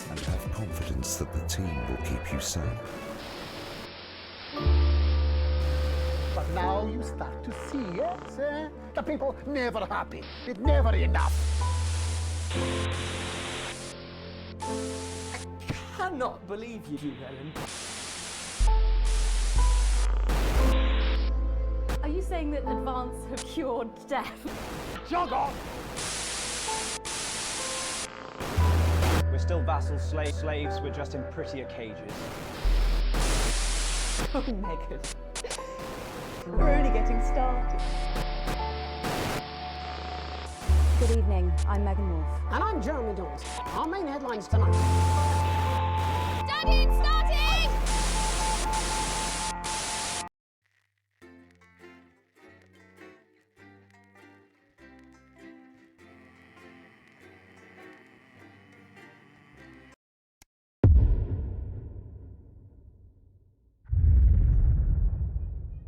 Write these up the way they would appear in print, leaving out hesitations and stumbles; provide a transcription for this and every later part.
And have confidence that the team will keep you safe. But now you start to see, yes, the people never happy. It's never enough. I cannot believe you, Ellen. Are you saying that Advance have cured death? Jog on! We're still vassals, slaves, we're just in prettier cages. Oh, Megan. We're only getting started. Good evening, I'm Megan Wolf. And I'm Jeremy Dawes. Our main headlines tonight. Daddy, it's starting!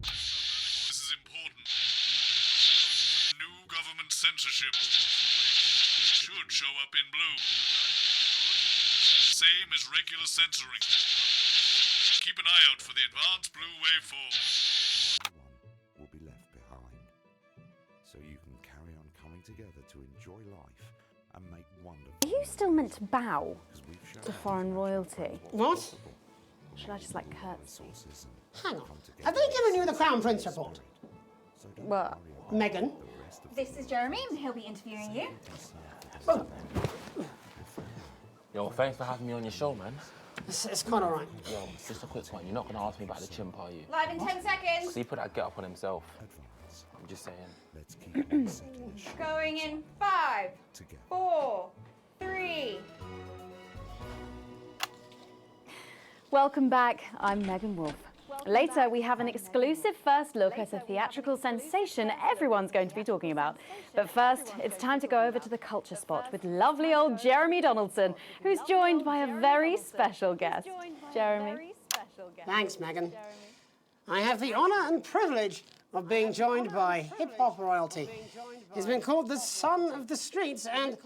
This is important. New government censorship should show up in blue. Same as regular censoring. Keep an eye out for the advanced blue waveform. One will be left behind. So you can carry on coming together to enjoy life and make wonderful. Are you still meant to bow Because we've shown to foreign royalty? What? Should I just like curtsy? resources and Hang on. come together. Have they given you the Crown Prince report? So don't What? worry about Megan? the rest of This is Jeremy, and he'll be interviewing you. Oh, Yo, thanks for having me on your show, man. it's quite all right. Yo, just a quick one. You're not gonna ask me about the chimp, are you? Live in 10 seconds. So he put that get up on himself. advance. I'm just saying. Let's keep one second Going in 5, together. 4, 3. Welcome back, I'm Megan Wolf. Later, we have an exclusive first look at a theatrical sensation everyone's going to be talking about. But first, it's time to go over to the culture spot with lovely old Jeremy Donaldson, who's joined by a very special guest. Jeremy. Thanks, Megan. I have the honour and privilege of being joined by hip-hop royalty. He's been called the son of the streets and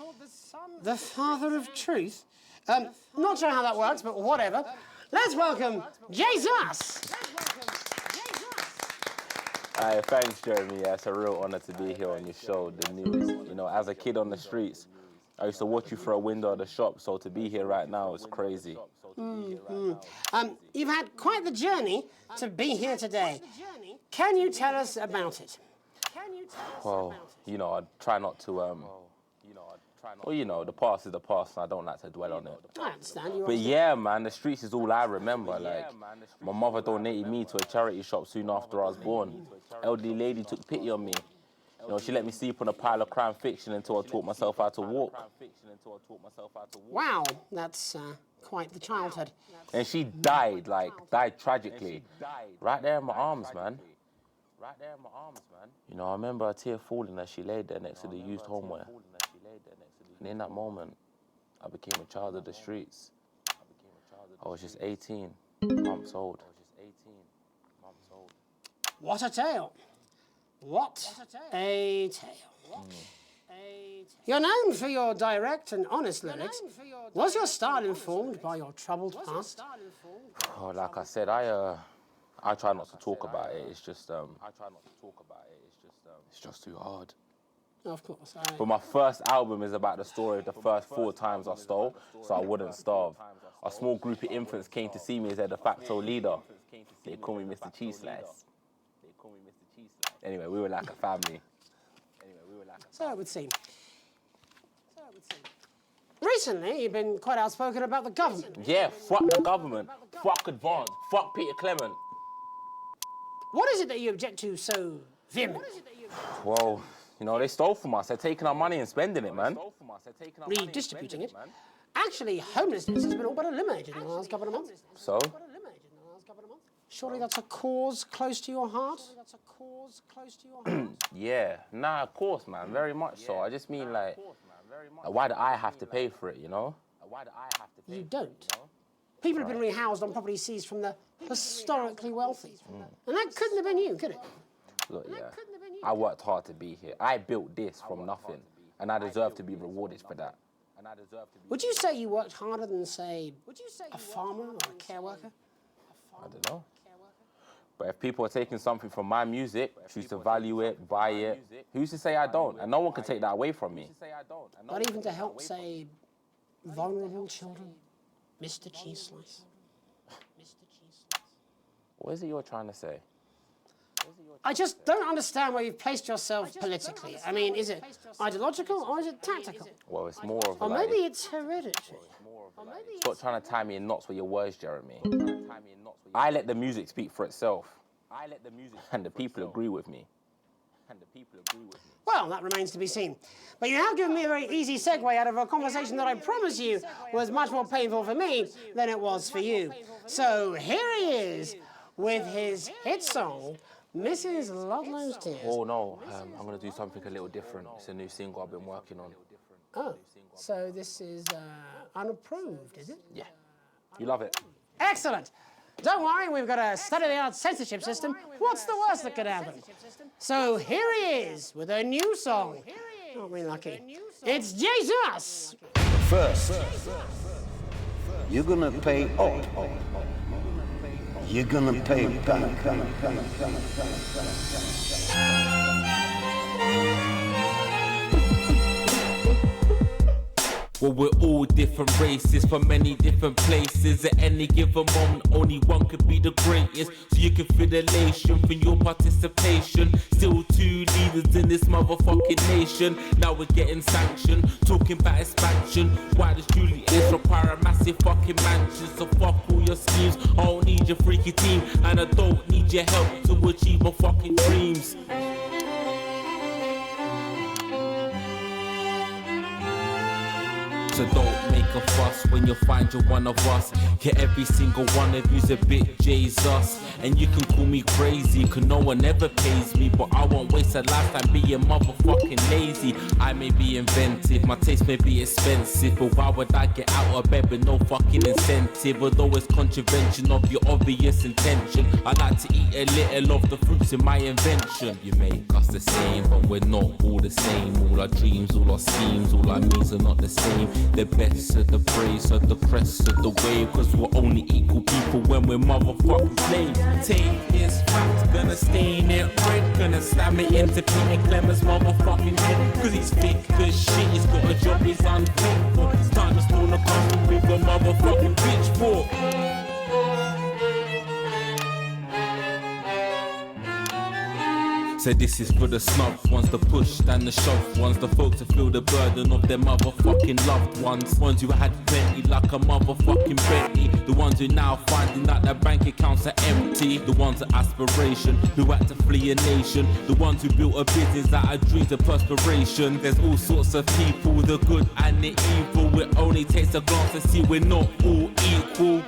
the father of truth. Not sure how that works, but whatever. Let's welcome Jesus! Thanks, Jeremy. Yeah, it's a real honor to be here on your show, The News. You know, as a kid on the streets, I used to watch you through a window of the shop, so to be here right now is crazy. You've had quite the journey to be here today. Can you tell us about it? Well, you know, I try not to, well, you know, the past is the past, and I don't like to dwell on it. I understand. You But yeah, man, the streets is all I remember. Like, my mother donated me to a charity shop soon after I was born. Elderly lady took pity on me. You know, she let me sleep on a pile of crime fiction until I taught myself how to walk. Wow, that's quite the childhood. And she died, like, died tragically. Right there in my arms, man. You know, I remember a tear falling as she laid there next to the used homeware. And in that moment, I became a child of the streets. I was just 18 months old. What a tale. What a tale. You're known for your direct and honest lyrics. Was your style informed by your troubled past? Oh, like I said, I try not to talk about it. It's just, it's just too hard. Of course. But my first album is about the story of the first 4 times I stole, so I wouldn't starve. A small group of infants came to see me as their de facto leader. They call me Mr. Cheese Slice. Anyway, we were like a family. So it would seem. Recently, you've been quite outspoken about the government. Yeah, fuck the government. Fuck Advance. Fuck Peter Clement. What is it that you object to so vehemently? Well, you know, they stole from us. They're taking our money and spending it, man. Redistributing it. Actually, homelessness has been all but eliminated in the last couple of months. So? Surely that's a cause close to your heart? Yeah, nah, of course, man. Very much so. I just mean, like, why do I have to pay for it, you know? You don't. People have been rehoused on property seized from the historically wealthy. And that couldn't have been you, could it? Look, yeah, I worked hard to be here. I built this from nothing, and I deserve to be rewarded for that. Would you say you worked harder than, say, a farmer or a care worker? I don't know. But if people are taking something from my music, choose to value it, buy it, who's to say I don't? And no one can take that away from me. Not even to help, say, vulnerable children? Mr. Cheese Slice. What is it you're trying to say? I just don't understand where you've placed yourself politically. I mean, is it ideological or is it tactical? Well, it's more of a Or like, maybe it's hereditary. stop trying to tie me in knots with your words, Jeremy. I let the music speak for itself. And the people agree with me. Well, that remains to be seen. But you have given me a very easy segue out of a conversation that I promise you was much more painful for me than it was for you. So here he is with his hit song, Mrs. Ludlow's Tears. Oh no, I'm gonna do something a little different. It's a new single I've been working on. Oh, so this is unapproved, is it? Yeah, you love it. Excellent. Don't worry, we've got a state-of-the-art censorship system. What's the worst that could happen? So here he is with a new song. Aren't we lucky? It's Jesus! First, you're gonna pay up. You're gonna pay back. Well, we're all different races from many different places. At any given moment, only one could be the greatest. So you can feel elation from your participation. Still two leaders in this motherfucking nation. Now we're getting sanctioned, talking about expansion. Why does Julius require a massive fucking mansion? So fuck all your schemes. I don't need your freaky team, and I don't need your help to achieve my fucking dreams. So don't make a fuss when you find you're one of us. Yeah, every single one of you's a bit Jesus. And you can call me crazy, cause no one ever pays me. But I won't waste a lifetime being motherfucking lazy. I may be inventive, my taste may be expensive. But why would I get out of bed with no fucking incentive? Although it's contravention of your obvious intention. I like to eat a little of the fruits in my invention. You make us the same, but we're not all the same. All our dreams, all our schemes, all our means are not the same. The best of the praise of the crest of the wave. Cause we're only equal people when we're motherfucking slaves. Take this fact, gonna stain it red. Gonna slam it into Peter Clemens' motherfucking head. Cause he's thick as shit, he's got a job he's unfit for. It's time to spawn a country with a motherfucking pitchfork. So this is for the snuff ones, the push and the shove ones, the folks who feel the burden of their motherfucking loved ones. Ones who had plenty like a motherfucking Bentley. The ones who now finding out their bank accounts are empty. The ones of aspiration who had to flee a nation. The ones who built a business out of dreams of perspiration. There's all sorts of people, the good and the evil. It only takes a glance to see we're not all equal.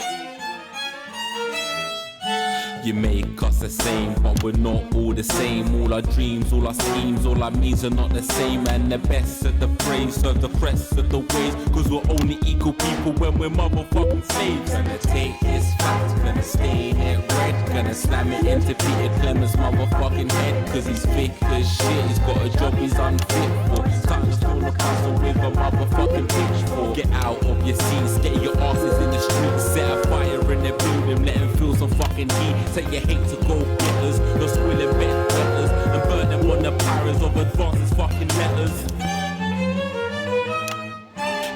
You make us the same, but we're not all the same. All our dreams, all our schemes, all our means are not the same. And the best of the praise of the crest of the waves. Cause we're only equal people when we're motherfucking slaves. Gonna take this fact, gonna stain it red. Gonna slam it into Peter Clemens' motherfucking head. Cause he's thick as shit, he's got a job he's unfit for. Time to spawn a castle with a motherfucking pitchfork. Get out of your seats, get your asses in the streets. Set a fire in the building, let them feel some fucking heat. Take your hate to go getters, no squilling bet letters, and burn them on the powers of advances fucking letters.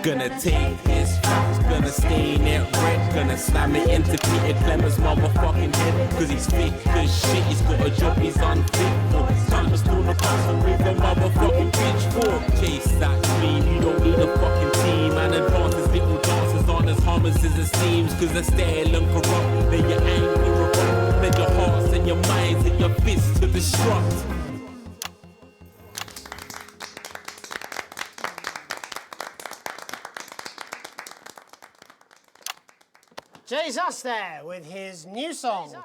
Gonna take this fact, gonna stain it red. Gonna slam it into Peter Clemens' motherfucking head. Cause he's thick as shit, he's got a job he's unfit for. Time to spawn a castle with a motherfucking pitchfork. Chase that dream, you don't need a fucking team. And advances little dances aren't as harmless as it seems. Cause they're stale and corrupt, then you're angry revolt. Then your hearts and your minds and your fists to destruct. Jesus there with his new song.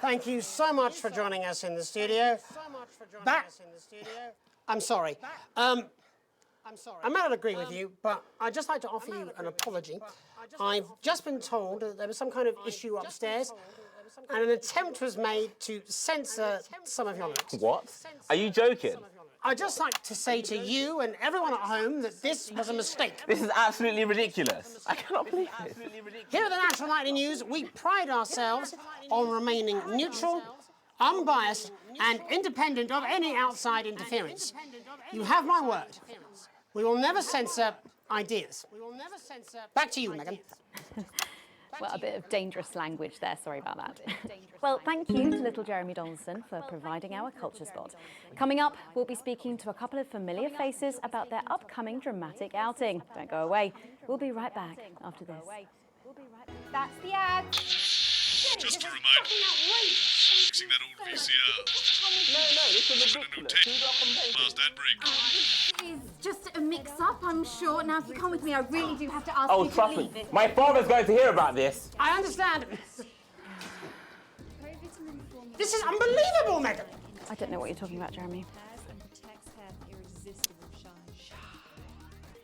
Thank you so much for joining us in the studio. I'm sorry. I may not agree with you, but I'd just like to offer you an apology. I've just been told that there was some kind of issue upstairs. and an attempt was made to censor some of your notes. What? Are you joking? I'd just like to say to you and everyone at home that this was a mistake. This is absolutely ridiculous. I cannot believe this. Here at the National Nightly News, we pride ourselves on remaining neutral, unbiased, and independent of any outside interference. You have my word. We will never censor ideas. Back to you, Megan. Well, a bit of dangerous language there, sorry about that. Well, thank you to little Jeremy Donaldson for providing our culture spot. Coming up, we'll be speaking to a couple of familiar faces about their upcoming dramatic outing. Don't go away. We'll be right back after this. That's the ad. Just to remind you, fixing that old VCR. No, this is Put a new ridiculous. tape. Past ad break. It's just a mix-up, I'm sure. Now, if you come with me, I really do have to ask Oh, you to trust me. leave. My father's going to hear about this. I understand. This is unbelievable, Megan. I don't know what you're talking about, Jeremy.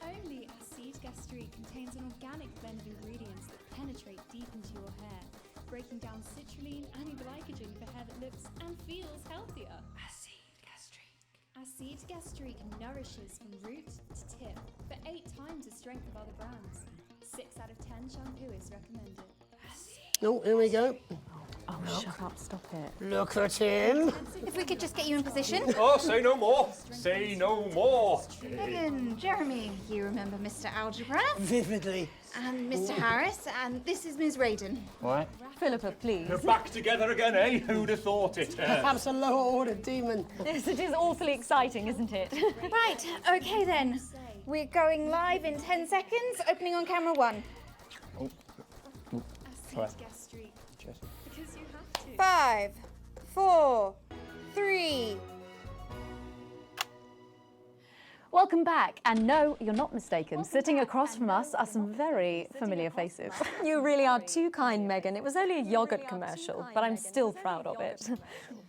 Only Acid Gastrique contains an organic blend of ingredients that penetrate deep into your hair, breaking down citrulline and glycogen for hair that looks and feels healthier. Acid Gastrique nourishes from root to tip for 8 times the strength of other brands. 6 out of 10 shampooists recommend it. Oh, here we go. Oh, shut up, stop it. Look at him. If we could just get you in position. Oh, say no more. Say no more. Megan, Jeremy, you remember Mr. Algebra Vividly. and Mr. Harris, and this is Ms. Radin. What? Philippa, please. We're back together again, eh? Who'd have thought it? Perhaps a lower order demon. Yes, it is awfully exciting, isn't it? Right, okay then. We're going live in 10 seconds, opening on camera 1. Acid Gastrique. Because you have to. 5, 4, 3. Welcome back. And no, you're not mistaken. Sitting across from us are some very familiar faces. You really are too kind, Megan. It was only a yogurt commercial, but I'm still proud of it.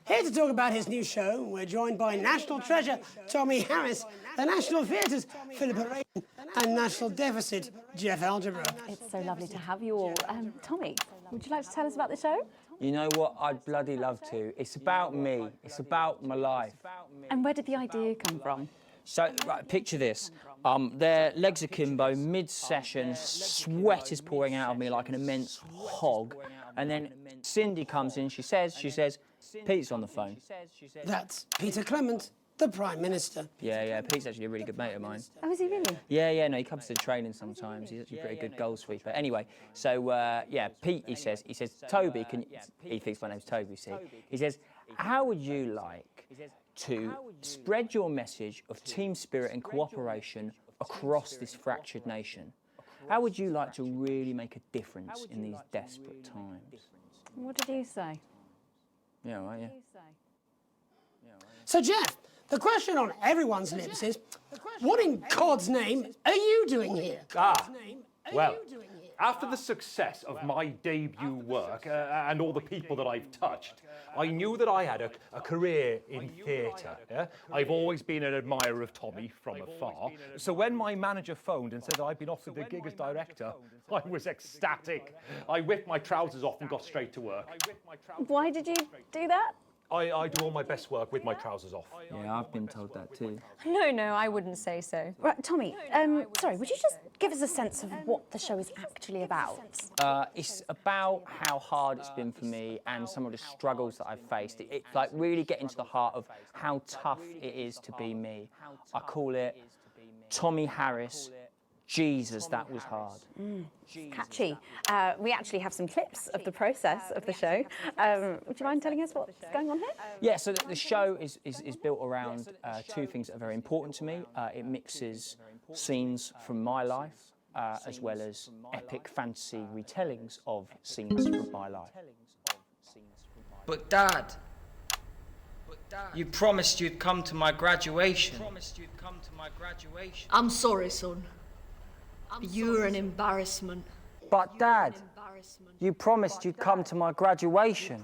Here to talk about his new show, we're joined by National Treasure Tommy Harris, the National Theatre's Philippa Radin, and National Deficit Jeff Algebra. It's so lovely to have you all. Tommy, would you like to tell us about the show? You know what? I'd bloody love to. It's about me. It's about my life. And where did the idea come from? So, right, picture this. Their legs akimbo, mid-session, sweat is pouring out of me like an immense hog. And then Cindy comes in, she says, Pete's on the phone. That's Peter Clement, the Prime Minister. Yeah, Pete's actually a really good mate of mine. Oh, is he really? Yeah, no, he comes to the training sometimes. He's actually a pretty good goal sweeper. Anyway, so, Pete, he says, Toby, he thinks my name's Toby, see? He says, how would you like to spread your message of team spirit and cooperation across this fractured nation? How would you like to really make a difference in these desperate times? What did you say? Yeah, right, yeah. So, Jeff, the question on everyone's lips is, what in God's name are you doing here? Well, after the success of my debut work and all the people that I've touched, I knew that I had a career in theatre. Yeah? I've always been an admirer of Tommy from afar. So when my manager phoned and said I'd been offered the gig as director, I was ecstatic. I whipped my trousers off and got straight to work. Why did you do that? I do all my best work with my trousers off. Yeah, I've been told that too. No, I wouldn't say so. Right, Tommy, sorry, would you just give us a sense of what the show is actually about? It's about how hard it's been for me and some of the struggles that I've faced. It's like really getting to the heart of how tough it is to be me. I call it Tommy Harris. Jesus, that was hard. Catchy. We actually have some clips of the process of the show. Would you mind telling us what's going on here? Yeah, so the show is built around 2 things that are very important to me. It mixes scenes from my life as well as epic fantasy retellings of scenes from my life. But Dad, you promised you'd come to my graduation. I'm sorry, son. You're an embarrassment. But Dad, you promised you'd come to my graduation.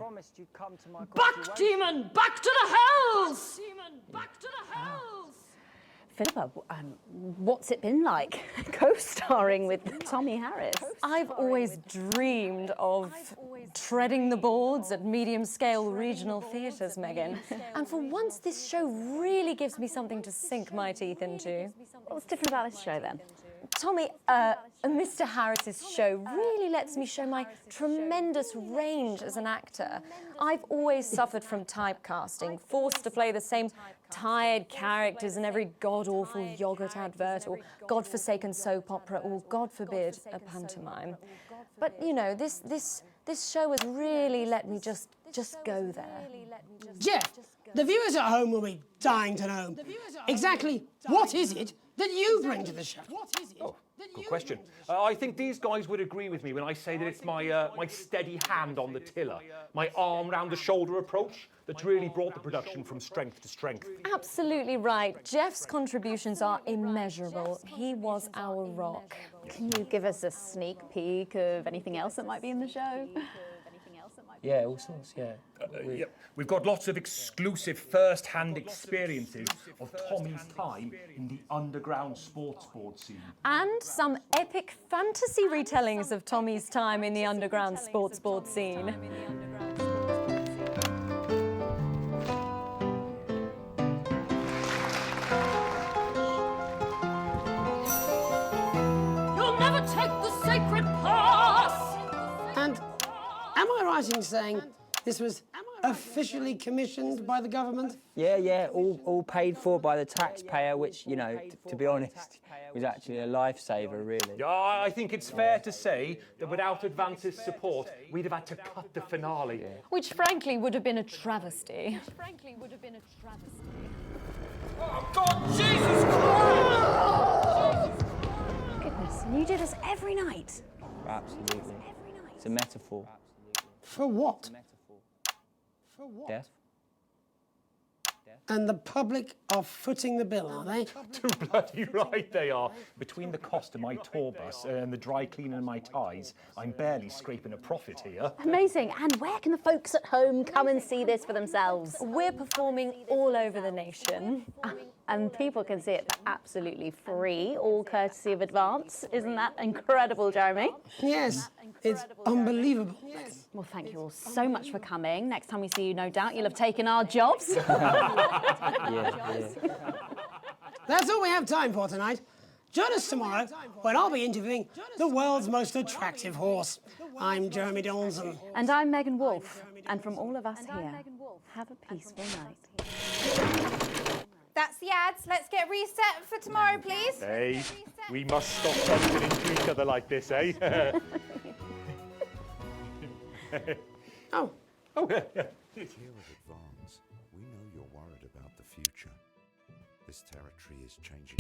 Back, demon! Back to the hells! Demon, back to the hells! Philippa, what's it been like co-starring with Tommy Harris? I've always dreamed of treading the boards at medium-scale regional theatres, Megan. And for once, this show really gives me something to sink my teeth into. What's different about this show, then? Tommy, Mr. Harris's show really lets me show my tremendous range as an actor. I've always suffered from typecasting, forced to play the same tired characters in every god-awful yogurt advert or godforsaken soap opera or, God forbid, a pantomime. But, you know, this show has really let me just go there. Jeff, the viewers at home will be dying to know exactly what is it that you bring to the show? Oh, good question. I think these guys would agree with me when I say that it's my my steady hand on the tiller, my arm round the shoulder approach that's really brought the production from strength to strength. Absolutely right. Jeff's contributions are immeasurable. He was our rock. Can you give us a sneak peek of anything else that might be in the show? Yeah, all sorts, yeah. We've got lots of exclusive first-hand experiences of Tommy's time in the underground sports board scene. And some epic fantasy retellings of Tommy's time in the underground sports board scene. You'll never take the sacred path! And am I right in saying this was officially commissioned by the government? Yeah, all paid for by the taxpayer, which, you know, to be honest, was actually a lifesaver, really. Yeah, I think it's fair to say that without Advance's support, we'd have had to cut the finale. Yeah. Which, frankly, would have been a travesty. Oh, God, Jesus Christ! Goodness, and you do this every night? Absolutely. It's a metaphor. For what? For what? Death. And the public are footing the bill, are they? Too bloody right they are. Between the cost of my tour bus and the dry cleaning of my ties, I'm barely scraping a profit here. Amazing. And where can the folks at home come and see this for themselves? We're performing all over the nation. And people can see it for absolutely free, all courtesy of Advance. Isn't that incredible, Jeremy? Yes, it's unbelievable. Well, thank you all so much for coming. Next time we see you, no doubt you'll have taken our jobs. That's all we have time for tonight. Join us tomorrow when I'll be interviewing the world's most attractive horse. I'm Jeremy Donaldson. And I'm Megan Wolf. And from all of us here, have a peaceful night. That's the ads. Let's get reset for tomorrow, please. Hey, we must stop bumping into each other like this, eh? Oh. Here at Advance, we know you're worried about the future. This territory is changing.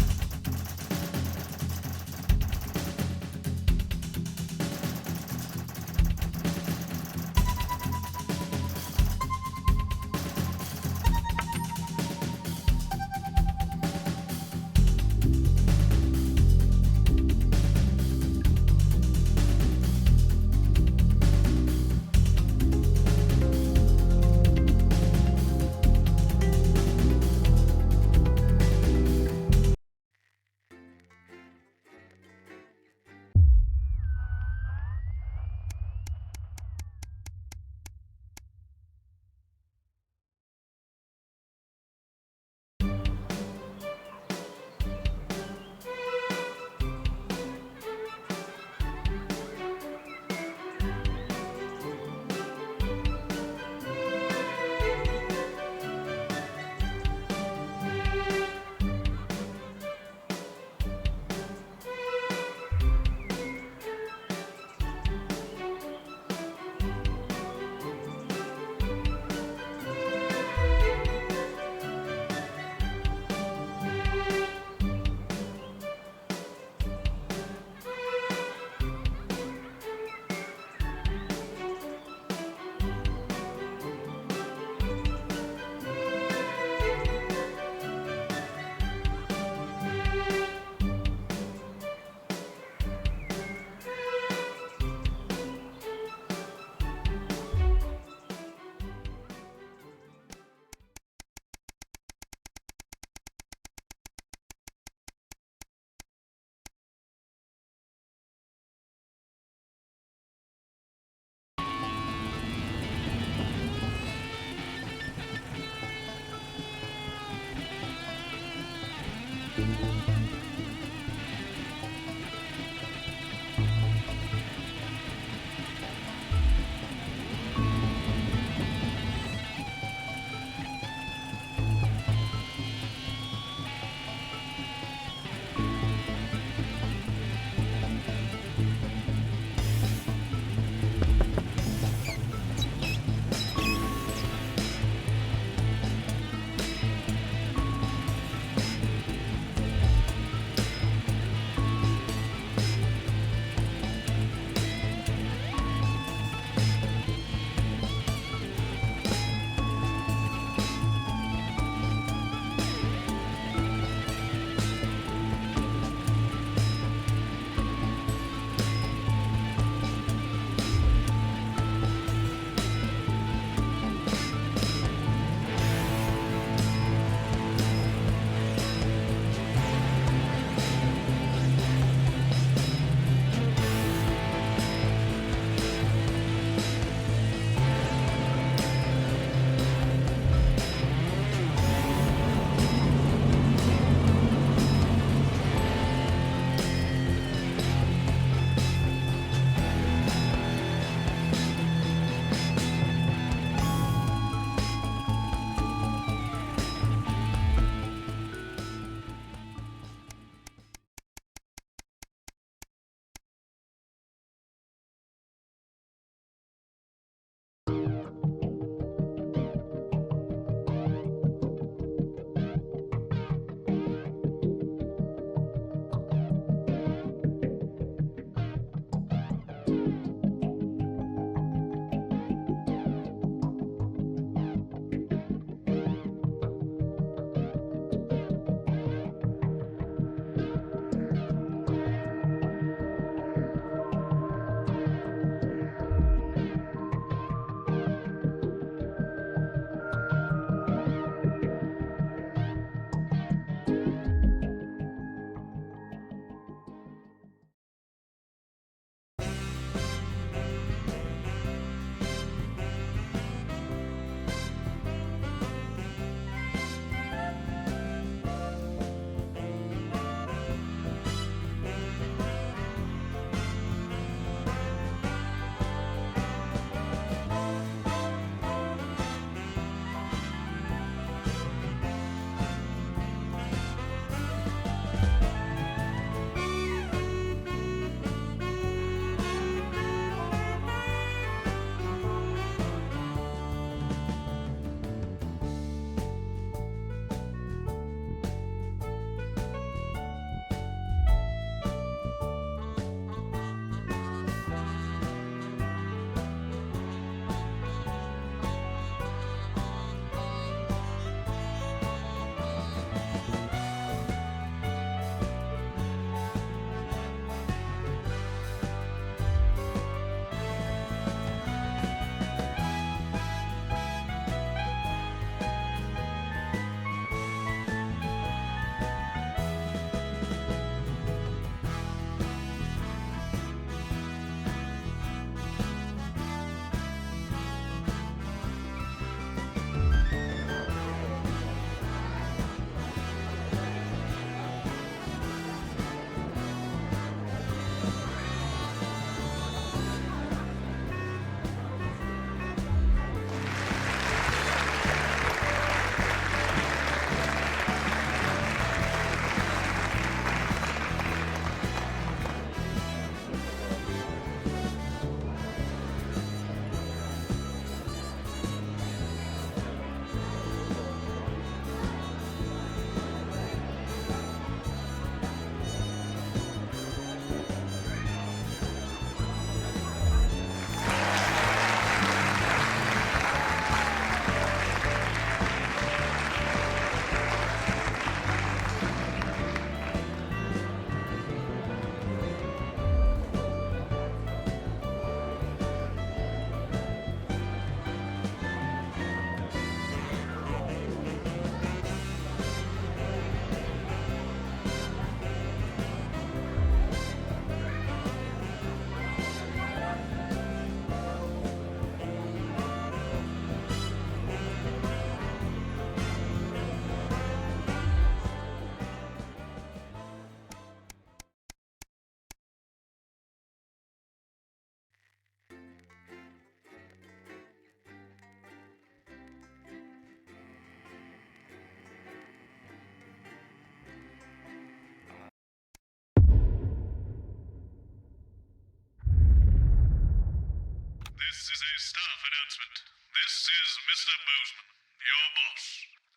announcement. This is Mr. Bozeman, your boss.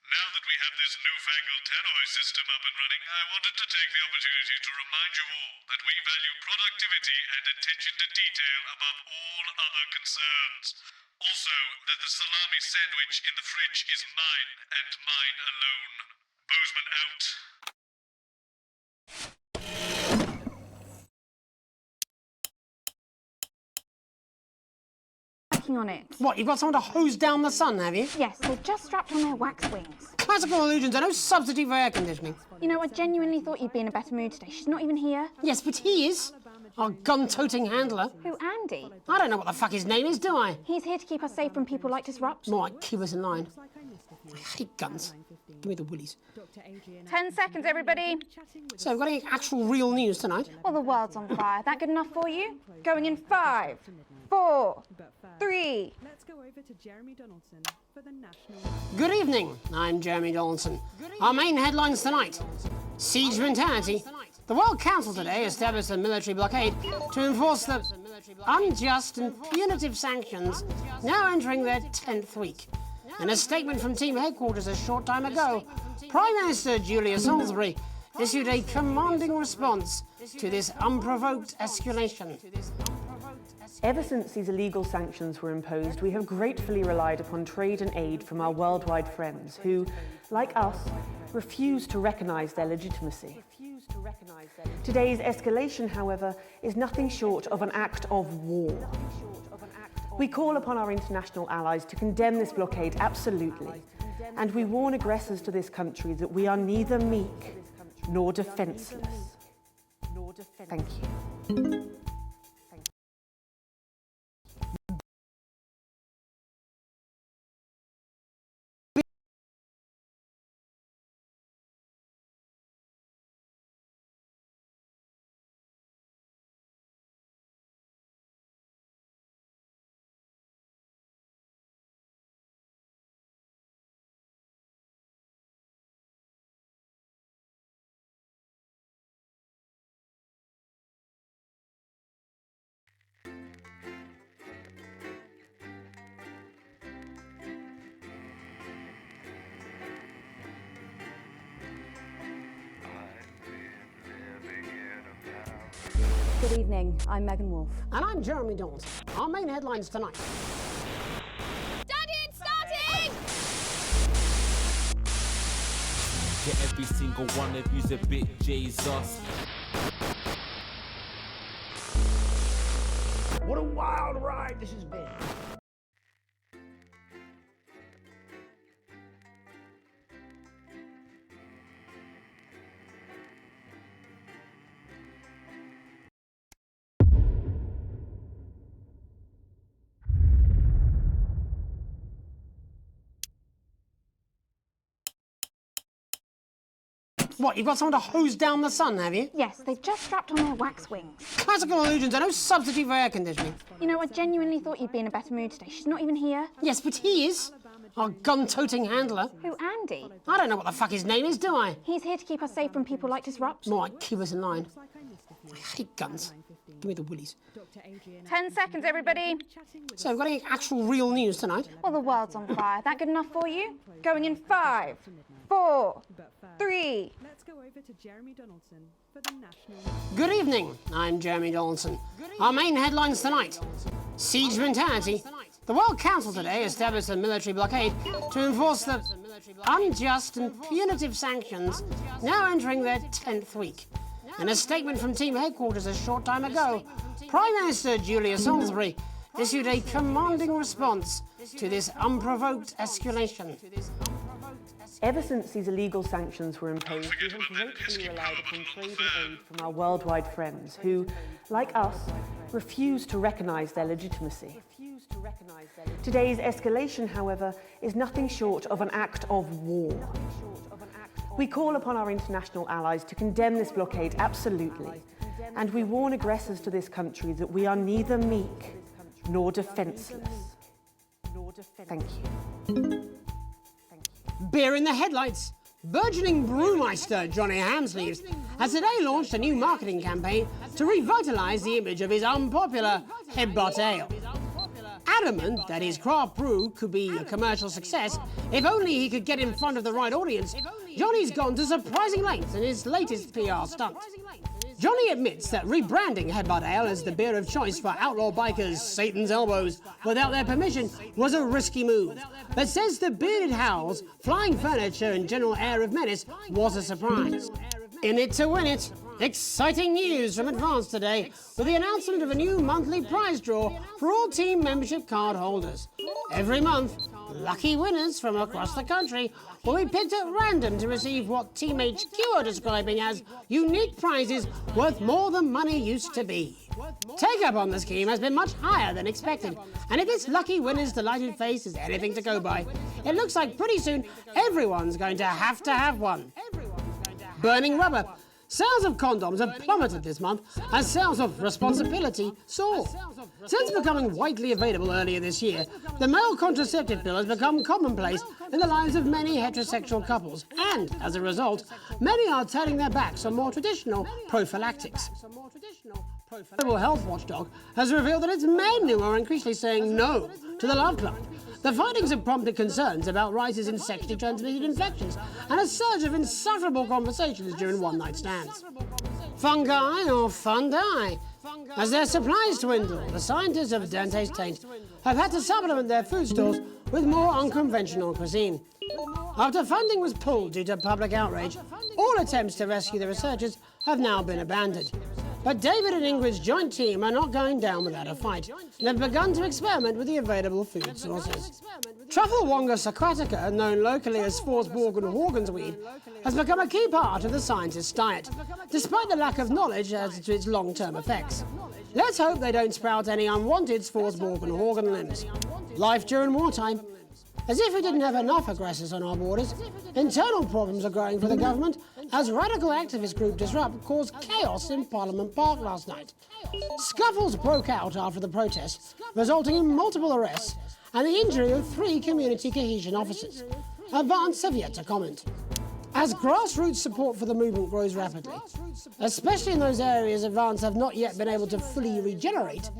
Now that we have this newfangled tannoy system up and running, I wanted to take the opportunity to remind you all that we value productivity and attention to detail above all other concerns. Also, that the salami sandwich in the fridge is mine and mine alone. Bozeman out. On it. What, you've got someone to hose down the sun, have you? Yes, they've just strapped on their wax wings. Classical illusions are no substitute for air conditioning. You know, I genuinely thought you'd be in a better mood today. She's not even here. Yes, but he is. Our gun-toting handler. Who, Andy? I don't know what the fuck his name is, do I? He's here to keep us safe from people like Disrupt. More like keep us in line. I hate guns. Give me the willies. 10 seconds, everybody. So, we've got any actual real news tonight? Well, the world's on fire. That good enough for you? Going in 5, 4, 3. Let's go over to Jeremy Donaldson for the national. Good evening, I'm Jeremy Donaldson. Our main headlines tonight. Siege mentality. The World Council today established a military blockade to enforce the unjust and punitive sanctions now entering their 10th week. In a statement from team headquarters a short time ago, Prime Minister Julia Salisbury issued a commanding response to this unprovoked escalation. Ever since these illegal sanctions were imposed, we have gratefully relied upon trade and aid from our worldwide friends who, like us, refuse to recognise their legitimacy. Today's escalation, however, is nothing short of an act of war. We call upon our international allies to condemn this blockade absolutely, and we warn aggressors to this country that we are neither meek nor defenceless. Thank you. Good evening, I'm Megan Wolf. And I'm Jeremy Donaldson. Our main headlines tonight. Daddy, it's starting! Yeah, every single one of you's a bit Jesus. What a wild ride this has been. What, you've got someone to hose down the sun, have you? Yes, they've just strapped on their wax wings. Classical illusions are no substitute for air conditioning. You know, I genuinely thought you'd be in a better mood today. She's not even here. Yes, but he is. Our gun-toting handler. Who, Andy? I don't know what the fuck his name is, do I? He's here to keep us safe from people like Disrupt. More like keep us in line. I hate guns. Give me the willies. 10 seconds, everybody. So, we've got any actual real news tonight? Well, the world's on fire. That good enough for you? Going in 5, 4, 3. Let's go over to Jeremy Donaldson for the national. Good evening, I'm Jeremy Donaldson. Our main headlines tonight. Siege mentality. The World Council today established a military blockade to enforce the unjust and punitive sanctions now entering their 10th week. In a statement from team headquarters a short time ago, Prime Minister Julia Salisbury issued a commanding response to this unprovoked escalation. Ever since these illegal sanctions were imposed, we have gratefully relied upon trade and aid from our worldwide friends who, like us, refuse to recognise their legitimacy. Today's escalation, however, is nothing short of an act of war. We call upon our international allies to condemn this blockade absolutely, and we warn aggressors to this country that we are neither meek nor defenceless. Thank you. Beer in the headlights. Burgeoning brewmeister Johnny Hamsleeves has today launched a new marketing campaign to revitalise the image of his unpopular Headbutt Ale. adamant that his craft brew could be a commercial success if only he could get in front of the right audience, Johnny's gone to surprising lengths in his latest PR stunt. Johnny admits that rebranding Headbutt Ale as the beer of choice for outlaw bikers Satan's Elbows without their permission was a risky move, but says the bearded howls, flying furniture and general air of menace was a surprise. In it to win it. Exciting news from Advance today with the announcement of a new monthly prize draw for all team membership card holders. Every month, lucky winners from across the country will be picked at random to receive what Team HQ are describing as unique prizes worth more than money used to be. Take-up on the scheme has been much higher than expected, and if this lucky winner's delighted face is anything to go by, it looks like pretty soon everyone's going to have one. Burning rubber. Sales of condoms have plummeted this month as sales of responsibility soar. Since becoming widely available earlier this year, the male contraceptive pill has become commonplace in the lives of many heterosexual couples, and as a result, many are turning their backs on more traditional prophylactics. The Global Health Watchdog has revealed that it's men who are increasingly saying no to the Love Club. The findings have prompted concerns about rises in sexually transmitted infections and a surge of insufferable conversations during one-night stands. Fungi or fundi? As their supplies dwindle, the scientists of Dante's Taint have had to supplement their food stores with more unconventional cuisine. After funding was pulled due to public outrage, all attempts to rescue the researchers have now been abandoned. But David and Ingrid's joint team are not going down without a fight and have begun to experiment with the available food sources. Trufflewonga sacratica, known locally as Forsborg and Horgensweed, has become a key part of the scientists' diet, despite the lack of knowledge as to its long-term effects. Let's hope they don't sprout any unwanted Forsborg and Horgan limbs. Life during wartime. As if we didn't have enough aggressors on our borders, internal problems are growing for the government as radical activist group Disrupt caused chaos in Parliament Park last night. Scuffles broke out after the protests, resulting in multiple arrests and the injury of 3 community cohesion officers. Advance have yet to comment. As grassroots support for the movement grows rapidly, especially in those areas Advance have not yet been able to fully regenerate,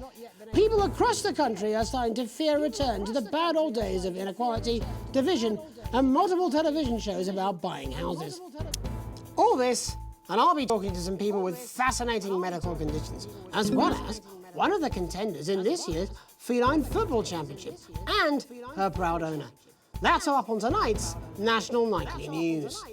people across the country are starting to fear a return to the bad old days of inequality, division, and multiple television shows about buying houses. All this, and I'll be talking to some people with fascinating medical conditions, as well as one of the contenders in this year's Feline Football Championship, and her proud owner. That's all up on tonight's National Nightly News.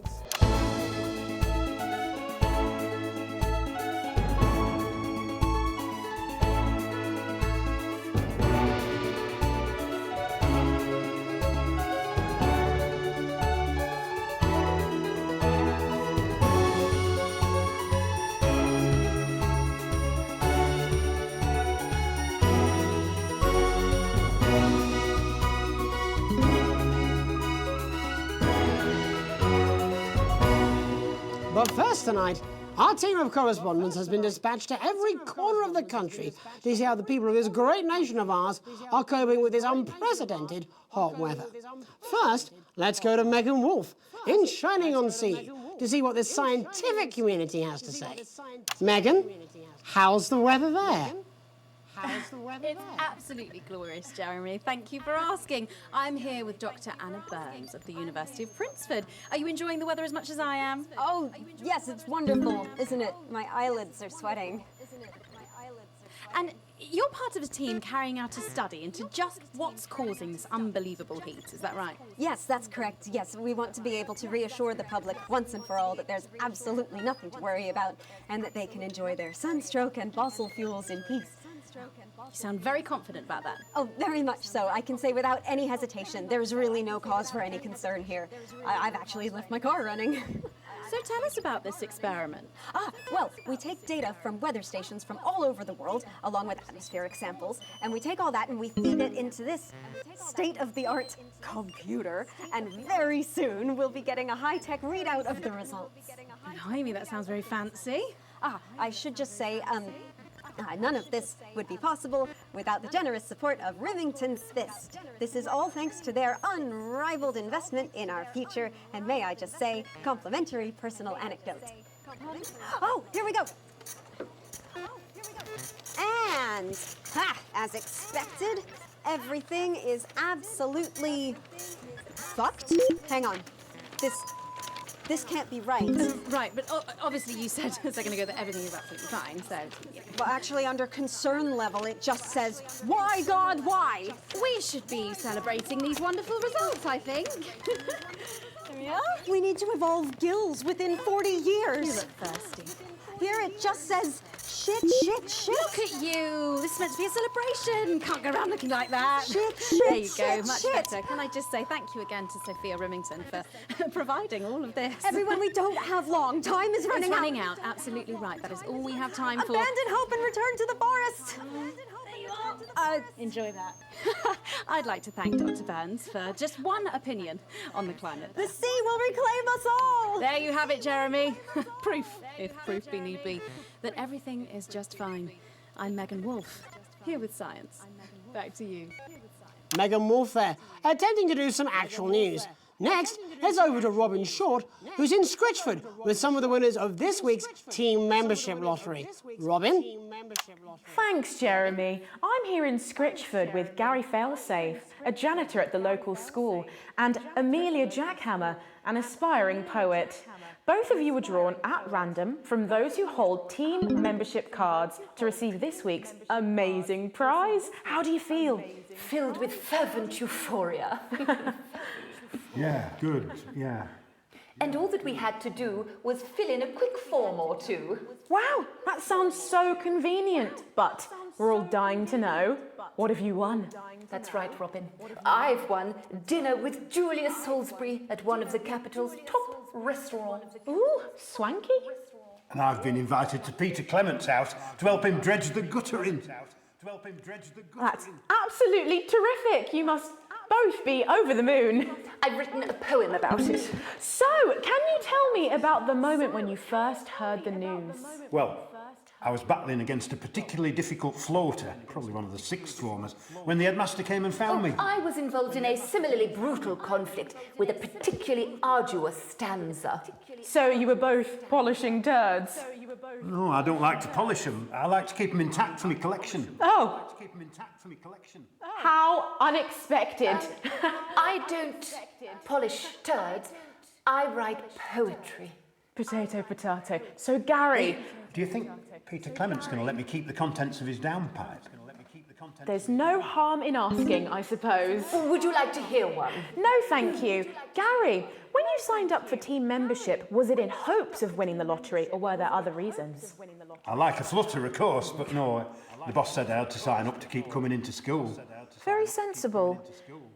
But first tonight, our team of correspondents has been dispatched to every corner of the country to see how the people of this great nation of ours are coping with this unprecedented hot weather. First, let's go to Megan Wolf in Shining-on-Sea to see what the scientific community has to say. Megan, how's the weather there? It's absolutely glorious, Jeremy. Thank you for asking. I'm here with Dr. Anna Burns of the University of Princeford. Are you enjoying the weather as much as I am? Oh, yes, it's wonderful, isn't it? My eyelids are sweating. And you're part of a team carrying out a study into just what's causing this unbelievable heat, is that right? Yes, that's correct. Yes, we want to be able to reassure the public once and for all that there's absolutely nothing to worry about and that they can enjoy their sunstroke and fossil fuels in peace. You sound very confident about that. Oh, very much so. I can say without any hesitation, there's really no cause for any concern here. I've actually left my car running. So tell us about this experiment. Well, we take data from weather stations from all over the world, along with atmospheric samples, and we take all that and we feed it into this state-of-the-art computer, and very soon we'll be getting a high-tech readout of the results. Blimey, that sounds very fancy. I should just say, none of this would be possible without the generous support of Remington's Fist. This is all thanks to their unrivaled investment in our future, and may I just say, complimentary personal anecdote. Oh, here we go. And, as expected, Everything is absolutely fucked. Hang on. This can't be right. Right, but obviously you said a second ago that everything is absolutely fine, so... Yeah. Well, actually, under concern level, it just says, why, God, why? We should be celebrating these wonderful results, I think. There we are. We need to evolve gills within 40 years. You look thirsty. Here it just says, shit. Look at you. This is meant to be a celebration. Can't go around looking like that. Shit. There you go, much better. Can I just say thank you again to Sophia Remington for providing all of this. Everyone, we don't have long. Time is running out. It's running out. Absolutely right. That is all we have time for. Abandon hope and return to the forest. Enjoy that. I'd like to thank Dr. Burns for just one opinion on the climate. The sea will reclaim us all. There you have it, Jeremy. Proof, if proof be need be, that everything is just fine. I'm Megan Wolf, here with science. Back to you. Megan Wolf there, attempting to do some actual news. Next, heads over to Robin Short, who's in Scritchford with some of the winners of this week's Team Membership Lottery. Robin? Thanks, Jeremy. I'm here in Scritchford with Gary Failsafe, a janitor at the local school, and Amelia Jackhammer, an aspiring poet. Both of you were drawn at random from those who hold team membership cards to receive this week's amazing prize. How do you feel? Filled with fervent euphoria. Yeah, good, yeah. And all that we had to do was fill in a quick form or two. Wow, that sounds so convenient. But we're all dying to know, what have you won? That's right, Robin. I've won dinner with Julia Salisbury at one of the capital's top restaurants. Ooh, swanky. And I've been invited to Peter Clement's house to help him dredge the gutter in. That's absolutely terrific. You must both be over the moon. I've written a poem about it. So, can you tell me about the moment when you first heard the news? Well, I was battling against a particularly difficult floater, probably one of the sixth formers, when the headmaster came and found me. I was involved in a similarly brutal conflict with a particularly arduous stanza. So you were both polishing turds? No, I don't like to polish them. I like to keep them intact for my collection. Oh. How unexpected. I don't polish turds. I write poetry. Potato. So, Gary... Do you think Peter Clement's going to let me keep the contents of his downpipe? There's no harm in asking, I suppose. Would you like to hear one? No, thank you. Gary, when you signed up for team membership, was it in hopes of winning the lottery, or were there other reasons? I like a flutter, of course, but no, the boss said I had to sign up to keep coming into school. Very sensible.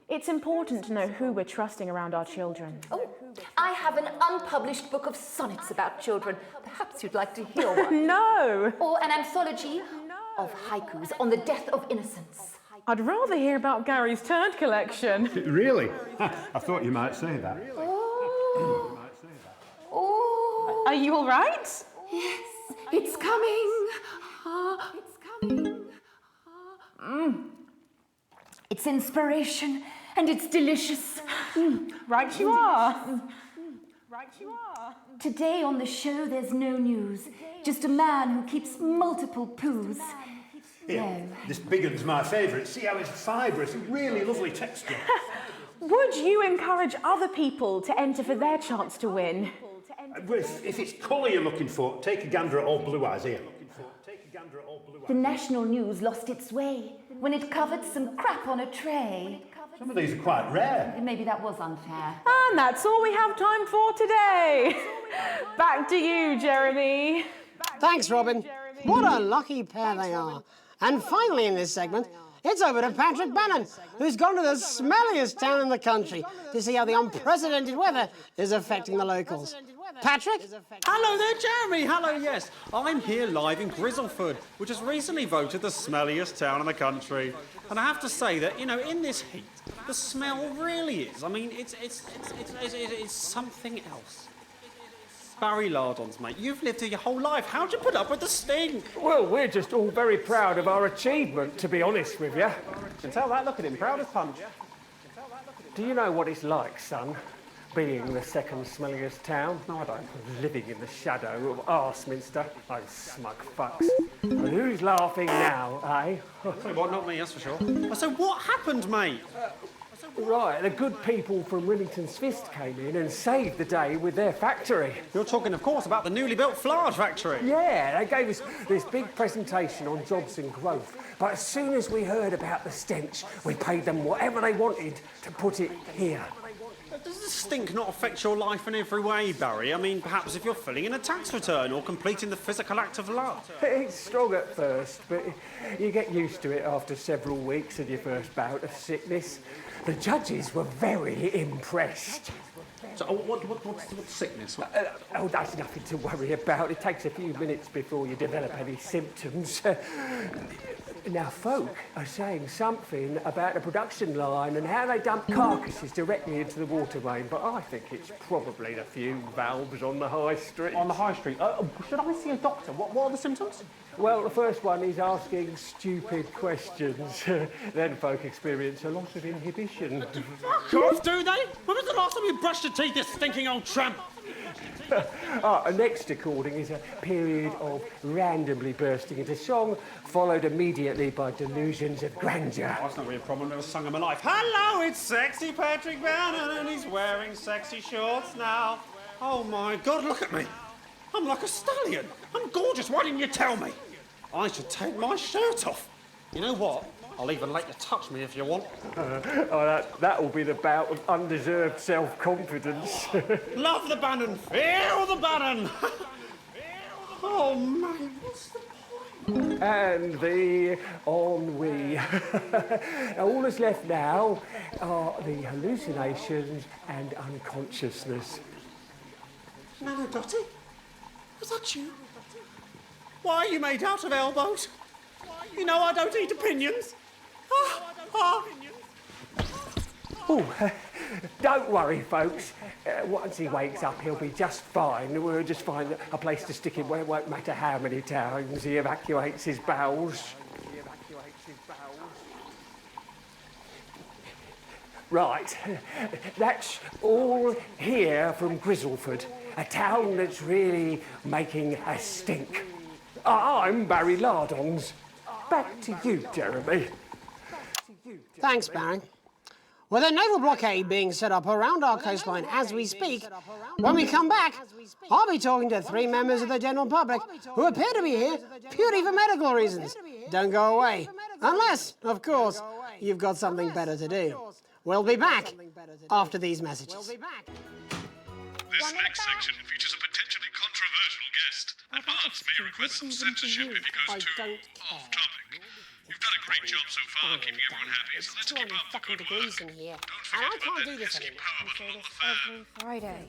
It's important to know who we're trusting around our children. Oh, I have an unpublished book of sonnets about children. Perhaps you'd like to hear one. No! Or an anthology of haikus on the death of innocence. I'd rather hear about Gary's turd collection. Really? I thought you might say that. Oh. Are you all right? Yes, it's coming. It's coming. It's inspiration, and it's delicious. Right you are. Right you are. Today on the show, there's no news. Just a man who keeps multiple poos. Yeah, this big one's my favourite. See how it's fibrous, really lovely texture. Would you encourage other people to enter for their chance to win? If it's colour you're looking for, take a gander at old Blue Eyes here. The national news lost its way when it covered some crap on a tray. Some of these are quite rare. Maybe that was unfair. And that's all we have time for today. Back to you, Jeremy. Thanks, Robin. What a lucky pair they are. And finally in this segment, it's over to Patrick Bannon, who's gone to the smelliest town in the country to see how the unprecedented weather is affecting the locals. Patrick? Hello there, Jeremy. Hello, yes. I'm here live in Grizzleford, which has recently voted the smelliest town in the country. And I have to say that, you know, in this heat, the smell really is. I mean, it's something else. Barry Lardons, mate, you've lived here your whole life. How'd you put up with the stink? Well, we're just all very proud of our achievement, to be honest with you. You can tell that, look at him, proud as punch. Do you know what it's like, son? being the second smelliest town. No, I don't. Living in the shadow of Arseminster. Those smug fucks. But who's laughing now, eh? Well, not me, that's for sure. So what happened, mate? Right, the good people from Remington's Fist came in and saved the day with their factory. You're talking, of course, about the newly built Flard factory. Yeah, they gave us this big presentation on jobs and growth. But as soon as we heard about the stench, we paid them whatever they wanted to put it here. Does the stink not affect your life in every way, Barry? I mean, perhaps if you're filling in a tax return or completing the physical act of love. It's strong at first, but you get used to it after several weeks of your first bout of sickness. The judges were very impressed. So, what's sickness? Oh, that's nothing to worry about. It takes a few minutes before you develop any symptoms. Now, folk are saying something about the production line and how they dump carcasses directly into the water main, but I think it's probably the few valves on the high street. On the high street? Should I see a doctor? What are the symptoms? Well, the first one is asking stupid questions. Then folk experience a loss of inhibition. Fuck off, do they? When was the last time you brushed your teeth, you stinking old tramp? Next according is a period of randomly bursting into song, followed immediately by delusions of grandeur. Oh, that's not really a problem, never sung in my life. Hello, it's sexy Patrick Bannon, and he's wearing sexy shorts now. Oh my God, look at me. I'm like a stallion. I'm gorgeous, why didn't you tell me? I should take my shirt off. You know what? I'll even let you touch me if you want. That will be the bout of undeserved self-confidence. Love the Bannon, feel the Bannon. Oh man, what's the point? And the ennui. All that's left now are the hallucinations and unconsciousness. Nana Dottie? Was that you? Why are you made out of elbows? You know I don't eat opinions. Oh, don't worry, folks. Once he wakes up, he'll be just fine. We'll just find a place to stick him where it won't matter how many times he evacuates his bowels. Right, that's all here from Grizzleford, a town that's really making a stink. I'm Barry Lardons. Back to you, Jeremy. Thanks, Barry. With a naval blockade being set up around our coastline as we speak, when we come back, I'll be talking to 3 members of the general public who appear to be here purely for medical reasons. Don't go away. Unless, of course, you've got something better to do. We'll be back after these messages. This next section features a potentially controversial guest. Advance may request some censorship if he goes too off topic. You've done a great job so far keeping everyone happy, so let's keep up the good work. In here, Don't forget about that pesky power button on the fan. Friday.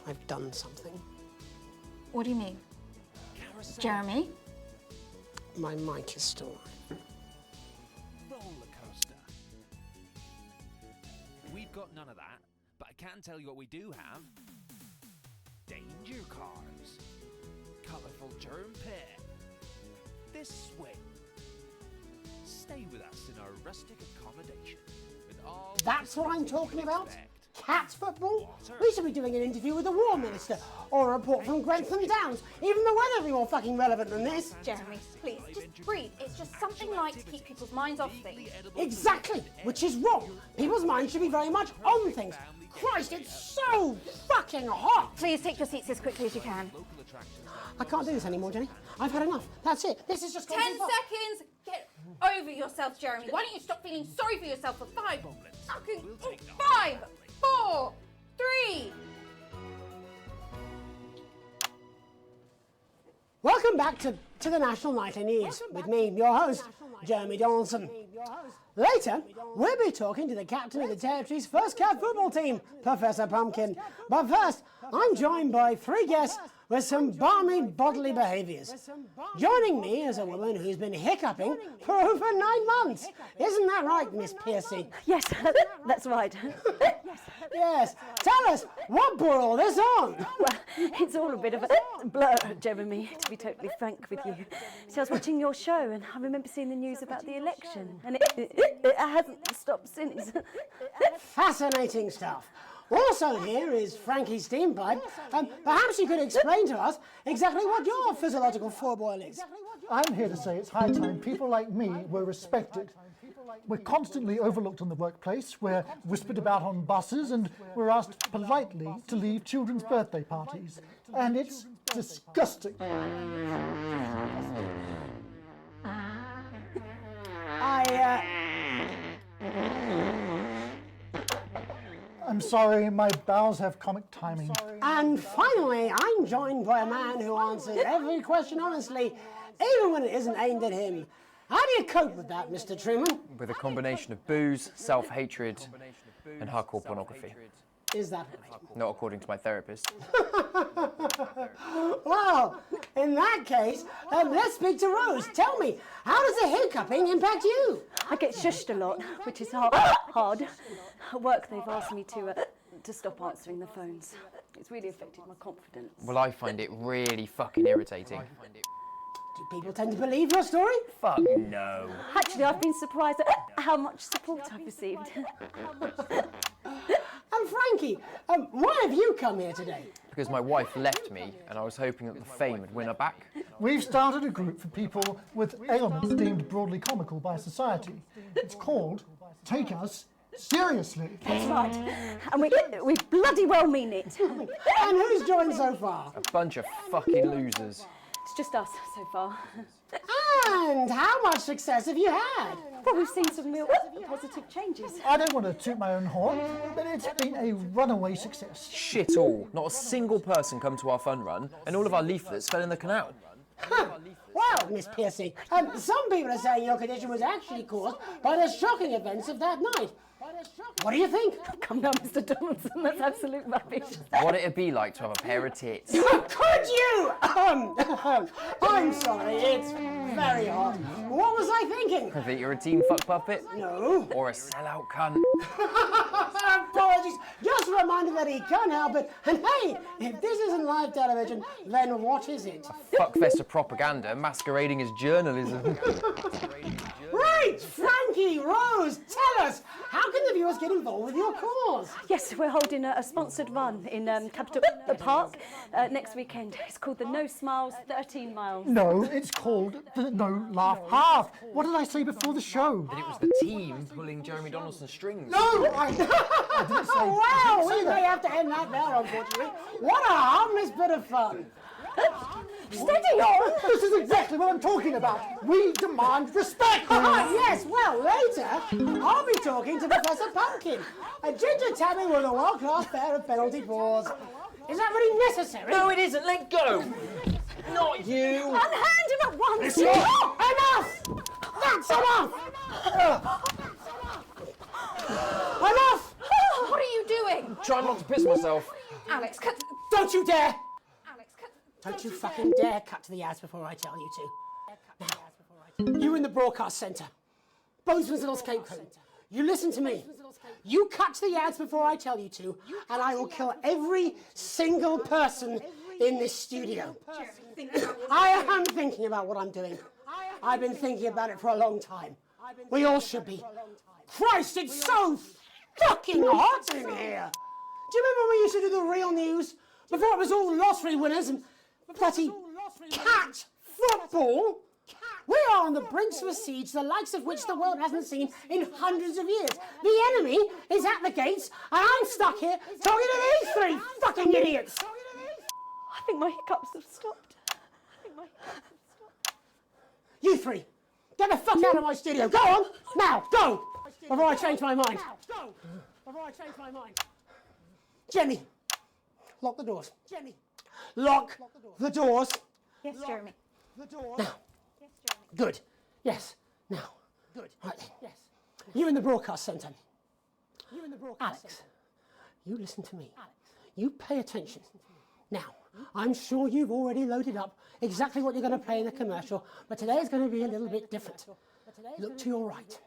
I've done something. What do you mean? Jeremy? My mic is still on. Roller coaster. We've got none of that, but I can tell you what we do have. Danger cars. Colourful germ pit. This swing. Stay with us in our rustic accommodation. With all That's what I'm talking about? Cats football? We should be doing an interview with the War Minister, or a report from Grantham Downs. Even the weather would be more fucking relevant than this. Jeremy, please, just breathe. It's just something light to keep people's minds off things. Exactly, which is wrong. People's minds should be very much on things. Christ, it's so fucking hot! Please take your seats as quickly as you can. I can't do this anymore, Jenny. I've had enough. That's it. This is just 10 seconds! Get over yourself, Jeremy. Why don't you stop feeling sorry for yourself for 5 fucking 5, 4, 3. Welcome back to the National Nightly News with me, your host, Jeremy Donaldson. Later, we'll be talking to the captain of the Territory's first cat football team, Professor Pumpkin. But first, I'm joined by 3 guests with some balmy bodily behaviours. Joining me is a woman who's been hiccuping for over 9 months. Isn't that right, Miss Piercy? Yes, that's right. Yes. Tell us, what brought all this on? Well, it's all a bit of a blur, Jeremy, to be totally frank with you. See, I was watching your show and I remember seeing the news about the election, and it hasn't stopped since. Fascinating stuff. Also here is Frankie Steampipe. Perhaps you could explain to us exactly what your physiological foreboil is. I'm here to say it's high time people like me were respected. We're constantly overlooked in the workplace, we're whispered about on buses, and we're asked politely to leave children's birthday parties. And it's disgusting. I'm sorry, my bowels have comic timing. And finally, I'm joined by a man who answers every question honestly, even when it isn't aimed at him. How do you cope with that, Mr. Truman? With a combination of booze, self-hatred, and hardcore pornography. Is that right? Not according to my therapist. Well, in that case, let's speak to Rose. Tell me, how does the hiccuping impact you? I get shushed a lot, which is hard. At work, they've asked me to stop answering the phones. It's really affected my confidence. Well, I find it really fucking irritating. Do people tend to believe your story? Fuck no. Actually, I've been surprised at how much support I've received. And Frankie, why have you come here today? Because my wife left me, and I was hoping that the fame would win her back. We've started a group for people with ailments deemed broadly comical by society. It's called Take Us Seriously. That's right. And we bloody well mean it. And who's joined so far? A bunch of fucking losers. It's just us so far. And how much success have you had? Well, we've seen some real positive changes. I don't want to toot my own horn, but it's been a runaway success. Shit all. Not a single person come to our fun run, and all of our leaflets fell in the canal. Well, Miss Piercy, some people are saying your condition was actually caused by the shocking events of that night. What do you think? Come down, Mr. Donaldson, that's absolute rubbish. What it'd be like to have a pair of tits. Could you? I'm sorry, it's very hot. What was I thinking? I think you're a team fuck puppet. No. Or a sellout cunt. Apologies, just a reminder that he can't help it. And hey, if this isn't live television, then what is it? Fuckfest of propaganda masquerading as journalism. Right, Frankie, Rose, tell us, how can the viewers get involved with your cause? Yes, we're holding a sponsored run in Capital Park next weekend. It's called the No Smiles 13 Miles. No, it's called the No Laugh Half. What did I say before the show? That it was the team pulling Jeremy Donaldson's strings. No, I didn't say. Wow, we may have to end that there, unfortunately. What a harmless bit of fun. Steady on! This is exactly what I'm talking about. We demand respect. Yes, well, later, I'll be talking to Professor Pumpkin, a ginger tabby with a world-class pair of penalty paws. Is that really necessary? No, it isn't. Let go. Not you. Unhand him at once. Enough! That's enough! Enough! What are you doing? Trying not to piss myself. Alex, cut. Don't you dare! Alex, cut. Don't you fucking dare cut to the ads before I tell you to. Now, you in the broadcast centre, Bozeman's Little Scapegoat, you listen to me. You cut to the ads before I tell you to, and I will kill every single person in this studio. I am thinking about what I'm doing. I've been thinking about it for a long time. We all should be. Christ, it's so fucking hot in here. Do you remember when we used to do the real news? Before it was all lottery winners and bloody cat football? We are on the brink of a siege the likes of which the world hasn't seen in hundreds of years. The enemy is at the gates, and I'm stuck here talking to these three fucking idiots. I think my hiccups have stopped. You three, get the fuck out of my studio. Go on, now, go, before I change my mind. Jenny, lock the doors. Jenny, lock the doors. Yes, Jeremy. Now. Good. Yes. Now. Good. Right then. Yes. You in the broadcast centre. Alex, you listen to me. You pay attention. Now, I'm sure you've already loaded up exactly what you're going to play in the commercial, but today is going to be a little bit different. Look to your right.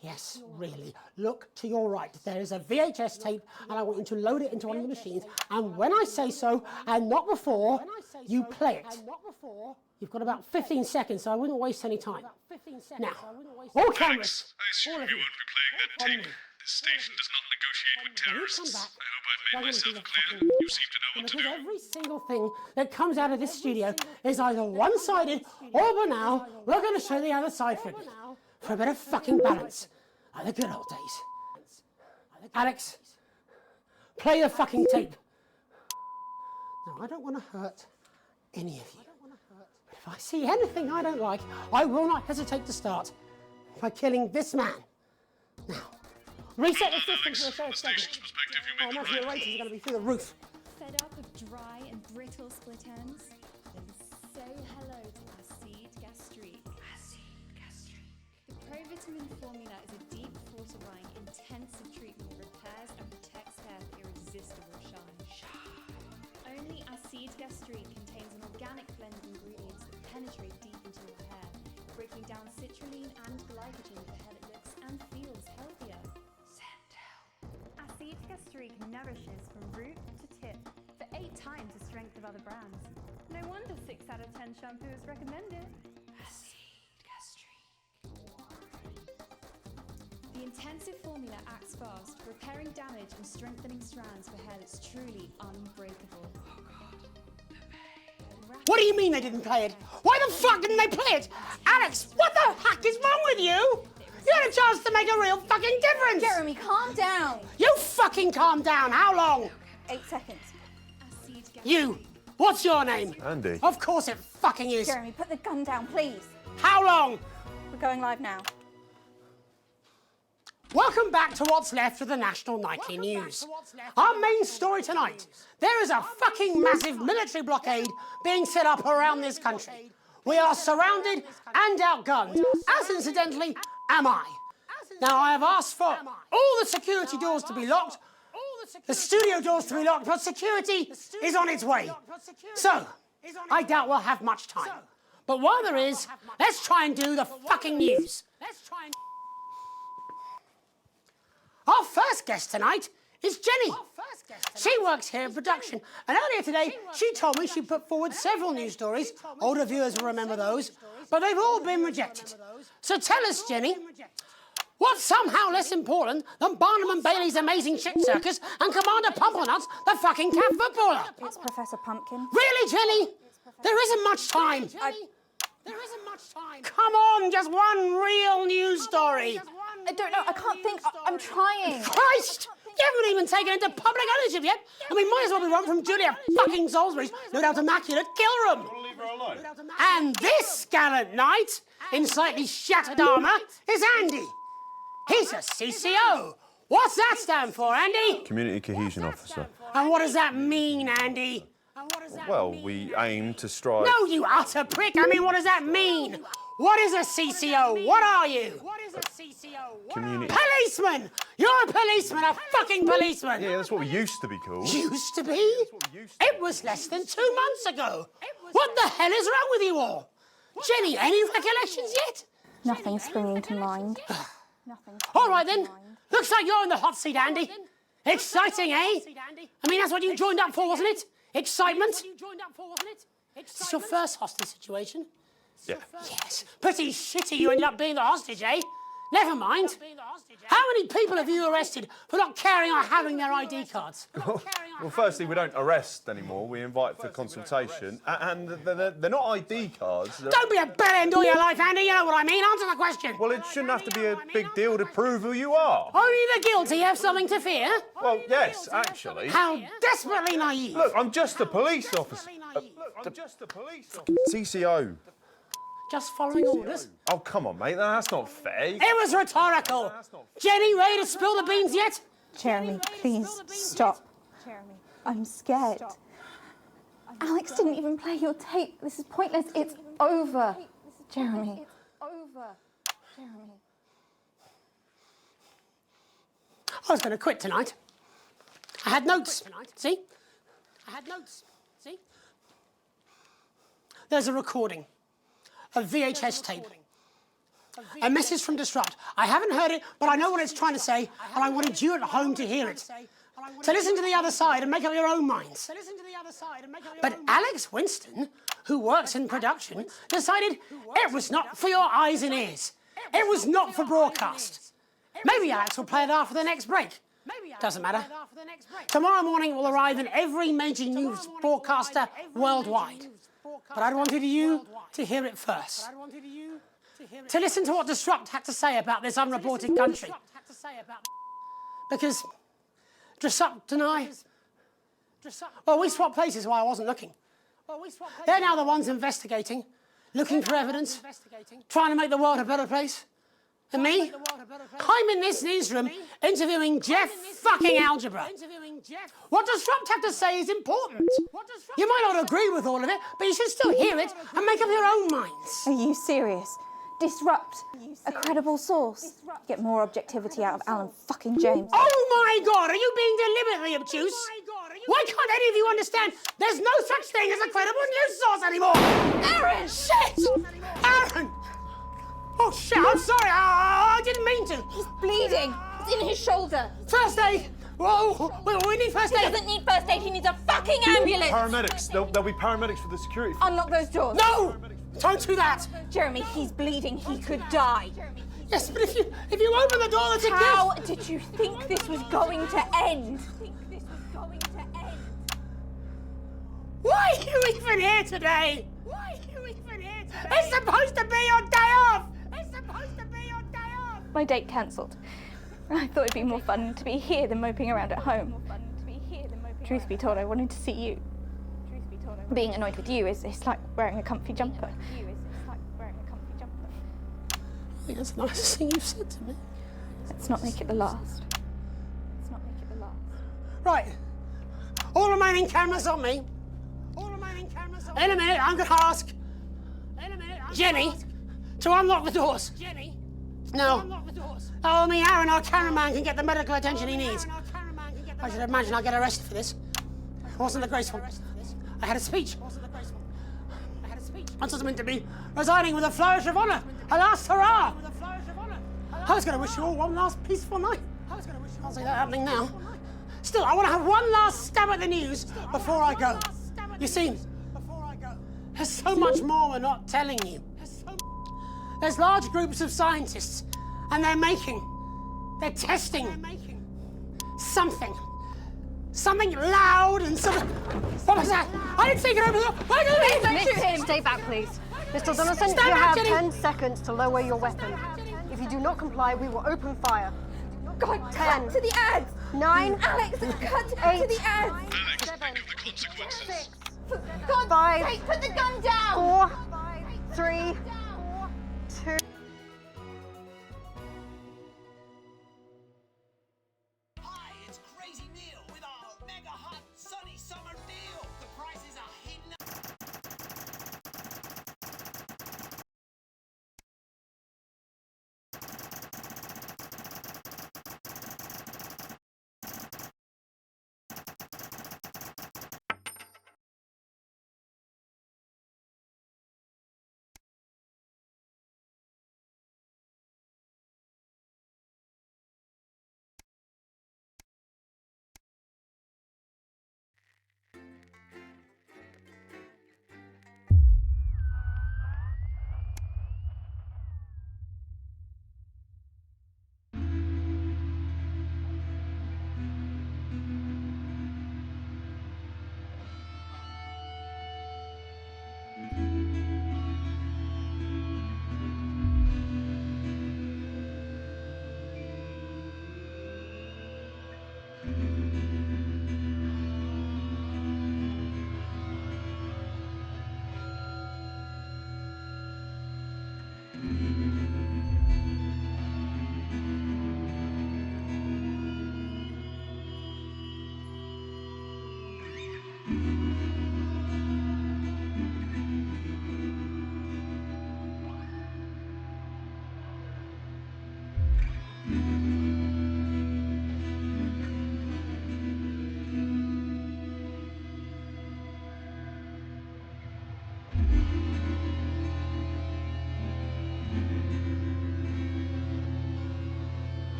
Yes, really. Look to your right. There is a VHS tape, and I want you to load it into one of the machines. And when I say so, and not before, you play it. You've got about 15 seconds, so I wouldn't waste any time. Now, all cameras. I assume you won't be playing that tape. This station does not negotiate with terrorists. I hope I've made myself clear. You seem to know what to Because do. every single thing that comes out of this studio is either one-sided or banal. We're going to show the other side for a bit of fucking balance, like the good old days. Alex, play the fucking tape. Now, I don't want to hurt any of you. But if I see anything I don't like, I will not hesitate to start by killing this man. Now, reset the system for a third second. Oh, imagine your ratings are going to be through the roof. Fed up of dry and brittle split ends? Then say hello to Acid Gastrique. Acid Gastrique. The provitamin formula is a deep, fortifying, intensive treatment that repairs and protects hair for irresistible shine. Only Acid Gastrique contains an organic blend of ingredients that penetrate deep into your hair, breaking down citrulline and glycogen for hair that looks and feels healthier. Acid Gastrique nourishes from root to tip for 8 times the strength of other brands. No wonder 6 out of 10 shampoos recommend it. Acid Gastrique. The intensive formula acts fast, repairing damage and strengthening strands for hair that's truly unbreakable. What do you mean they didn't play it? Why the fuck didn't they play it? Alex, what the heck is wrong with you? You had a chance to make a real fucking difference! Jeremy, calm down! You fucking calm down! How long? 8 seconds. You! What's your name? Andy. Of course it fucking is! Jeremy, put the gun down, please. How long? We're going live now. Welcome back to what's left of the National Nightly News. Our main story tonight. There is a fucking massive military blockade being set up around this country. We are surrounded and outgunned, as incidentally am I. Now I have asked for all the security doors to be locked, the studio doors to be locked, but security is on its way. So, I doubt we'll have much time. But while there is, let's try and do the fucking news. Our first guest tonight is Jenny. She works here in production, and earlier today she told me she put forward several news stories. Older viewers will remember those, but they've all been rejected. So tell us, Jenny, what's somehow less important than Barnum and Bailey's Amazing Ship Circus and Commander Pumplenuts, the fucking cat footballer? It's Professor Pumpkin. Really, Jenny? There isn't much time. There isn't much time. Come on, just one real news story. I don't know, I can't think. I'm trying. Christ! You haven't even taken into public ownership yet. I mean, might as well be one from Julia fucking Salisbury's no doubt immaculate kill room. Leave her alone. And this gallant knight, in slightly shattered armour, is Andy. He's a CCO. What's that stand for, Andy? Community Cohesion Officer. And what does that mean, Andy? Well, we aim to strive... No, you utter prick. I mean, what does that mean? What is a CCO? What are you? What is a CCO? Community... Policeman! You're a policeman, a fucking policeman! Yeah, that's what we used to be called. Used to be? It was less than 2 months ago. What the hell is wrong with you all? Jenny, any recollections yet? Nothing springing to mind. All right then. Looks like you're in the hot seat, Andy. Exciting, eh? I mean, that's what you joined up for, wasn't it? Excitement? Is this your first hostage situation? Yeah. Yes. Pretty shitty you ended up being the hostage, eh? Never mind. How many people have you arrested for not carrying or having their ID cards? Well, firstly, we don't arrest anymore. We invite for consultation. And they're not ID cards. Don't be a bell end all your life, Andy. You know what I mean. Answer the question. Well, it shouldn't have to be a big deal to prove who you are. Only the guilty have something to fear. Well, yes, actually. How desperately naive. Look, I'm just a police officer. CCO. Just following orders? Oh, come on, mate. That's not fair. It was rhetorical. Jenny, ready to spill the beans yet? Jeremy, please stop. Jeremy, I'm scared. Alex didn't even play your tape. This is pointless. It's over. Jeremy. It's over. Jeremy. I was going to quit tonight. I had notes. See? I had notes. See? There's a recording. A VHS tape. A message from Disrupt. I haven't heard it, but I know what it's trying to say, and I wanted you at home to hear it. So listen to the other side and make up your own minds. But Alex Winston, who works in production, decided it was not for your eyes and ears. It was not for broadcast. Maybe Alex will play it after the next break. Doesn't matter. Tomorrow morning it will arrive in every major news broadcaster worldwide. But I wanted you to hear it first. To listen to what Disrupt had to say about this unreported country. Because Disrupt and I, well, we swapped places while I wasn't looking. They're now the ones investigating, looking for evidence, trying to make the world a better place. And me? I'm in this newsroom interviewing Jeff fucking Algebra. What Disrupt have to say is important. You might not agree with all of it, but you should still hear it and make up your own minds. Are you serious? Disrupt, a credible source. Get more objectivity out of Alan fucking James. Oh my God, are you being deliberately obtuse? Why can't any of you understand there's no such thing as a credible news source anymore? Aaron! Shit! Aaron! Oh shit, I'm sorry, I didn't mean to. He's bleeding. It's in his shoulder. First aid! Whoa, we need first aid. He doesn't need first aid, he needs a fucking ambulance. Paramedics. There'll be paramedics for the security. Unlock those doors. No! Don't do that! Jeremy, he's bleeding. He could die. Yes, but if you open the door, that's a gift. How did you think this was going to end? Why are you even here today? It's supposed to be your day off! My date cancelled. I thought it'd be more fun to be here than moping around at home. Truth be told, I wanted to see you. Being annoyed with you is like wearing a comfy jumper. I think that's the nicest thing you've said to me. Let's not make it the last. Right. All remaining cameras on me. In a minute, I'm going to ask Jenny to unlock the doors. No. Oh, me, Aaron, our cameraman, can get the medical attention he needs. I should imagine I'll get arrested for this. It wasn't the graceful. I had a speech. I was meant to be resigning with a flourish of honour. A last hurrah. I was going to wish you all one last peaceful night. I'll see that happening now. Still, I want to have one last stab at the news before I go. You see, there's so much more we're not telling you. There's large groups of scientists, and they're testing something. Something loud and something... What was that? I didn't think it over the... Why did Shoot him! Stay back, please. Mr. Donaldson, you have 10 seconds to lower your weapon. If you do not comply, we will open fire. God, 10. cut to the ads! 9. Alex, cut 8. to the ads! Alex, think of the consequences. For God's 5. sake, put the gun down! 4. 3. 2.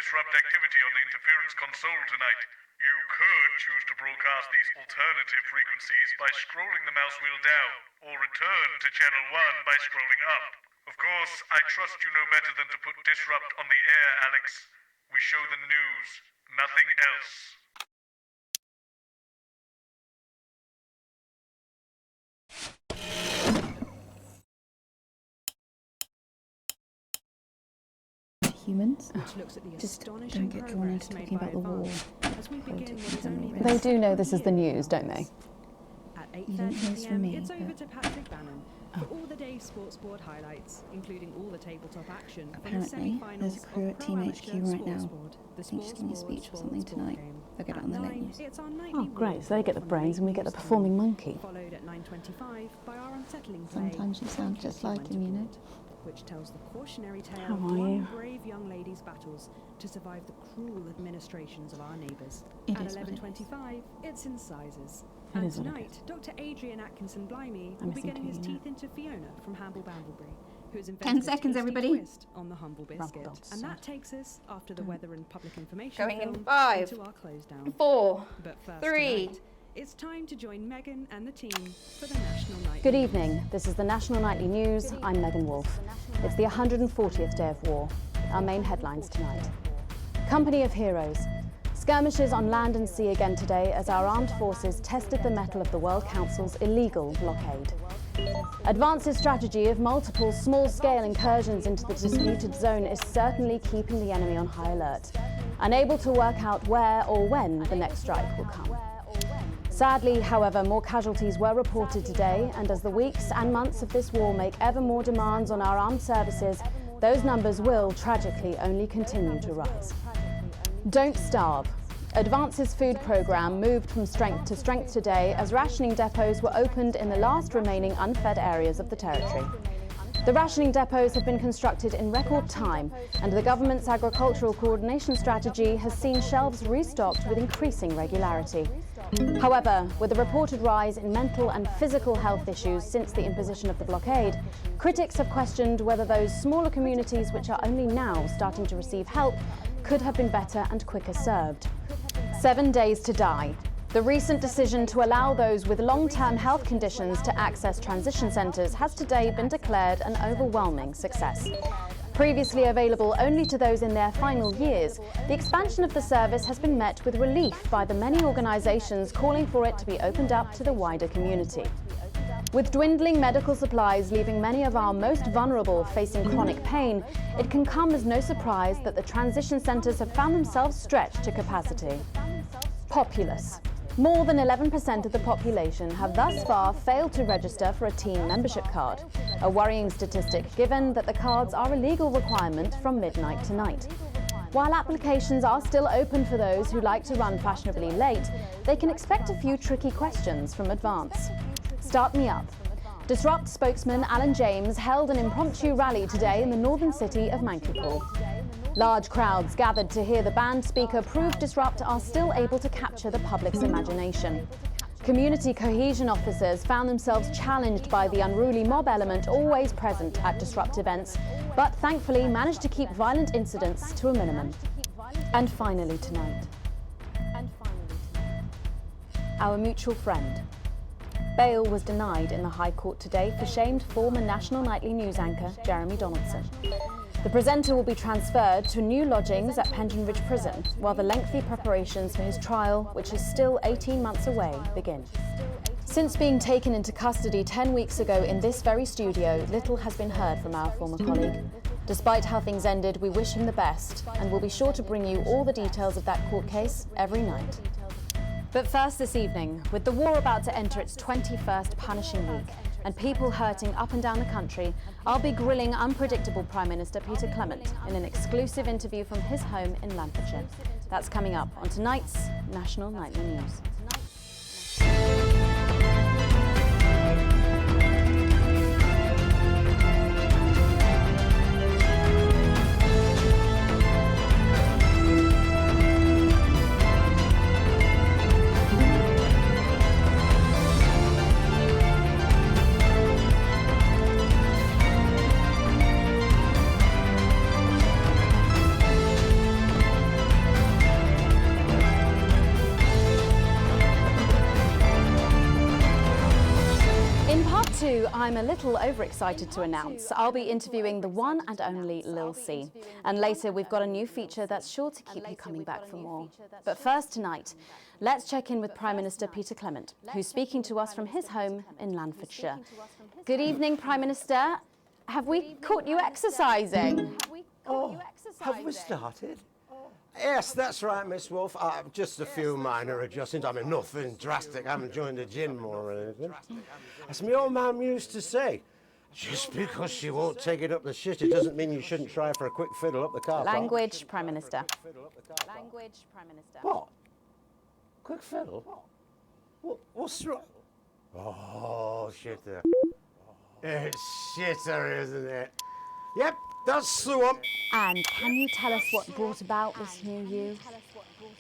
disrupt activity on the interference console tonight. You could choose to broadcast these alternative frequencies by scrolling the mouse wheel down, or return to channel 1 by scrolling up. Of course, I trust you know better than to put disrupt on the air, Alex. We show the news, nothing else. Humans just don't get drawn into talking about the war. They do know this is the news, don't they? You don't hear this from me. It's over to Patrick Bannon for all the day's sports board highlights, including all the tabletop action. Apparently, there's a crew at Team HQ right now. I think she's giving a speech or something tonight. They'll get it on the late news. Oh, great. So they get the brains and we get the performing monkey. Followed at 9:25 by our unsettling play. Sometimes you sound just like him, you know. Which tells the cautionary tale How of are one you? brave young lady's battles to survive the cruel administrations of our neighbours. It At is what it is. 11:25, it's incisors. It And is what it tonight, Dr. Adrian Atkinson Blimey I'm will be missing getting his two, you know. teeth into Fiona from Hamble Bamblebury, who has 10 invented a seconds, tasty everybody. twist on the humble biscuit. Rumpel's And that takes us, after the weather and public information Going in film, 5, into our close down. 4, But first 3. tonight, it's time to join Megan and the team for the National Night. Good evening. This is the National Nightly News. I'm Megan Wolfe. It's the 140th day of war. Our main headlines tonight. Company of Heroes. Skirmishes on land and sea again today as our armed forces tested the mettle of the World Council's illegal blockade. Advance's strategy of multiple small-scale incursions into the disputed zone is certainly keeping the enemy on high alert, unable to work out where or when the next strike will come. Sadly, however, more casualties were reported today, and as the weeks and months of this war make ever more demands on our armed services, those numbers will, tragically, only continue to rise. Don't starve. Advance's food programme moved from strength to strength today as rationing depots were opened in the last remaining unfed areas of the territory. The rationing depots have been constructed in record time, and the government's agricultural coordination strategy has seen shelves restocked with increasing regularity. However, with the reported rise in mental and physical health issues since the imposition of the blockade, critics have questioned whether those smaller communities which are only now starting to receive help could have been better and quicker served. 7 days to die. The recent decision to allow those with long-term health conditions to access transition centres has today been declared an overwhelming success. Previously available only to those in their final years, the expansion of the service has been met with relief by the many organisations calling for it to be opened up to the wider community. With dwindling medical supplies leaving many of our most vulnerable facing chronic pain, it can come as no surprise that the transition centres have found themselves stretched to capacity. Populace. More than 11% of the population have thus far failed to register for a team membership card, a worrying statistic given that the cards are a legal requirement from midnight tonight. While applications are still open for those who like to run fashionably late, they can expect a few tricky questions from Advance. Start me up. Disrupt spokesman Alan James held an impromptu rally today in the northern city of Mankipool. Large crowds gathered to hear the band speaker prove Disrupt are still able to capture the public's imagination. Community cohesion officers found themselves challenged by the unruly mob element always present at Disrupt events, but thankfully managed to keep violent incidents to a minimum. And finally tonight, our mutual friend. Bail was denied in the High Court today for shamed former National Nightly News anchor Jeremy Donaldson. The presenter will be transferred to new lodgings at Penton Ridge Prison, while the lengthy preparations for his trial, which is still 18 months away, begin. Since being taken into custody 10 weeks ago in this very studio, little has been heard from our former colleague. Despite how things ended, we wish him the best, and we'll be sure to bring you all the details of that court case every night. But first this evening, with the war about to enter its 21st punishing week, and people hurting up and down the country, I'll be grilling unpredictable Prime Minister Peter Clement in an exclusive interview from his home in Lancashire. That's coming up on tonight's National Nightly News. I'm a little overexcited to announce I'll be interviewing the one and only Lil C. And later we've got a new feature that's sure to keep you coming back for more. But first tonight, let's check in with Prime Minister Peter Clement, who's speaking to us from his home in Lanfordshire. Good evening, Prime Minister. Have we caught you exercising? Have we started? Yes, that's right, Miss Wolf. Just a few minor adjustments. I mean, nothing drastic. I haven't joined the gym or anything. As my old man used to say, just because she won't take it up the shit, it doesn't mean you shouldn't try for a quick fiddle up the car park. Language, Prime Minister. Language, Prime Minister. What? Quick fiddle? What's wrong? Oh, shitter. It's shitter, isn't it? Yep, that's the one. And can you tell us what brought about this new you?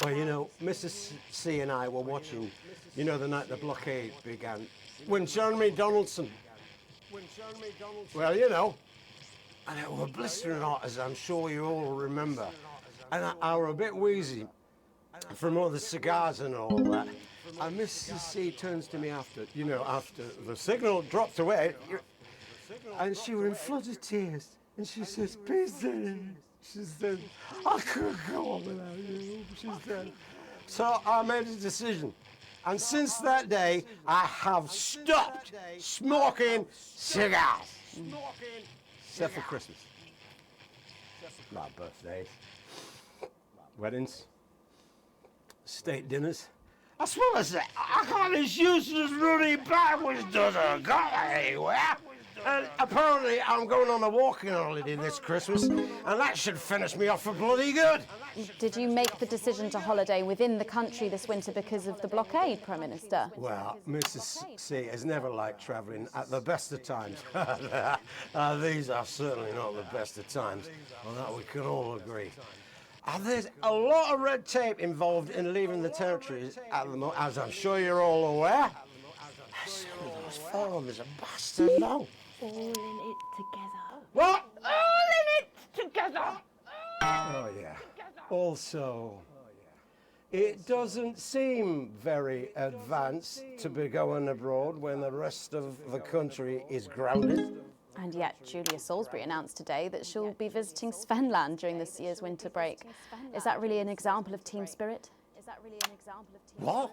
Well, you know, Mrs. C and I were watching, you know, the night the blockade began, when Jeremy Donaldson. Well, you know, and it was blistering hot, as I'm sure you all remember. And I were a bit wheezy from all the cigars and all that. And Mrs. C turns to me after the signal dropped away, and she was in floods of tears. And she says, Peter, she said, I couldn't go on without you, she said. So I made a decision. And since that day, I have stopped smoking cigars. Except for Christmas. My birthdays. Weddings. State dinners. I suppose I can't as useless running backwards doesn't go anywhere. And apparently I'm going on a walking holiday this Christmas, and that should finish me off for bloody good. Did you make the decision to holiday within the country this winter because of the blockade, Prime Minister? Well, Mrs. C has never liked travelling at the best of times. These are certainly not the best of times, on that we can all agree. There's a lot of red tape involved in leaving the territories at the moment, as I'm sure you're all aware. Some of those forms are bastard long. All in it together. What? All in it together. Oh, yeah. Also, it doesn't seem very advanced to be going abroad when the rest of the country is grounded. And yet, Julia Salisbury announced today that she'll be visiting Svenland during this year's winter break. Is that really an example of team spirit? What?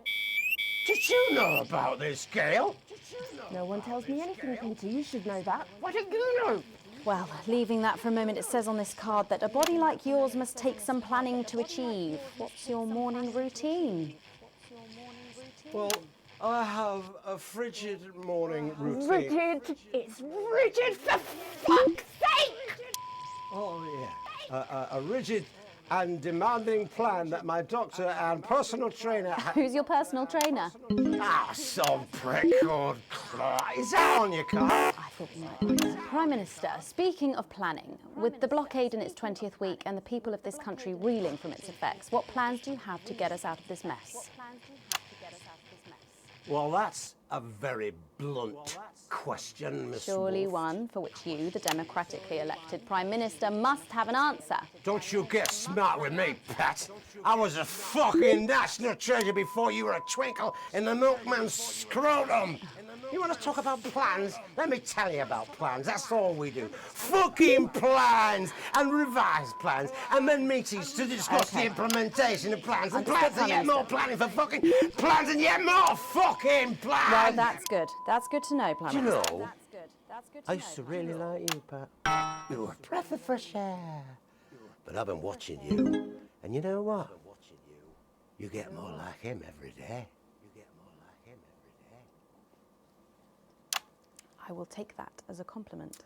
Did you know about this, Gail? No one tells me anything, Peter. You should know that. What did you know? Well, leaving that for a moment, it says on this card that a body like yours must take some planning to achieve. What's your morning routine? Well, I have a frigid morning routine. Rigid. It's rigid, for fuck's sake! Oh, yeah. A rigid and demanding plan that my doctor and personal trainer... Who's your personal trainer? Some prick called Clark. Is that on your card? I thought you might. Prime Minister, speaking of planning, with the blockade in its 20th week and the people of this country reeling from its effects, what plans do you have to get us out of this mess? Well, that's a very blunt question, Miss Surely Wolf. one for which you, the democratically elected Prime Minister, must have an answer. Don't you get smart with me, Pat. I was a fucking national treasure before you were a twinkle in the milkman's scrotum. You want to talk about plans? Let me tell you about plans. That's all we do. Fucking plans and revised plans, and then meetings to discuss the implementation of plans and plans and yet more planning for fucking plans and yet more fucking plans. Well, that's good. That's good to know, Prime Do you Minister. know, I used to really like you, Pat. You were a breath of fresh air. But I've been watching you, and you know what? You get more like him every day. I will take that as a compliment.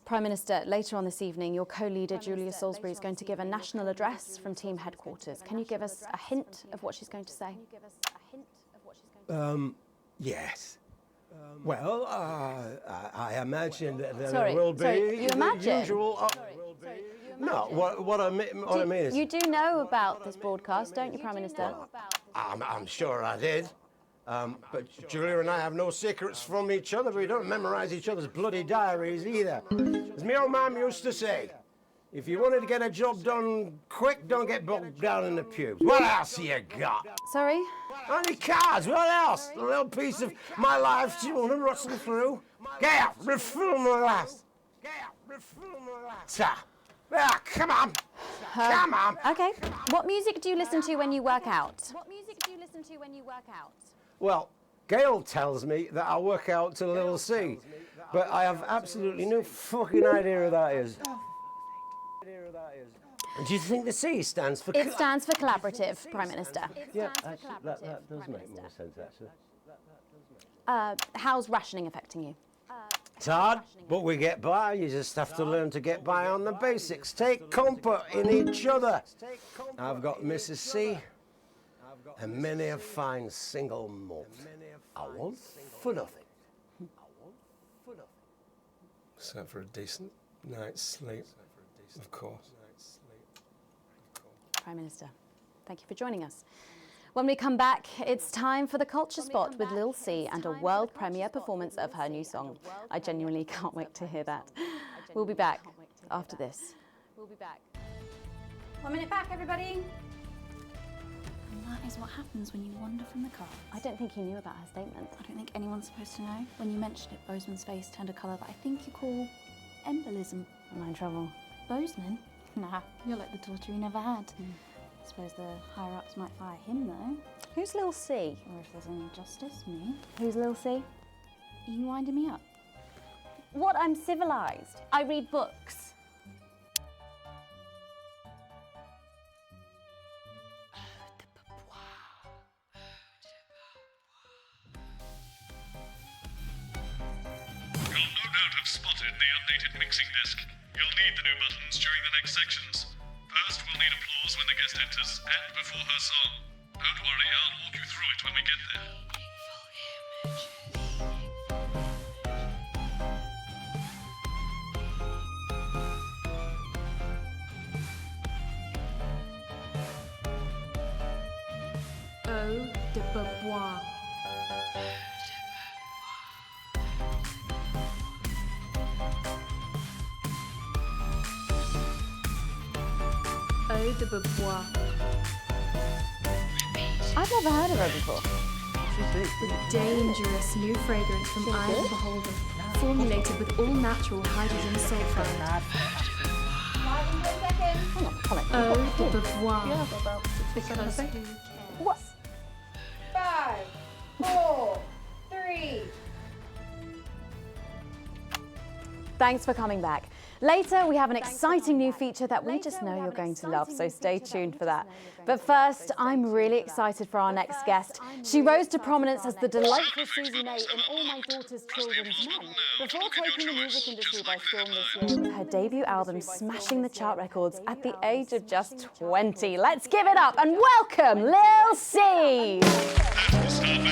Prime Minister, later on this evening, your co-leader Julia Salisbury is going to give a national address from team headquarters. Can you give us a hint of what she's going to say? Yes. Well, I imagine that there Sorry, will be sorry, you the imagine? usual... No, what I mean is... You do know about this broadcast, don't you, Prime Minister? I'm sure I did. But Julia and I have no secrets from each other. We don't memorize each other's bloody diaries either. As my old mum used to say, If you wanted to get a job done quick, don't get bogged down in the pubes. What else you got? Sorry? Only cards, what else? A little piece of my life do you want to rustle through? Get out, refill my glass. Get out, refill my glass. Sir. Ah, come on. Come on. Okay. What music do you listen to when you work out? Well, Gail tells me that I work out to Little C, but I have absolutely no fucking idea who that is. And do you think the C stands for... It stands for collaborative, Prime Minister. Yeah, actually, that does make more sense, actually. How's rationing affecting you? It's hard, but we get by. You just have to learn to get by on the basics. Take comfort in each other. I've got Mrs. C and many a fine single malt. I want for nothing. Except for a decent night's sleep, of course. Prime Minister, thank you for joining us. When we come back, it's time for the Culture Spot with Lil C and a world premiere performance of her new song. I genuinely can't wait to hear that. We'll be back after this. 1 minute back, everybody. And that is what happens when you wander from the car. I don't think he knew about her statement. I don't think anyone's supposed to know. When you mentioned it, Bozeman's face turned a colour that I think you call embolism. Am I in trouble? Bozeman? Nah, you're like the daughter he never had. I suppose the higher-ups might fire him, though. Who's Lil C? Or if there's any justice, me. Who's Lil C? Are you winding me up? What? I'm civilised. I read books. You'll no doubt have spotted the updated mixing desk. You'll need the new buttons during the next sections. First, we'll need applause when the guest enters and before her song. Don't worry, I'll walk you through it when we get there. Eau de Beauvoir. Eau de Beauvoir. I've never heard of her before. The dangerous new fragrance from Eye of the Beholder, formulated with all natural hydrogen sulfide. Eau de Beauvoir. Because who cares? What? 5, 4, 3. Thanks for coming back. Later, we have an exciting new feature that we just know you're going to love, so stay tuned for that. But first, I'm really excited for our next guest. She rose to prominence as the delightful Susie May in All My Daughter's Children's Men, before taking the music industry by storm this year with her debut album smashing the chart records at the age of just 20. Let's give it up and welcome Lil C! Excellent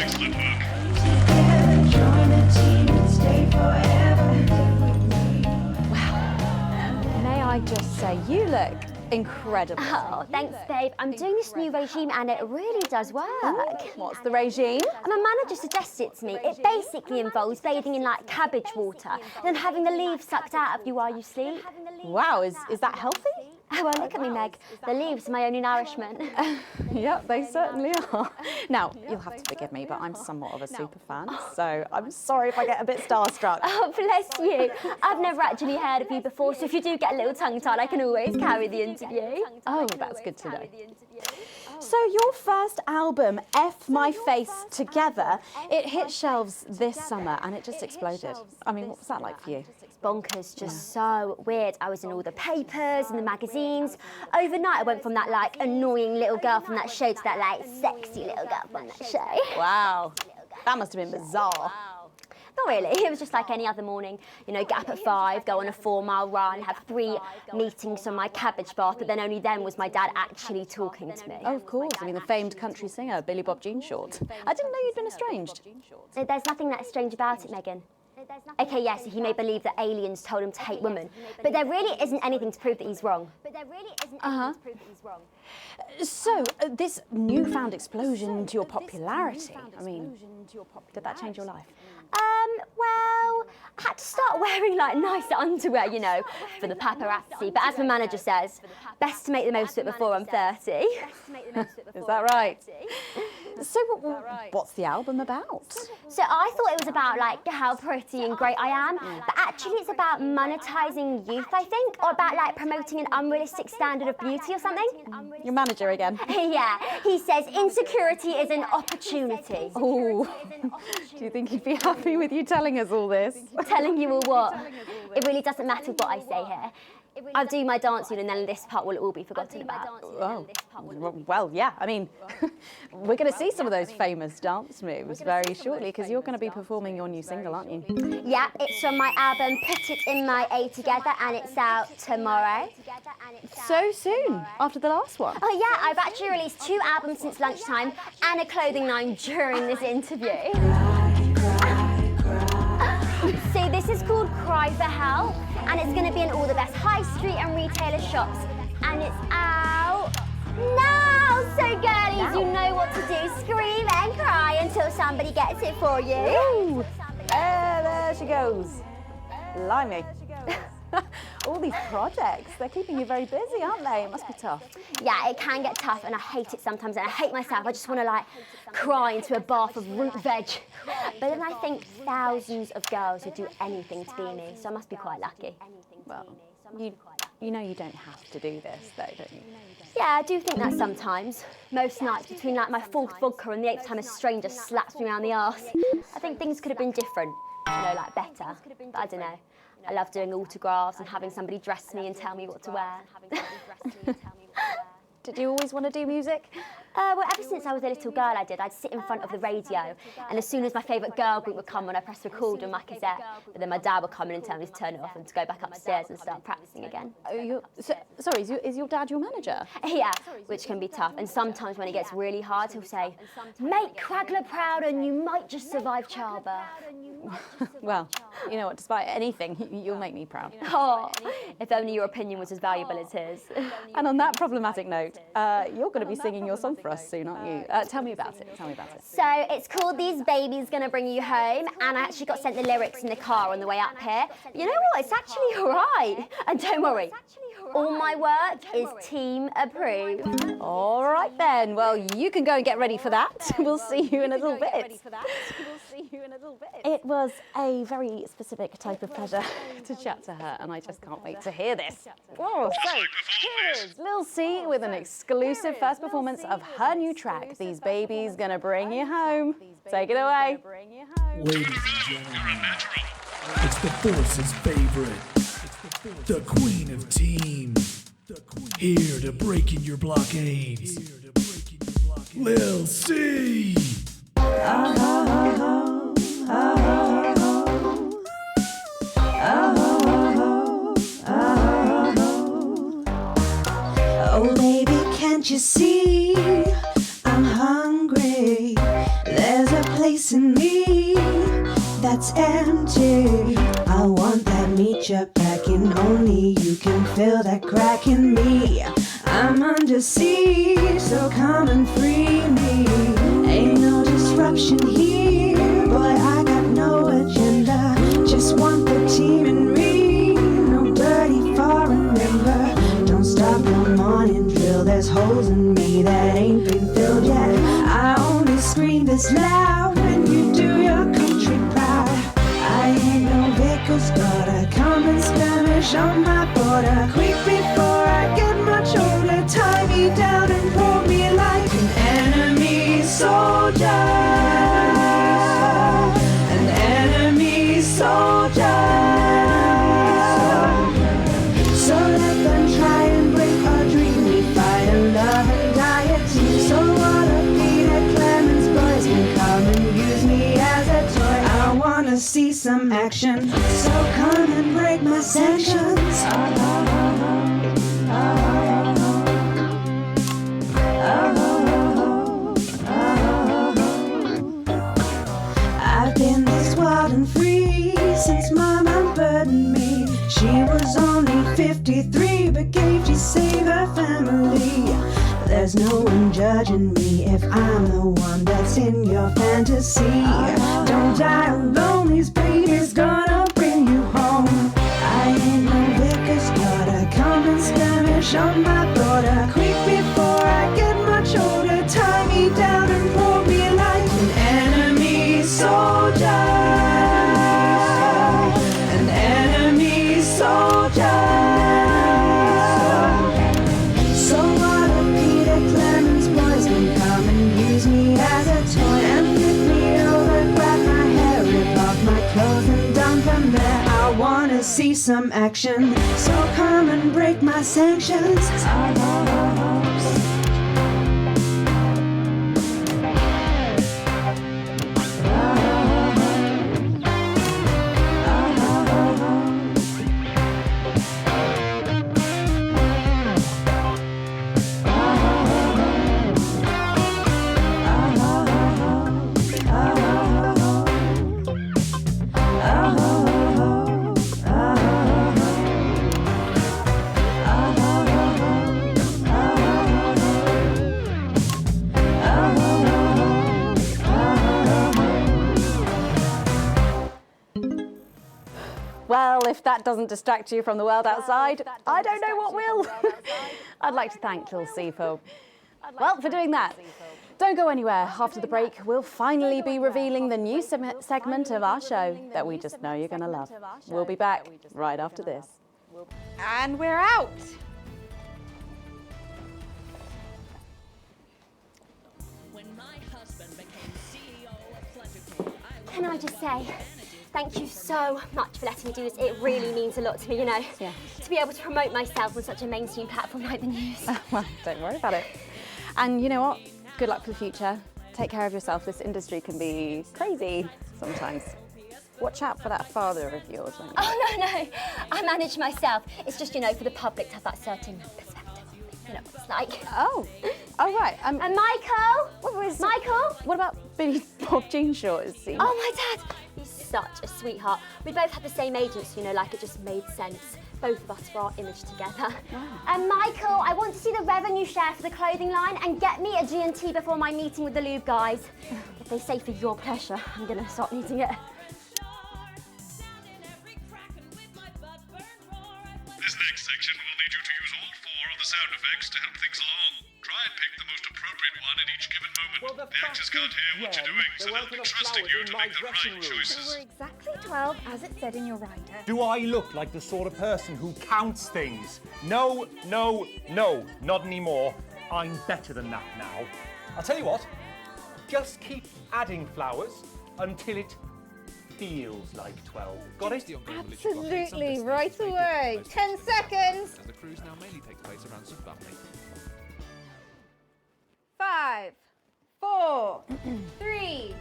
work. I just say, you look incredible. Oh, thanks, babe. I'm doing this new regime and it really does work. What's the regime? My manager suggested it to me. It basically involves bathing in like cabbage water and then having the leaves sucked out of you while you sleep. Wow, is that healthy? Oh, well, look at me, Meg. The leaves are my only nourishment. Yep, they certainly are. Now, you'll have to forgive me, but I'm somewhat of a super fan, so I'm sorry if I get a bit starstruck. Oh, bless you. I've never actually heard of you before, so if you do get a little tongue-tied, I can always carry the interview. Oh, that's good to know. So your first album, F My Face Together, it hit shelves this summer and it just exploded. I mean, what was that like for you? Bonkers, just so weird. I was in all the papers and the magazines. Overnight, I went from that like annoying little girl from that show to that like sexy little girl from that show. Wow, that must have been bizarre. Not really, it was just like any other morning. You know, get up at 5, go on a 4-mile run, have 3 meetings on my cabbage bath, but then only then was my dad actually talking to me. Oh, of course. I mean, the famed country singer, Billy Bob Jean Short. I didn't know you'd been estranged. There's nothing that strange about it, Megan. Okay, yes, he may believe that aliens told him to hate women, but there really isn't anything to prove that he's wrong. So, this newfound explosion into your popularity, I mean, did that change your life? Well, I had to start wearing like nicer underwear, you know, for the paparazzi. But as my manager says, best to make the most of it before I'm 30. Is that right? So what's the album about? So I thought it was about like how pretty and great I am, but actually it's about monetizing youth, I think, or about like promoting an unrealistic standard of beauty or something. Your manager again? Yeah, he says insecurity is an opportunity. Oh, do you think he'd be happy with you telling us all this? Telling you all what? It really doesn't matter what I say here. I'll do my dancing and then this part will all be forgotten about. Oh, well, yeah, I mean, we're going to see some of those famous dance moves very shortly because you're going to be performing your new single, aren't you? Yeah, it's from my album Put It In My A Together and it's out tomorrow. So soon, after the last one? Oh yeah, I've actually released 2 albums since lunchtime and a clothing line during this interview. So this is called Cry for Help and it's going to be in all the best high street and retailer shops and it's out now. So girlies, you know what to do. Scream and cry until somebody gets it for you. Ooh. There she goes. Blimey. All these projects, they're keeping you very busy, aren't they? It must be tough. Yeah, it can get tough and I hate it sometimes and I hate myself. I just want to like cry into a bath of root veg. But then I think thousands of girls would do anything to be me, so I must be quite lucky. Well, you know you don't have to do this though, don't you? Yeah, I do think that sometimes. Most nights between like my 4th vodka and the 8th time a stranger slaps me around the arse. I think things could have been different, you know, like better. But I don't know. I love doing autographs and having somebody dress me and tell me what to wear. Did you always want to do music? Well, ever since I was a little girl, I did. I'd sit in front of the radio, and as soon as my favourite girl group would come on, I'd press record on my cassette. But then my dad would come in and tell me to turn it off and to go back upstairs and start practicing again. Sorry, is your dad your manager? Yeah, which can be tough. And sometimes when it gets really hard, he'll say, "Make Quagler proud, and you might just survive childbirth." Well, you know what? Despite anything, you'll make me proud. Oh, if only your opinion was as valuable as his. And on that problematic note, you're going to be singing your song for us soon, aren't you? Tell me about it. Tell me about it. So it's called These Babies Gonna Bring You Home, and I actually got sent the lyrics in the car on the way up here. You know what? It's actually all right. And don't worry, all my work is team approved. All right then. Well, you can go and get ready for that. We'll see you in a little bit. It was a very specific type of pleasure to chat to her, and I just can't wait to hear this. Oh, so here's Lil C with an exclusive first performance of her new track, These Babies Gonna Bring You Home. Take it away. Ladies and gentlemen, it's the Force's favorite, the Queen of Teams, here to break in your blockades, Lil C. Oh baby, can't you see I'm hungry? There's a place in me that's empty. I want that meat you're packing, only you can fill that crack in me. I'm under siege, so come and free me. Ain't no disruption here, boy, I got no agenda. Just want the team and me, no birdie foreign member. Don't stop no morning drill, there's holes in me that ain't been filled yet. I only scream this loud when you do your country proud. I ain't no Vickers daughter, come and skirmish on my border. Quick before I get much older, tie me down and pull me like an enemy soldier. An enemy soldier. So let them try and break our dream. We fight and love and die a team. So wanna be that Clemens boys can come and use me as a toy. I wanna see some action, so come and break my sanctions. I've been this wild and free His mom unburdened me. She was only 53, but gave to save her family. There's no one judging me if I'm the one that's in your fantasy. Don't die alone, this baby's gonna bring you home. I ain't no vicar's daughter, come and skirmish on my border. Quick before I get much older, tie me down and pour me like an enemy soldier. An enemy soldier. So what if Peter Clemens boys can come and use me as a toy and flip me over, grab my hair, rip off my clothes and dump them there? I wanna see some action, so come and break my sanctions. Well, if that doesn't distract you from the world outside, I don't know what will. I'd like to thank Lil C for doing that. Don't go anywhere. After the break, we'll finally be revealing the new segment of our show that we just know you're going to love. We'll be back right after this. And we're out. Can I just say, thank you so much for letting me do this. It really means a lot to me, you know. Yeah. To be able to promote myself on such a mainstream platform like the news. Well, don't worry about it. And you know what? Good luck for the future. Take care of yourself. This industry can be crazy sometimes. Watch out for that father of yours, won't you? Oh, no. I manage myself. It's just, you know, for the public to have that certain perspective. You know what it's like. Oh, right. And Michael? Michael? What about Billy Bob Jeanshort? Is he? Oh, my dad. He's such a sweetheart. We both had the same agents, you know, like it just made sense. Both of us for our image together. Wow. And Michael, I want to see the revenue share for the clothing line and get me a G&T before my meeting with the lube guys. If they say for your pleasure, I'm gonna start needing it. This next section will need you to use all 4 of the sound effects to help things along. Try and pick the most appropriate one at each given moment. The actors can't hear what you're doing, so they'll be trusting you to make the right choices. We're exactly 12, as it said in your rider. Do I look like the sort of person who counts things? No, no, no, not anymore. I'm better than that now. I'll tell you what, just keep adding flowers until it feels like 12. Got it? Absolutely, right away. 10 seconds. As the cruise now mainly takes place around St. Bartley. 5, 4, 3.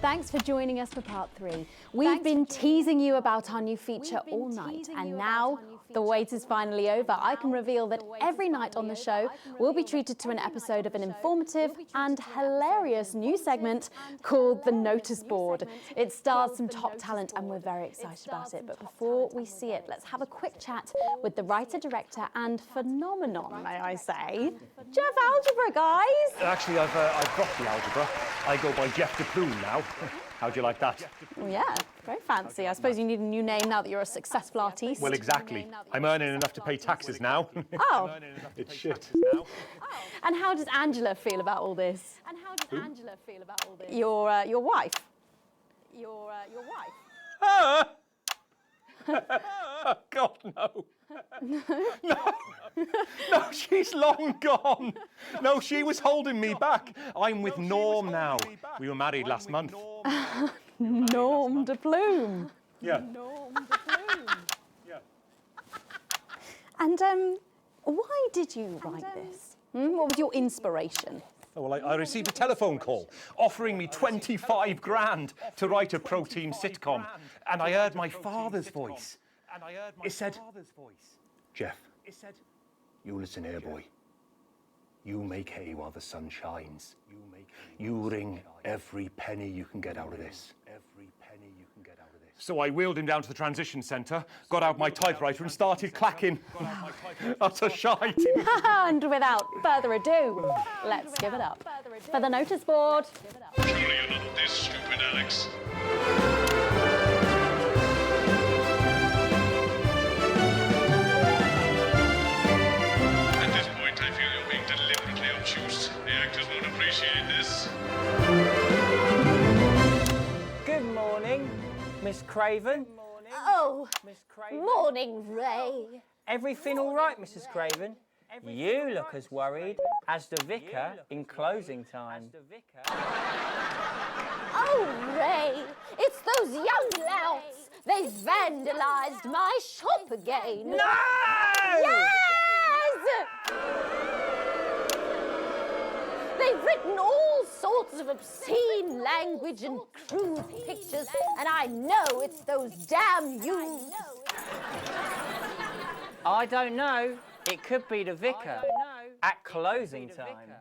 Thanks for joining us for part 3. We've been teasing you about our new feature all night, and now the wait is finally over. I can reveal that every night on the show, we'll be treated to an episode of an informative and hilarious new segment called The Notice Board. It stars some top talent, and we're very excited about it. But before we see it, let's have a quick chat with the writer, director, and phenomenon, may I say, Jeff Algebra, guys. Actually, I've dropped the algebra. I go by Jeff DePlume now. How do you like that? Well, yeah, very fancy. I suppose you need a new name now that you're a successful artiste. Well, exactly. I'm earning enough to pay taxes now. Oh. It's shit. And how does Angela feel about all this? Your wife. Your wife. Ah! Oh, God, no. No, she's long gone. No, she was holding me back. I'm with Norm now. We were married last month. Norm DePlume. Yeah. Norm DePlume. Yeah. And why did you write this? What was your inspiration? Oh, well, I received a telephone call offering me 25 grand to write a pro-team sitcom, and I heard my father's voice. It said, Jeff, you listen here, boy. You make hay while the sun shines. You wring every penny you can get out of this. So I wheeled him down to the transition centre, got out my typewriter and started clacking. Utter shite. And without further ado, let's give it up for the notice board. Surely you're not this stupid, Alex. At this point, I feel you're being deliberately obtuse. The actors won't appreciate this. Good morning, Miss Craven. Oh, morning, Ray. Everything all right, Mrs. Craven? You look as worried as the vicar in closing time. Oh, Ray, it's those young louts. They've vandalised my shop again. No! Yes! They've written all sorts of obscene language and crude pictures, and I know it's those damn youths. I don't know. It could be the vicar at closing time.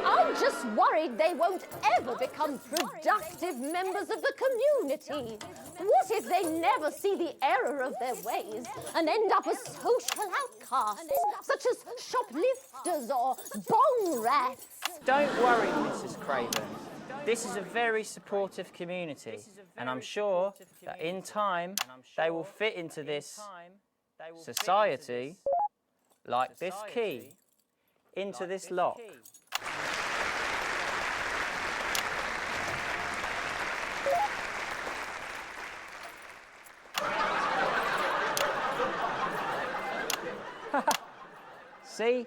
I'm just worried they won't ever become productive members of the community. What if they never see the error of their ways and end up as social outcasts, such as shoplifters or bong rats? Don't worry, Mrs. Craven. This is a very supportive community, and I'm sure that in time they will fit into this society like this key into this lock. See?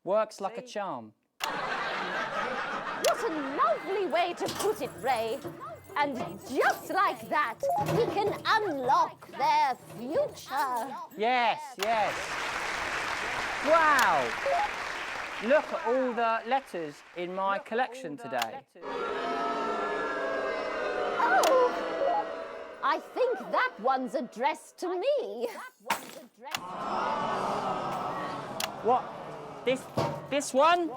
Works like a charm. What a lovely way to put it, Ray. And just like that, he can unlock their future. Yes, yes. Wow! Look at all the letters in my collection today. Oh! I think that one's addressed to me. What? This one?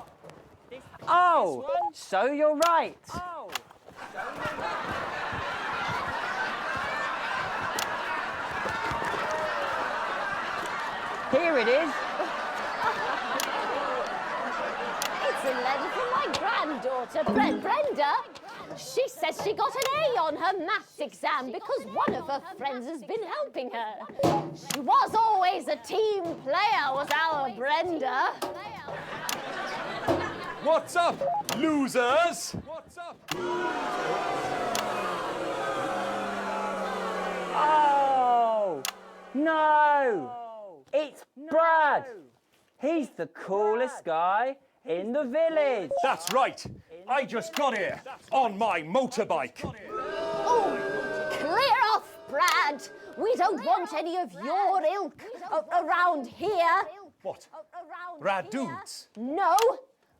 Oh, so you're right. Here it is. It's a letter from my granddaughter, Brenda. She says she got an A on her maths exam because one of her friends has been helping her. She was always a team player, was our Brenda. What's up, losers? What's up? Oh, no. It's Brad. He's the coolest guy in the village. That's right. I just got here on my motorbike. Oh, clear off, Brad. We don't want any of your ilk around here. What? Rad dudes? No,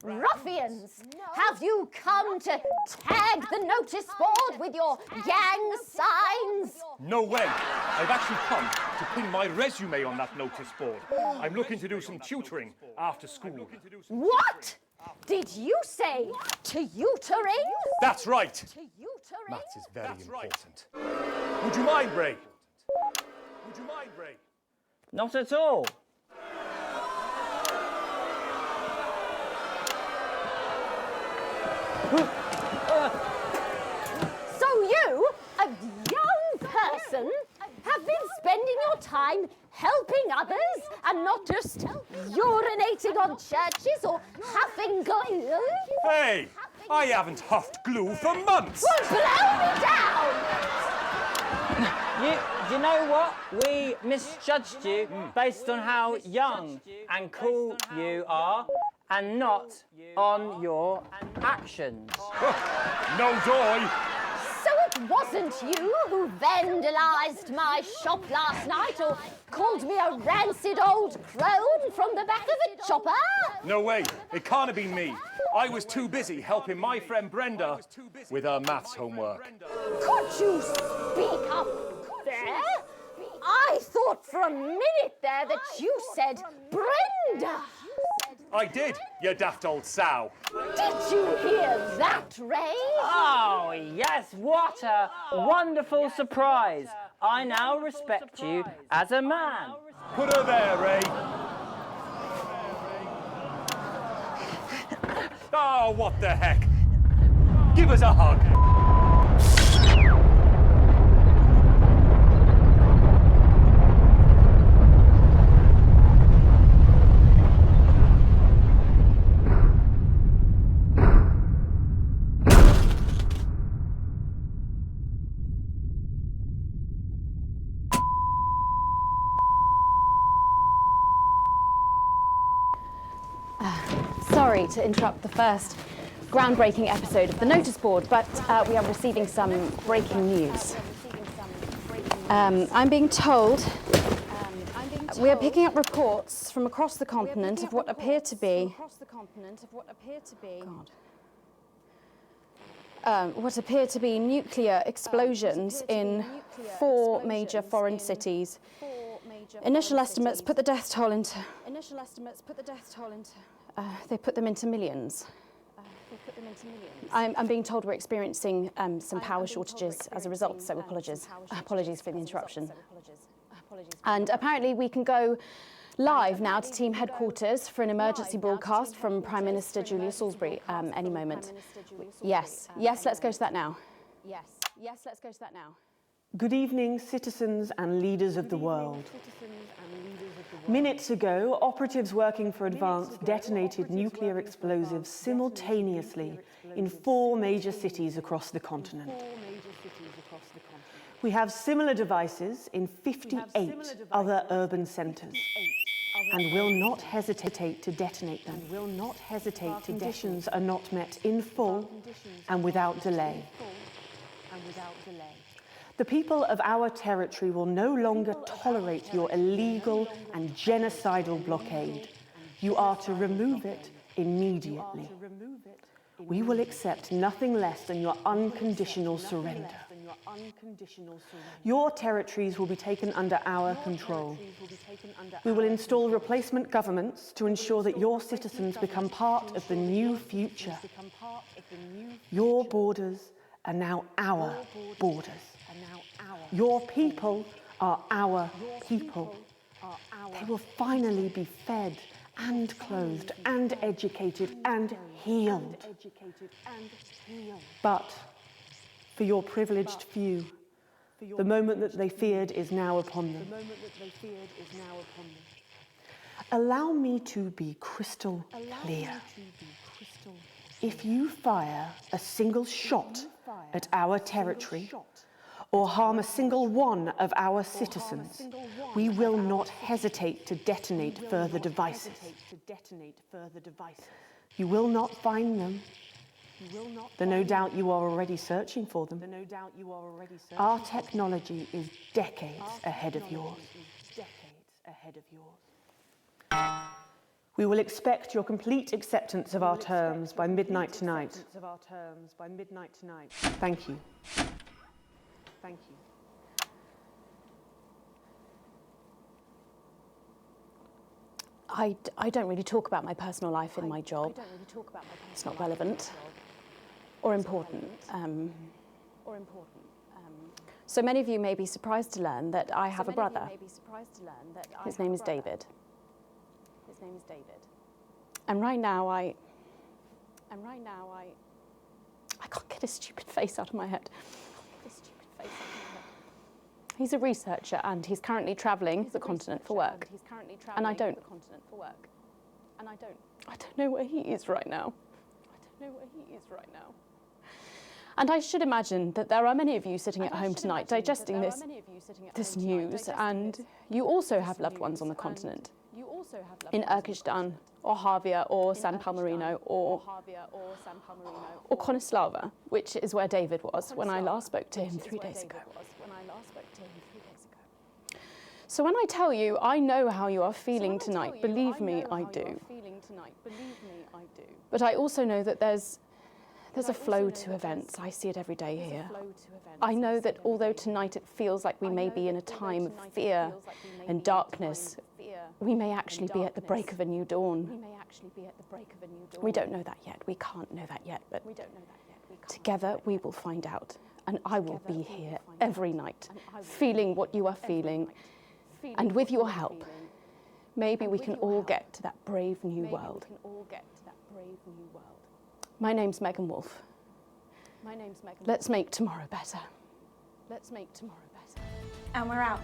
ruffians. Have you come to tag the notice board with your gang signs? No way. I've actually come to pin my resume on that notice board. I'm looking to do some tutoring after school. What? Did you say tutoring? That's right. Tutoring? Maths is very important. Would you mind, Ray? Would you mind, Ray? Not at all. So you, a young person, have been spending your time helping others and not just urinating on churches or huffing glue? Hey, I haven't huffed glue for months. Well, blow me down! You know what? We misjudged you based on how young and cool you are and not on your actions. No joy. So it wasn't you who vandalised my shop last night or called me a rancid old crone from the back of a chopper? No way. It can't have been me. I was too busy helping my friend Brenda with her maths homework. Could you speak up there? I thought for a minute there that you said Brenda. I did, you daft old sow. Did you hear that, Ray? Oh, yes, what a wonderful surprise. I now respect you as a man. Put her there, Ray. Oh, what the heck? Give us a hug. Sorry to interrupt the first groundbreaking episode of the notice board, but we are receiving some breaking news. I'm being told we are picking up reports from across the continent of what appear to be what appear to be nuclear explosions in 4 major foreign cities. Initial estimates put the death toll into. They put them into millions. I'm being told we're experiencing some power shortages as a result, so apologies for the interruption. And apparently we can go live now to team headquarters for an emergency broadcast from Prime Minister Julia Salisbury any moment. Yes, let's go to that now. Yes, let's go to that now. Good evening, citizens and leaders of the world. Minutes ago, operatives working for Advance detonated nuclear explosives simultaneously in 4 major cities across the continent. We have similar devices in 58 other urban centres and will not hesitate to detonate them. Conditions are not met in full and without delay. The people of our territory will no longer tolerate your illegal and genocidal blockade. You are to remove it immediately. We will accept nothing less than your unconditional surrender. Your territories will be taken under our control. We will install replacement governments to ensure that your citizens become part of the new future. Your borders are now our borders. Your people are our people. They will finally be fed and clothed and educated and healed. But for your privileged few, the moment that they feared is now upon them. Allow me to be crystal clear. If you fire a single shot at our territory, or harm a single one of our citizens, we will not hesitate to detonate further devices. You will not find them, though no doubt you are already searching for them. Our technology is decades ahead of yours. We will expect your complete acceptance of our terms by midnight tonight. Thank you. Thank you. I don't really talk about my personal life in my job. It's not relevant or important. So many of you may be surprised to learn that I have a brother. His name is David. And right now I can't get his stupid face out of my head. He's a researcher and he's currently travelling the continent for work. And I don't know where he is right now. And I should imagine that there are many of you sitting at home tonight digesting this news, and you also have loved ones on the continent. In Urkistan, or Havia, or San Palmerino, or Konislava, which is where David was when I last spoke to him 3 days ago. So when I tell you I know how you are feeling tonight, believe me, I do. But I also know that there's There's a flow to events. I see it every day here. I know that although tonight it feels like we may be in a time of fear and darkness, we may actually be at the break of a new dawn. We don't know that yet. We can't know that yet, but together we will find out. And I will be here every night, feeling what you are feeling. And with your help, maybe we can all get to that brave new world. My name's Megan Wolf. Let's make tomorrow better. And we're out.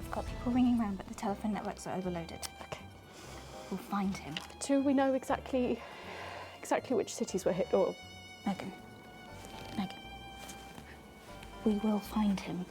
We've got people ringing around, but the telephone networks are overloaded. Okay. We'll find him. Do we know exactly which cities were hit, or? Megan. We will find him.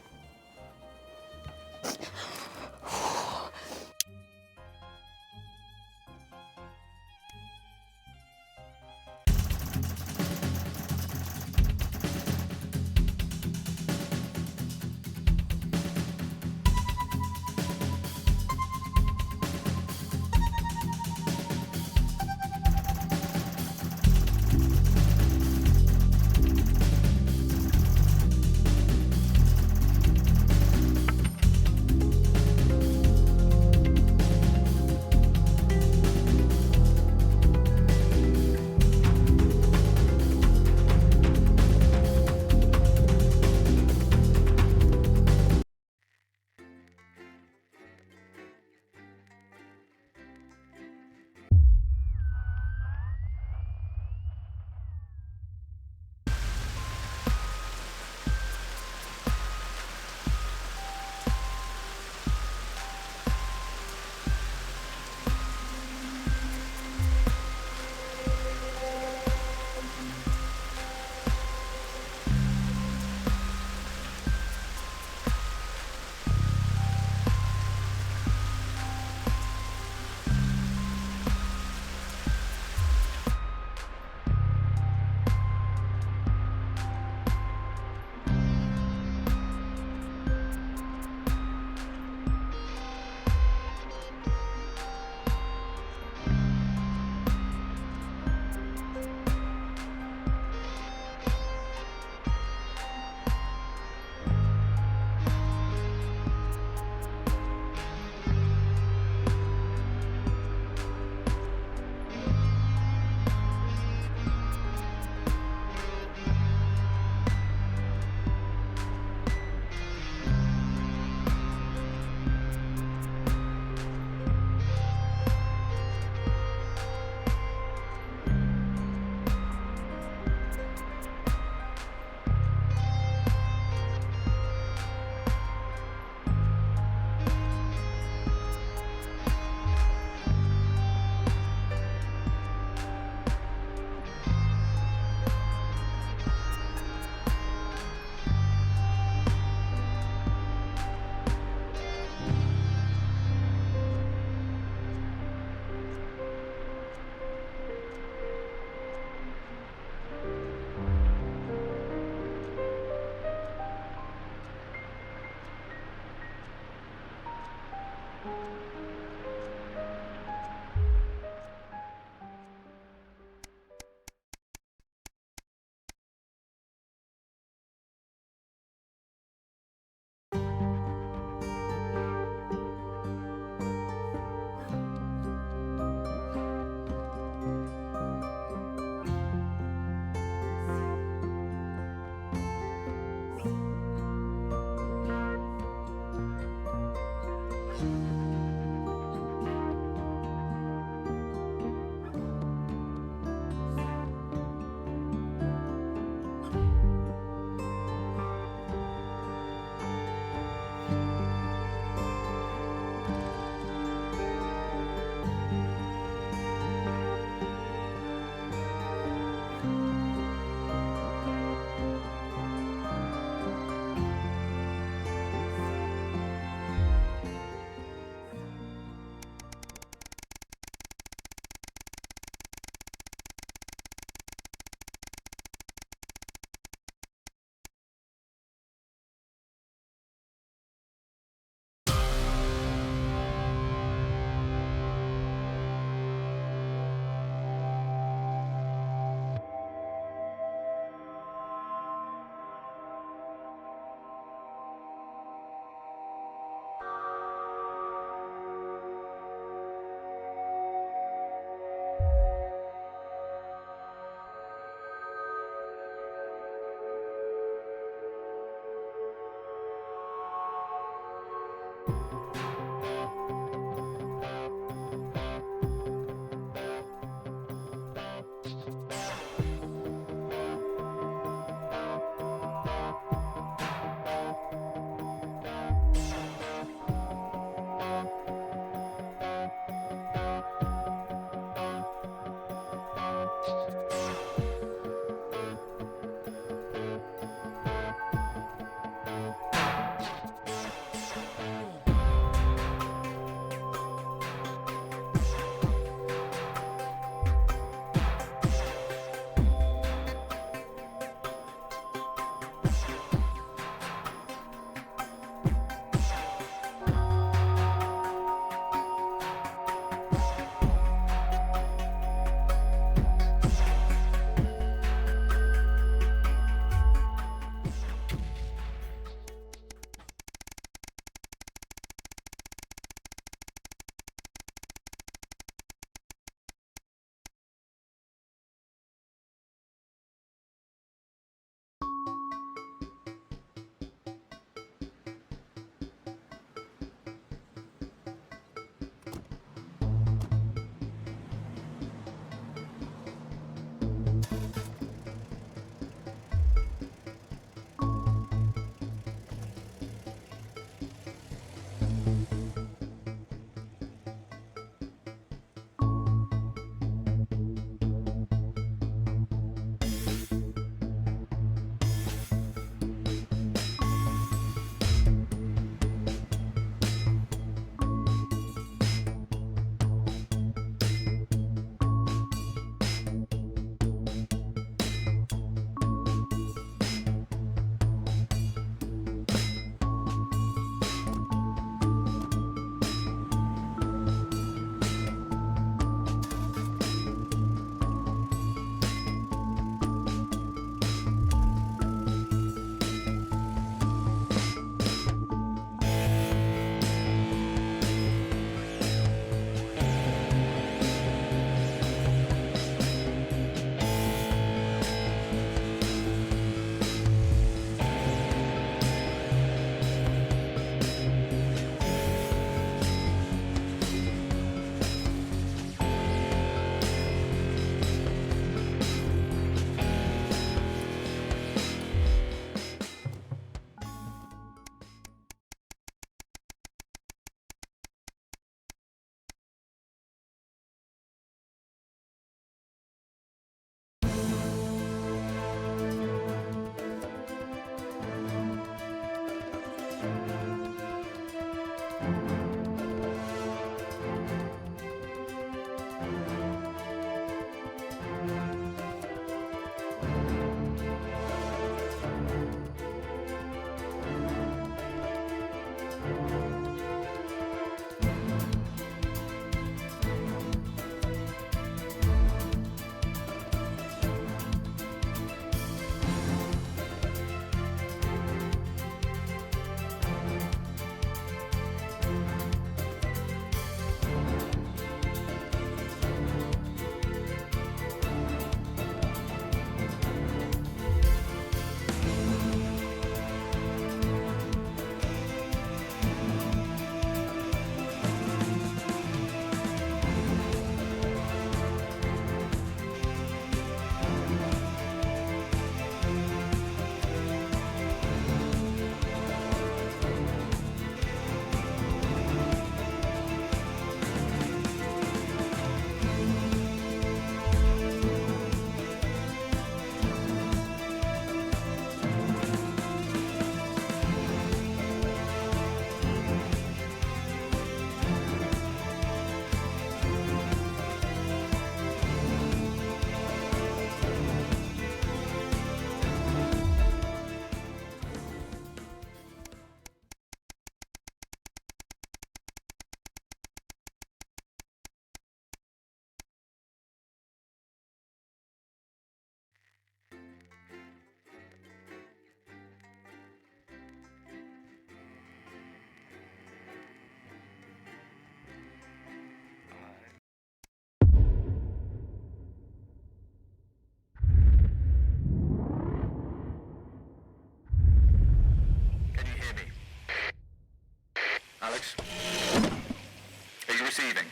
Receiving.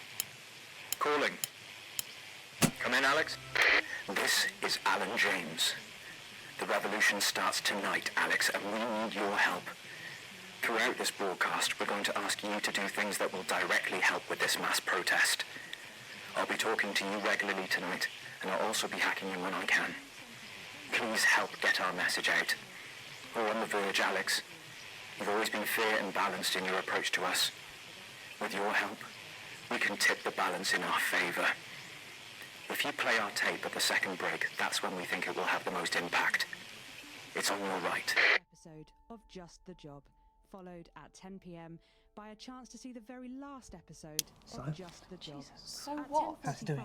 Calling. Come in, Alex. This is Alan James. The revolution starts tonight, Alex, and we need your help. Throughout this broadcast, we're going to ask you to do things that will directly help with this mass protest. I'll be talking to you regularly tonight, and I'll also be hacking you when I can. Please help get our message out. We're on the verge, Alex. You've always been fair and balanced in your approach to us. With your help, we can tip the balance in our favour. If you play our tape at the second break, that's when we think it will have the most impact. It's on your right. Episode of Just the Job, followed at 10 p.m. by a chance to see the very last episode of Just the Job. So what? How's he doing? How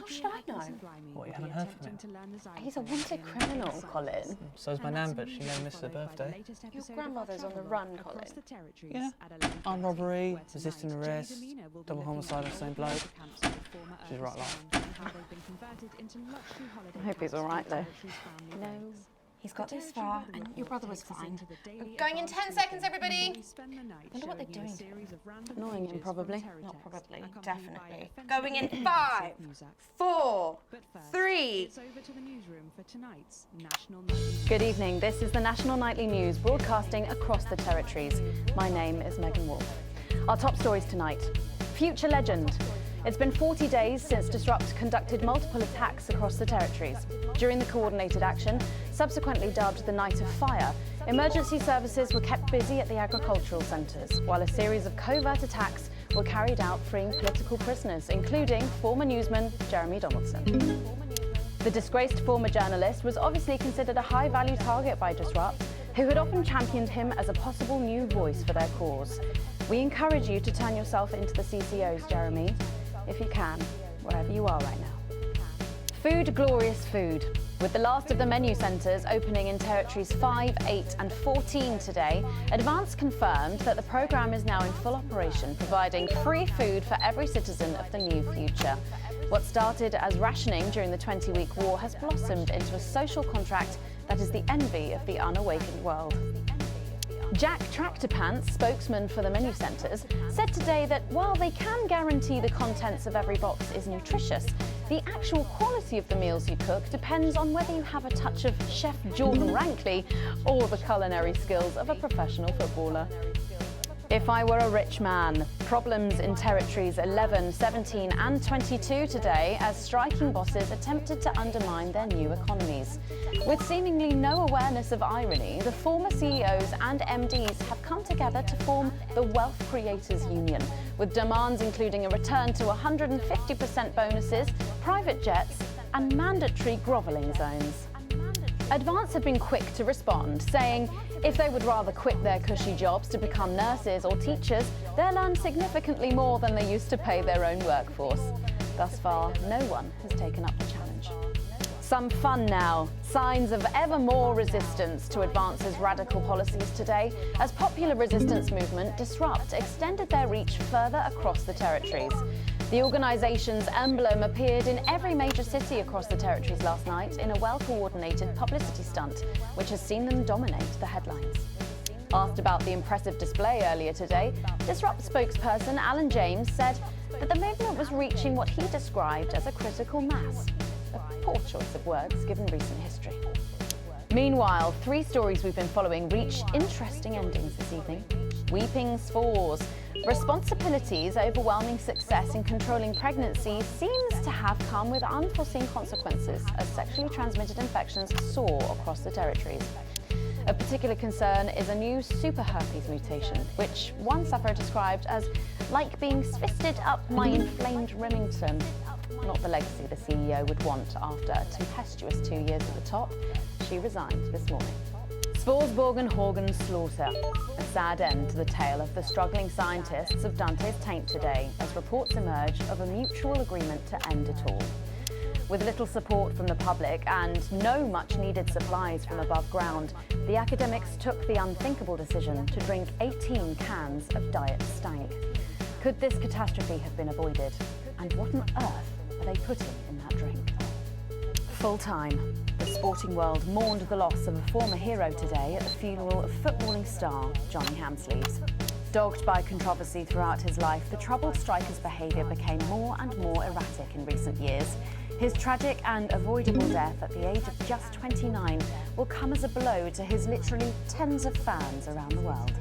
should I know? What, you haven't heard from him? He's a wanted criminal, Colin. So's my nan, but she never missed her birthday. Your grandmother's on the run, Colin. Yeah. Armed robbery, resisting arrest, double homicide of the same bloke. She's right life. I hope he's all right, though. No, he's got this far, and your brother was fine. We're going in 10 seconds, everybody. Wonder what they're doing. Annoying him, probably. Not probably, definitely. Going in 5, 4, 3. Good evening. This is the National Nightly News, broadcasting across the territories. My name is Megan Wolf. Our top stories tonight. Future legend. It's been 40 days since Disrupt conducted multiple attacks across the territories. During the coordinated action, subsequently dubbed the Night of Fire, emergency services were kept busy at the agricultural centres, while a series of covert attacks were carried out freeing political prisoners, including former newsman Jeremy Donaldson. The disgraced former journalist was obviously considered a high-value target by Disrupt, who had often championed him as a possible new voice for their cause. We encourage you to turn yourself into the CCOs, Jeremy, if you can, wherever you are right now. Food, glorious food. With the last of the menu centres opening in territories 5, 8 and 14 today, Advance confirmed that the programme is now in full operation, providing free food for every citizen of the new future. What started as rationing during the 20-week war has blossomed into a social contract that is the envy of the unawakened world. Jack Tractorpants, spokesman for the menu centres, said today that while they can guarantee the contents of every box is nutritious, the actual quality of the meals you cook depends on whether you have a touch of Chef Jordan Rankley or the culinary skills of a professional footballer. If I were a rich man. Problems in territories 11, 17 and 22 today as striking bosses attempted to undermine their new economies. With seemingly no awareness of irony, the former CEOs and MDs have come together to form the Wealth Creators Union, with demands including a return to 150% bonuses, private jets and mandatory grovelling zones. Advance have been quick to respond, saying if they would rather quit their cushy jobs to become nurses or teachers, they'll earn significantly more than they used to pay their own workforce. Thus far, no one has taken up the challenge. Some fun now. Signs of ever more resistance to Advance's radical policies today, as popular resistance movement Disrupt extended their reach further across the territories. The organisation's emblem appeared in every major city across the territories last night in a well-coordinated publicity stunt, which has seen them dominate the headlines. Asked about the impressive display earlier today, Disrupt spokesperson Alan James said that the movement was reaching what he described as a critical mass. A poor choice of words given recent history. Meanwhile, 3 stories we've been following reach interesting endings this evening. Weeping spores. Responsibility's overwhelming success in controlling pregnancy seems to have come with unforeseen consequences as sexually transmitted infections soar across the territories. Of particular concern is a new super herpes mutation, which one sufferer described as like being fisted up my inflamed Remington. Not the legacy the CEO would want after a tempestuous 2 years at the top. She resigned this morning. Sporsborg and Horgan slaughter. A sad end to the tale of the struggling scientists of Dante's Taint today, as reports emerge of a mutual agreement to end it all. With little support from the public and no much-needed supplies from above ground, the academics took the unthinkable decision to drink 18 cans of Diet Stank. Could this catastrophe have been avoided? And what on earth are they putting in that drink? Full time. The sporting world mourned the loss of a former hero today at the funeral of footballing star Johnny Hamsleeves. Dogged by controversy throughout his life, the troubled striker's behaviour became more and more erratic in recent years. His tragic and avoidable death at the age of just 29 will come as a blow to his literally tens of fans around the world.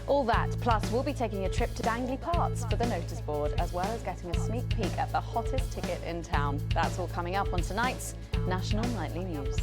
All that, plus we'll be taking a trip to dangly parts for the notice board, as well as getting a sneak peek at the hottest ticket in town. That's all coming up on tonight's National Nightly News.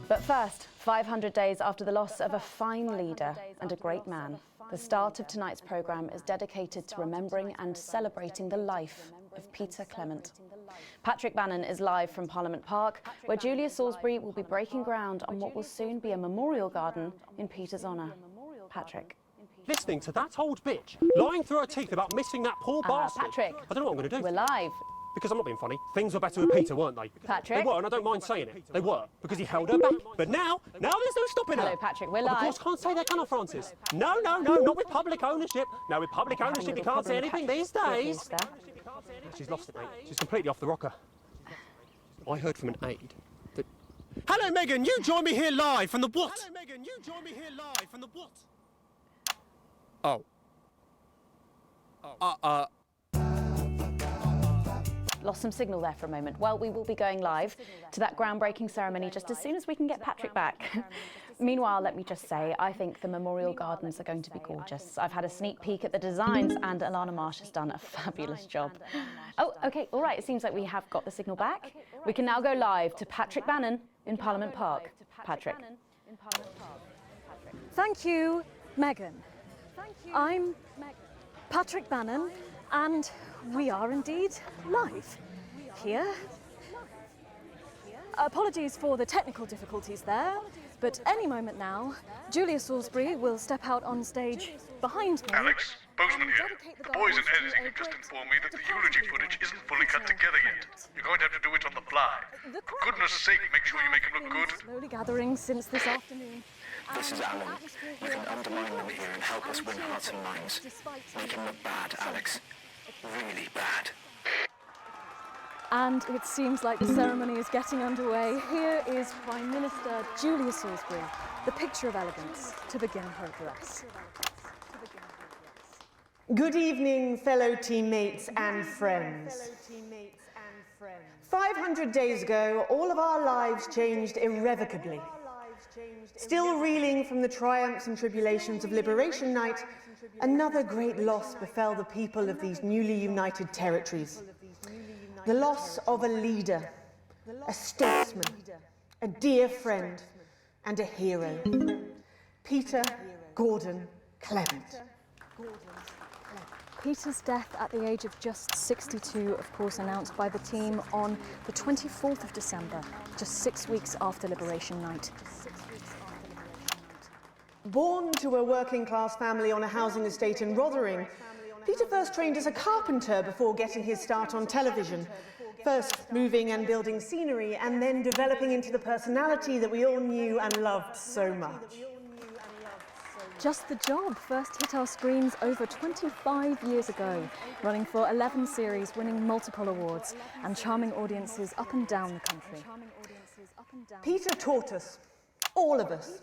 But first, 500 days after the loss of a fine leader and a great man, the start of tonight's programme is dedicated to remembering and celebrating the life of Peter Clement. Patrick Bannon is live from Parliament Park, where Julia Salisbury will be breaking ground on what will soon be a memorial garden in Peter's honour. Patrick. Listening to that old bitch lying through her teeth about missing that poor bastard. Patrick. I don't know what I'm going to do. We're live. Because I'm not being funny. Things were better with Peter, weren't they? Patrick? They were, and I don't mind saying it. They were, because he held her back. But now there's no stopping her. Hello, Patrick, we're Of live. course, can't say that, can I, Francis? No, not with public ownership. No, with public ownership, you can't say anything these days. She's lost it, mate. She's completely off the rocker. I heard from an aide that... Hello, Megan, you join me here live from the what? Hello, Megan, you join me here live from the what? Lost some signal there for a moment. Well, we will be going live to that groundbreaking ceremony just as soon as we can get Patrick back. Meanwhile, let me just say, I think the memorial gardens are going to be gorgeous. I've had a sneak peek at the designs and Alana Marsh has done a fabulous job. Oh, OK, all right, it seems like we have got the signal back. We can now go live to Patrick Bannon in Parliament Park. Patrick. Thank you, Megan. I'm Patrick Bannon, and we are indeed live here. Apologies for the technical difficulties there, but any moment now, Julia Salisbury will step out on stage behind me. Alex, Bozeman here. The boys in editing have just informed me that the eulogy footage isn't fully cut together yet. You're going to have to do it on the fly. For goodness sake, make sure you make it look good. Slowly gathering since this afternoon. This is Alan. You can undermine them here and help us win hearts and minds. Make him look bad, Alex. Really bad. And it seems like the ceremony is getting underway. Here is Prime Minister Julia Salisbury, the picture of elegance, to begin her address. Good evening, fellow teammates and friends. 500 days ago, all of our lives changed irrevocably. Still reeling from the triumphs and tribulations of Liberation Night, another great loss befell the people of these newly united territories. The loss of a leader, a statesman, a dear friend, and a hero. Peter Gordon Clement. Peter's death at the age of just 62, of course, announced by the team on the 24th of December, just 6 weeks after Liberation Night. Born to a working-class family on a housing estate in Rotherham, Peter first trained as a carpenter before getting his start on television. First moving and building scenery, and then developing into the personality that we all knew and loved so much. Just the Job first hit our screens over 25 years ago, running for 11 series, winning multiple awards, and charming audiences up and down the country. Peter taught us, all of us,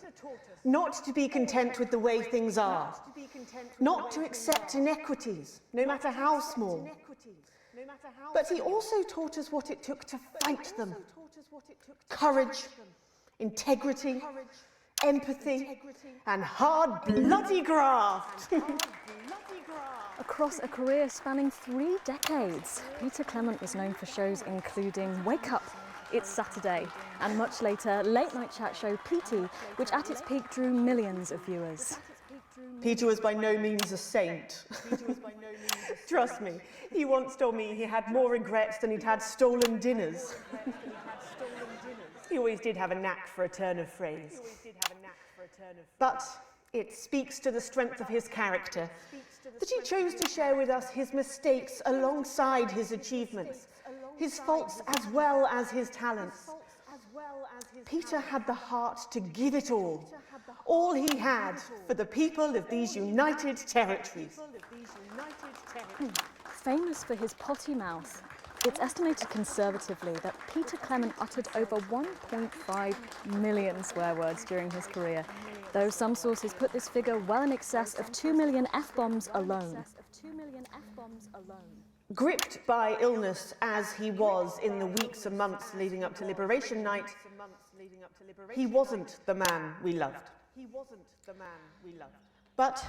not to be content with the way things are, not to accept inequities, no matter how small. But he also taught us what it took to fight them. Courage, integrity, empathy, and hard, bloody graft. Across a career spanning 3 decades, Peter Clement was known for shows including Wake Up, It's Saturday, and much later, late night chat show PT, which at its peak drew millions of viewers. Peter was by no means a saint. Trust me, he once told me he had more regrets than he'd had stolen dinners. He always did have a knack for a turn of phrase. But it speaks to the strength of his character that he chose to share with us his mistakes alongside his achievements, his faults as well as his talents. Peter had the heart to give it all he had for the people of these united territories. Famous for his potty mouth, it's estimated conservatively that Peter Clement uttered over 1.5 million swear words during his career, though some sources put this figure well in excess of 2 million F-bombs alone. Gripped by illness as he was in the weeks and months leading up to Liberation Night, he wasn't the man we loved. But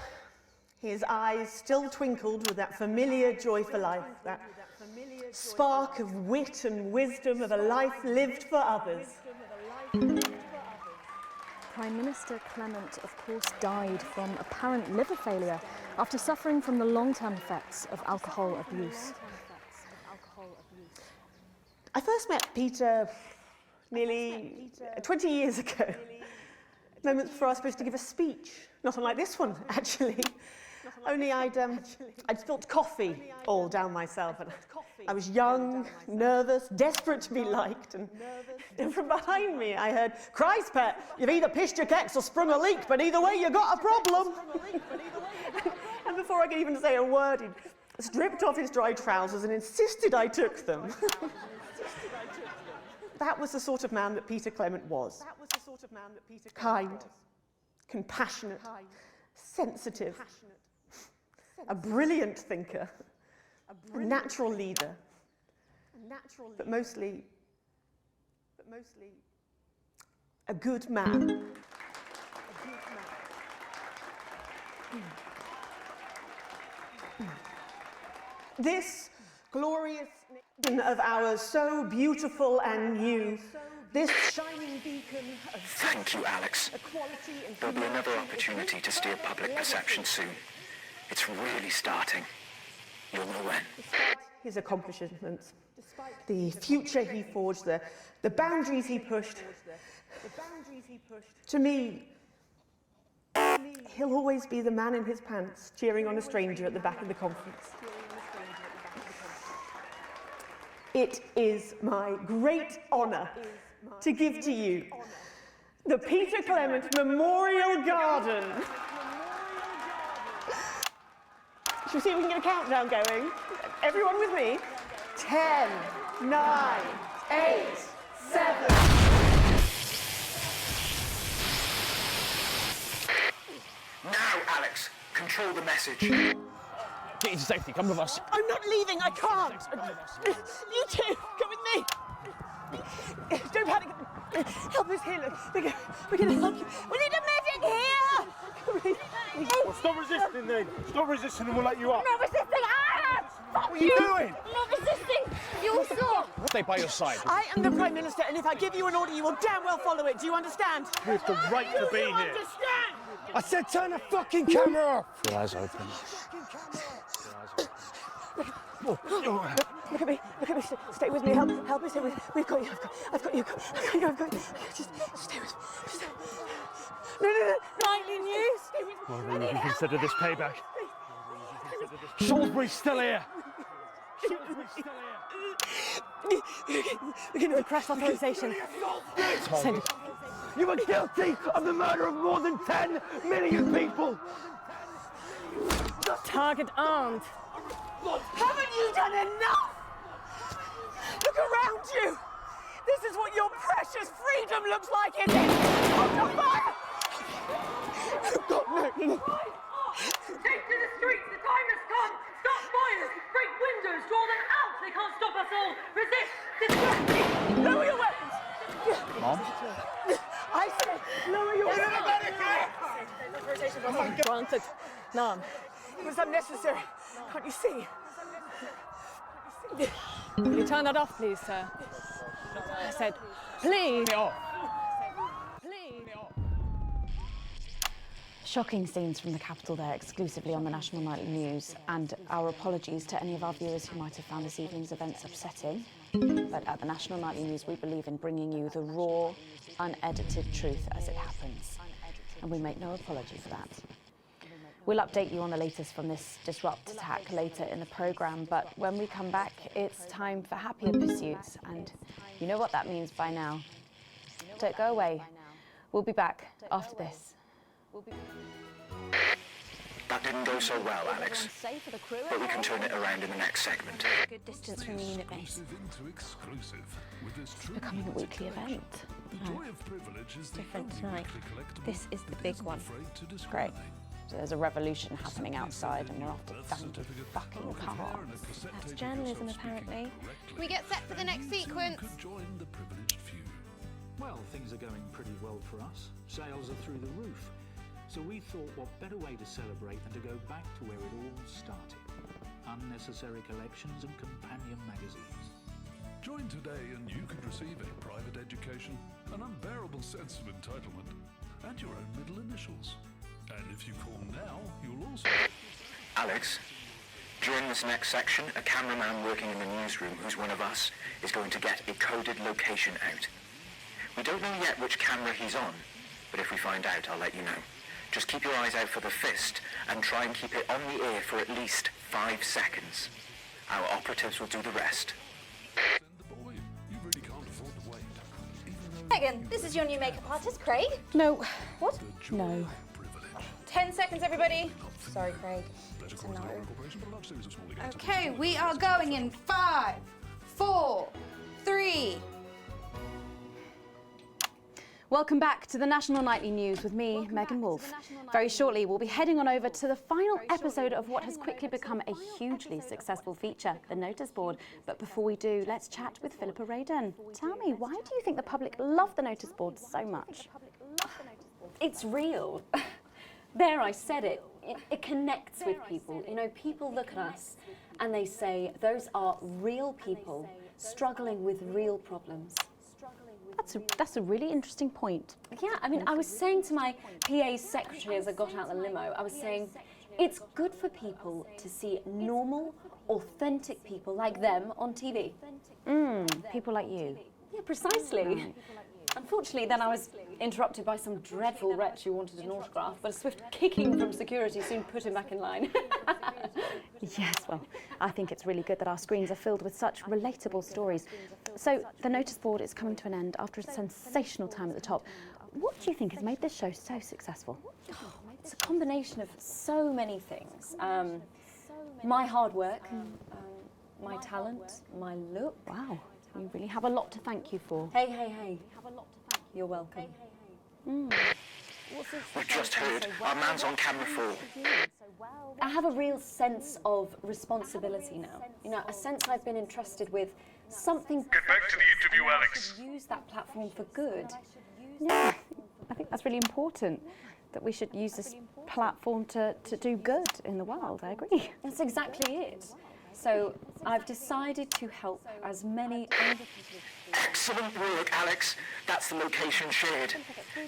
his eyes still twinkled with that familiar joy for life, that spark of wit and wisdom of a life lived for others. Prime Minister Clement, of course, died from apparent liver failure after suffering from the long-term effects of alcohol abuse. I first met Peter nearly 20 years ago, moments before I was supposed to give a speech. Not unlike this one, actually. Only I'd spilt coffee all down myself, and I was young, nervous, desperate to be liked, and from behind me I heard, "Christ, pet, you've either pissed your kecks or sprung a leak, but either way you got a problem." And before I could even say a word, he stripped off his dry trousers and insisted I took them. That was the sort of man that Peter Clement was. Kind, compassionate, sensitive, a brilliant thinker, a natural leader, but mostly a good man. This glorious nation of ours, so beautiful and new, this shining beacon of Thank you, Alex. equality and There'll be another opportunity to steer public perception soon. It's really starting. You'll know when. Despite his accomplishments, the future he forged, the boundaries he pushed, to me, he'll always be the man in his pants cheering on a stranger at the back of the conference. It is my great honour to give to you the Peter Clement Memorial Garden. Shall we see if we can get a countdown going? Everyone with me? 10, 9, 8, 7. Now, Alex, control the message. Get you to safety, come with us. I'm not leaving, I can't. You two, come with me. Don't panic. Help us here, look. We're gonna help you. We need a medic here. Well, stop resisting then. Stop resisting and we'll let you up. I'm not resisting! Ah! Fuck What are you doing? I'm not resisting! You saw! Stay by your side. I am the Prime Minister, and if I give you an order, you will damn well follow it. Do you understand? We have the right to be here. Understand? I said turn the fucking camera off! Your eyes open. Look at me, stay with me, help me, stay with me. We've got you, I've got you. Just stay with me. No, nightly news. Stay with me. Well, then you can consider this payback. Salisbury's still here. We're going to request authorization. Send it. You are guilty of the murder of more than 10 million people! Target armed. Haven't you done enough? Look around you. This is what your precious freedom looks like, is it? Hold fire! Oh, God, no. Take to the streets, the time has come! Stop fires! Break windows! Draw them out! They can't stop us all! Resist! Distract! Lower your weapons! Mom? I said, lower your weapons! Granted. None. It was unnecessary. Can't you see? Will you turn that off, please, sir? I said, please. Shocking scenes from the capital there, exclusively on the National Nightly News, and our apologies to any of our viewers who might have found this evening's events upsetting. But at the National Nightly News, we believe in bringing you the raw, unedited truth as it happens. And we make no apology for that. We'll update you on the latest from this Disrupt attack later in the programme, but when we come back, it's time for happier pursuits, and you know what that means by now. Don't go away. We'll be back after this. That didn't go so well, Alex. But we can turn it around in the next segment. Good distance from the unit base. It's becoming a weekly event. It's different tonight. This is the big one. Great. So there's a revolution happening outside and we're off to fancy fucking cars. That's journalism, apparently. Can we get set for the next sequence? Join the privileged few. Well, things are going pretty well for us. Sales are through the roof. So we thought what better way to celebrate than to go back to where it all started. Unnecessary collections and companion magazines. Join today and you could receive a private education, an unbearable sense of entitlement, and your own middle initials. And if you call now, you'll also... Alex, during this next section, a cameraman working in the newsroom who's one of us is going to get a coded location out. We don't know yet which camera he's on, but if we find out, I'll let you know. Just keep your eyes out for the fist and try and keep it on the air for at least 5 seconds. Our operatives will do the rest. Megan, this is your new makeup artist, Craig. No. What? No. 10 seconds, everybody. Sorry, Craig. It's a no. Okay, we are going in 5, 4, 3. Welcome back to the National Nightly News with me, Megan Wolf. Very shortly, we'll be heading on over to the final episode of what has quickly become a hugely successful feature, the Notice Board. But before we do, let's chat with Philippa Radin. Tell me, why do you think the public love the Notice Board so much? It's real. There, I said it. It connects with people. You know, people look at us and they say, those are real people struggling with real problems. That's a really interesting point. Yeah, I mean, I was saying to my PA secretary as I got out the limo, I was saying, it's good for people to see normal, authentic people like them on TV. People like you. Yeah, precisely. Right. Unfortunately, then I was interrupted by some dreadful wretch who wanted an autograph, but a swift kicking from security soon put him back in line. Yes, well, I think it's really good that our screens are filled with such relatable stories. So, the Notice Board is coming to an end after a sensational time at the top. What do you think has made this show so successful? Oh, it's a combination of so many things. My hard work, my talent, my look. Wow, you really have a lot to thank you for. Hey. You're welcome. We've just heard our man's on camera 4. I have a real sense of responsibility now. You know, a sense I've been entrusted with something. Get back to the interview, Alex. Use that platform for good. Yeah, I think that's really important, that we should use this platform to do good in the world. I agree. That's exactly it. So I've decided to help as many other people. Excellent work, Alex. That's the location shared.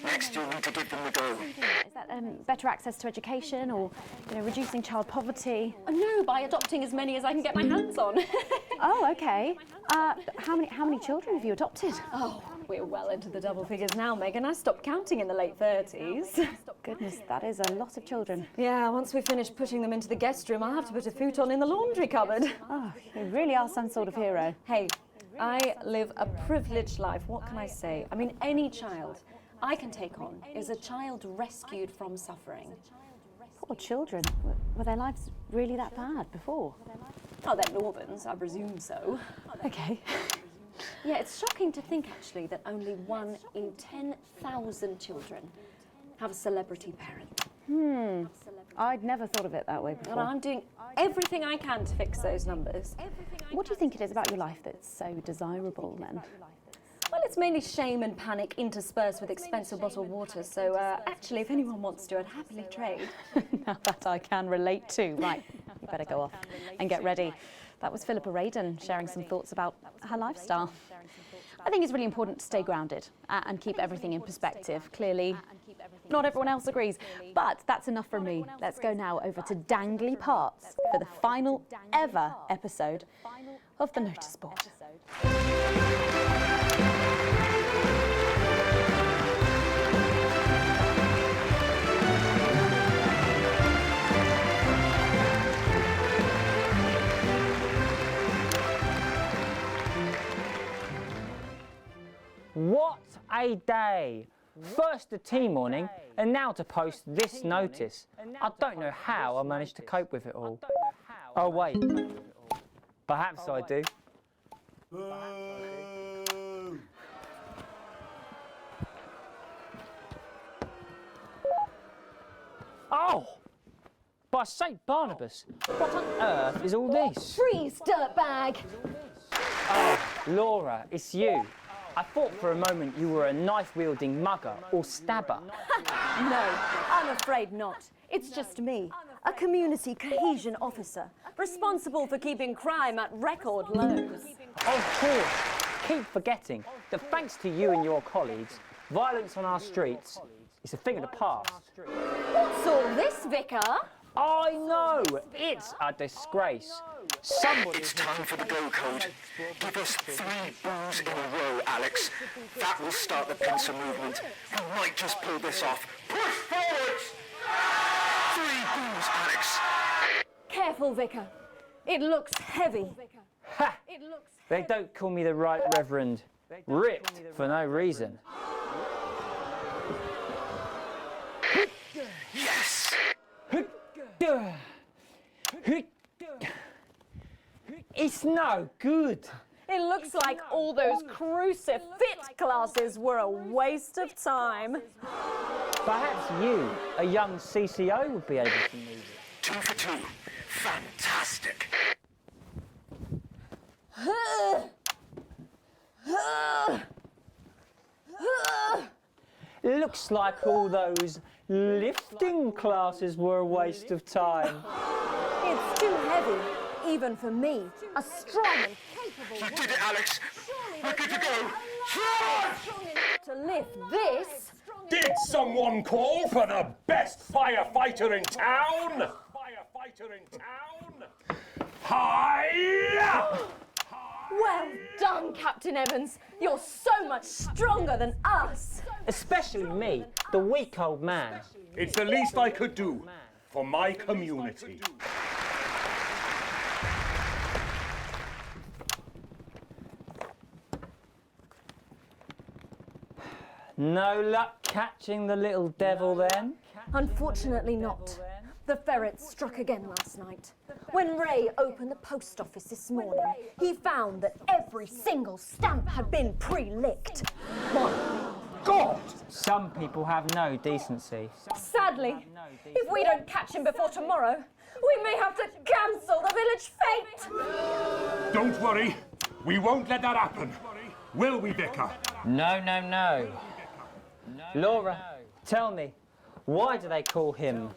Next, you'll need to give them the go. Is that better access to education, or reducing child poverty? No, by adopting as many as I can get my hands on. Oh, okay. How many children have you adopted? Oh, we're well into the double figures now, Megan. I stopped counting in the late 30s. Goodness, that is a lot of children. Yeah, once we finish putting them into the guest room, I'll have to put a futon in the laundry cupboard. Oh, you really are some sort of hero. Hey, I live a privileged life. What can I say? I mean, any child I can take on is a child rescued from suffering. Poor children. Were their lives really that bad before? Oh, they're Northern's, I presume so. Okay. Yeah, it's shocking to think, actually, that only 1 in 10,000 children have a celebrity parent. I'd never thought of it that way before. And I'm doing everything I can to fix those numbers. What do you think it is about your life that's so desirable, then? Well, it's mainly shame and panic interspersed with expensive bottled water, so actually, if anyone wants to, I'd happily trade. Now that I can relate to. Right, you better go off and get ready. That was Philippa Radin sharing some thoughts about her lifestyle. I think it's really important to stay grounded and keep everything in perspective. Clearly, not everyone else agrees. But that's enough from me. Let's go now over to Dangly Parts for the final ever episode of the Notice Board. What a day! First the tea morning, and now to post this notice. I don't know how I managed to cope with it all. Oh wait, perhaps I do. Oh! By St. Barnabas, what on earth is all this? Freeze, dirtbag! Oh, Laura, it's you. I thought for a moment you were a knife-wielding mugger or stabber. No, I'm afraid not. It's just me, a community cohesion officer, responsible for keeping crime at record lows. Of course, keep forgetting that thanks to you and your colleagues, violence on our streets is a thing of the past. What's all this, Vicar? I know, it's a disgrace. Somebody... It's time for the go code. Give us 3 boos in a row, Alex. That will start the pincer movement. We might just pull this off. Push forwards! 3 boos, Alex. Careful, Vicar. It looks heavy. Ha! They don't call me the Right Reverend. Ripped for no reason. Yes! It's no good. It looks like all those crucifix classes were a waste of time. Perhaps you, a young CCO, would be able to move it. 2 for 2. Fantastic. Looks like all those lifting classes were a waste of time. It's too heavy, even for me, a strong and capable You did it, Alex. We're good to go. to lift this. Did someone call for the best firefighter in town? Hi-ya! Well done, Captain Evans. You're so much stronger than us. Especially me, the weak old man. It's the least I could do for my community. No luck catching the little devil then? Unfortunately not. The ferrets struck again last night. When Ray opened the post office this morning, he found that every single stamp had been pre-licked. My God! Some people have no decency. Sadly, if we don't catch him before tomorrow, we may have to cancel the village fete. Don't worry, we won't let that happen. Will we, Vicar? No. Laura, tell me, why do they call him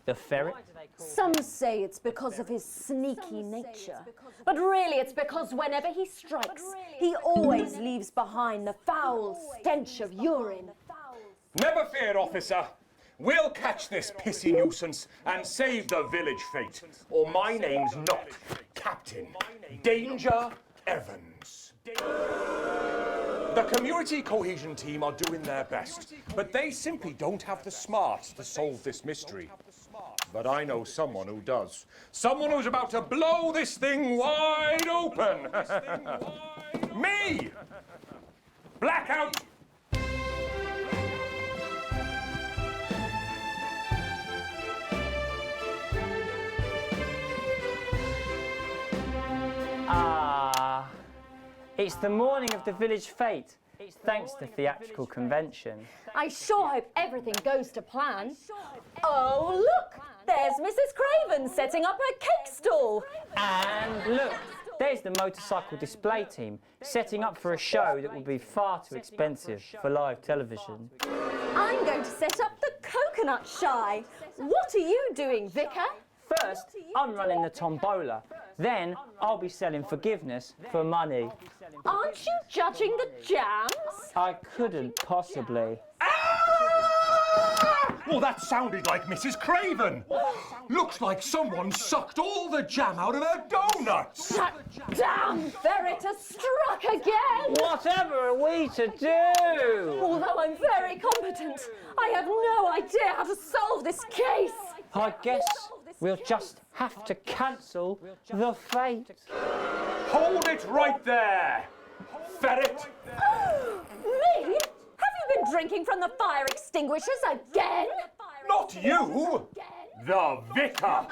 the ferret? Some say it's because of his sneaky nature. But really it's because whenever he strikes, he always leaves behind the foul stench of urine. Never fear, officer. We'll catch this pissy nuisance and save the village fete. Or my name's not Captain Danger Evans. The community cohesion team are doing their best, but they simply don't have the smarts to solve this mystery. But I know someone who does. Someone who's about to blow this thing wide open. Me! Blackout! It's the morning of the village fete, thanks to theatrical convention. I sure hope everything goes to plan. Oh, look! There's Mrs. Craven setting up her cake stall. And look, there's the motorcycle display team setting up for a show that will be far too expensive for live television. I'm going to set up the coconut shy. What are you doing, Vicar? First, I'm running the tombola. Then, I'll be selling forgiveness for money. Aren't you judging the jams? I couldn't possibly. Ah! Well, that sounded like Mrs. Craven. Looks like someone sucked all the jam out of her donuts. That damn ferret has struck again! Whatever are we to do? Although I'm very competent, I have no idea how to solve this case. I guess we'll just have to cancel the fate. Hold it right there, ferret. Me? Have you been drinking from the fire extinguishers again? Not you, the vicar.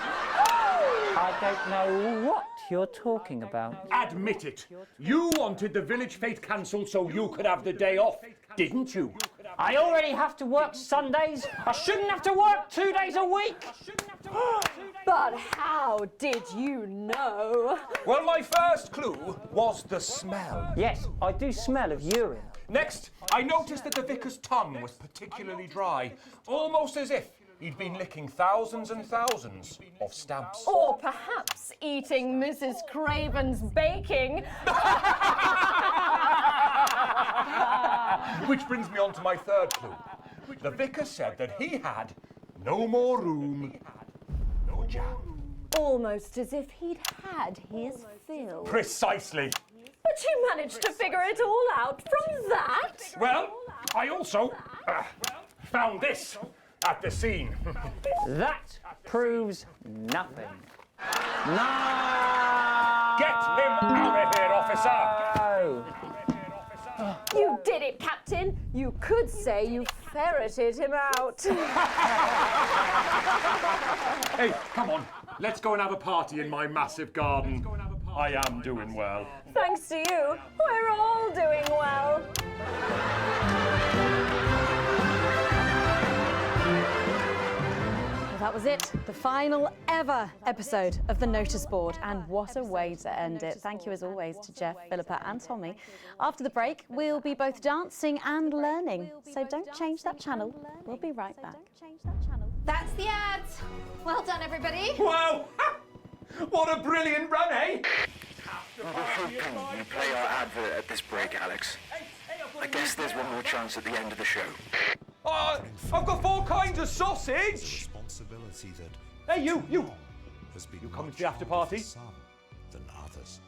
I don't know what you're talking about. Admit it. You wanted the village fete cancelled so you could have the day off, didn't you? I already have to work Sundays. I shouldn't have to work 2 days a week. But how did you know? Well, my first clue was the smell. Yes, I do smell of urine. Next, I noticed that the vicar's tongue was particularly dry, almost as if he'd been licking thousands and thousands of stamps. Or perhaps eating Mrs. Craven's baking. Which brings me on to my third clue. The vicar said that he had no more room for jam. Almost as if he'd had his fill. Precisely. But you managed to figure it all out from that? Well, I also found this at the scene. That proves nothing. No! Get him out of here, officer! You did it, Captain. You could say you ferreted him out. Hey, come on. Let's go and have a party in my massive garden. I am doing well. Thanks to you, we're all doing well. Well, that was it, the final ever episode of the Notice Board, and what a way to end it. Thank you as always to Jeff, Philippa and Tommy. After the break, we'll be both dancing and learning, so don't change that channel. We'll be right back. That's the ads. Well done, everybody. Wow! What a brilliant run, eh? We're hoping you play our advert at this break, Alex. I guess there's one more chance at the end of the show. I've got 4 kinds of sausage! Responsibility that Hey, you! Has been You coming to the after party? than others.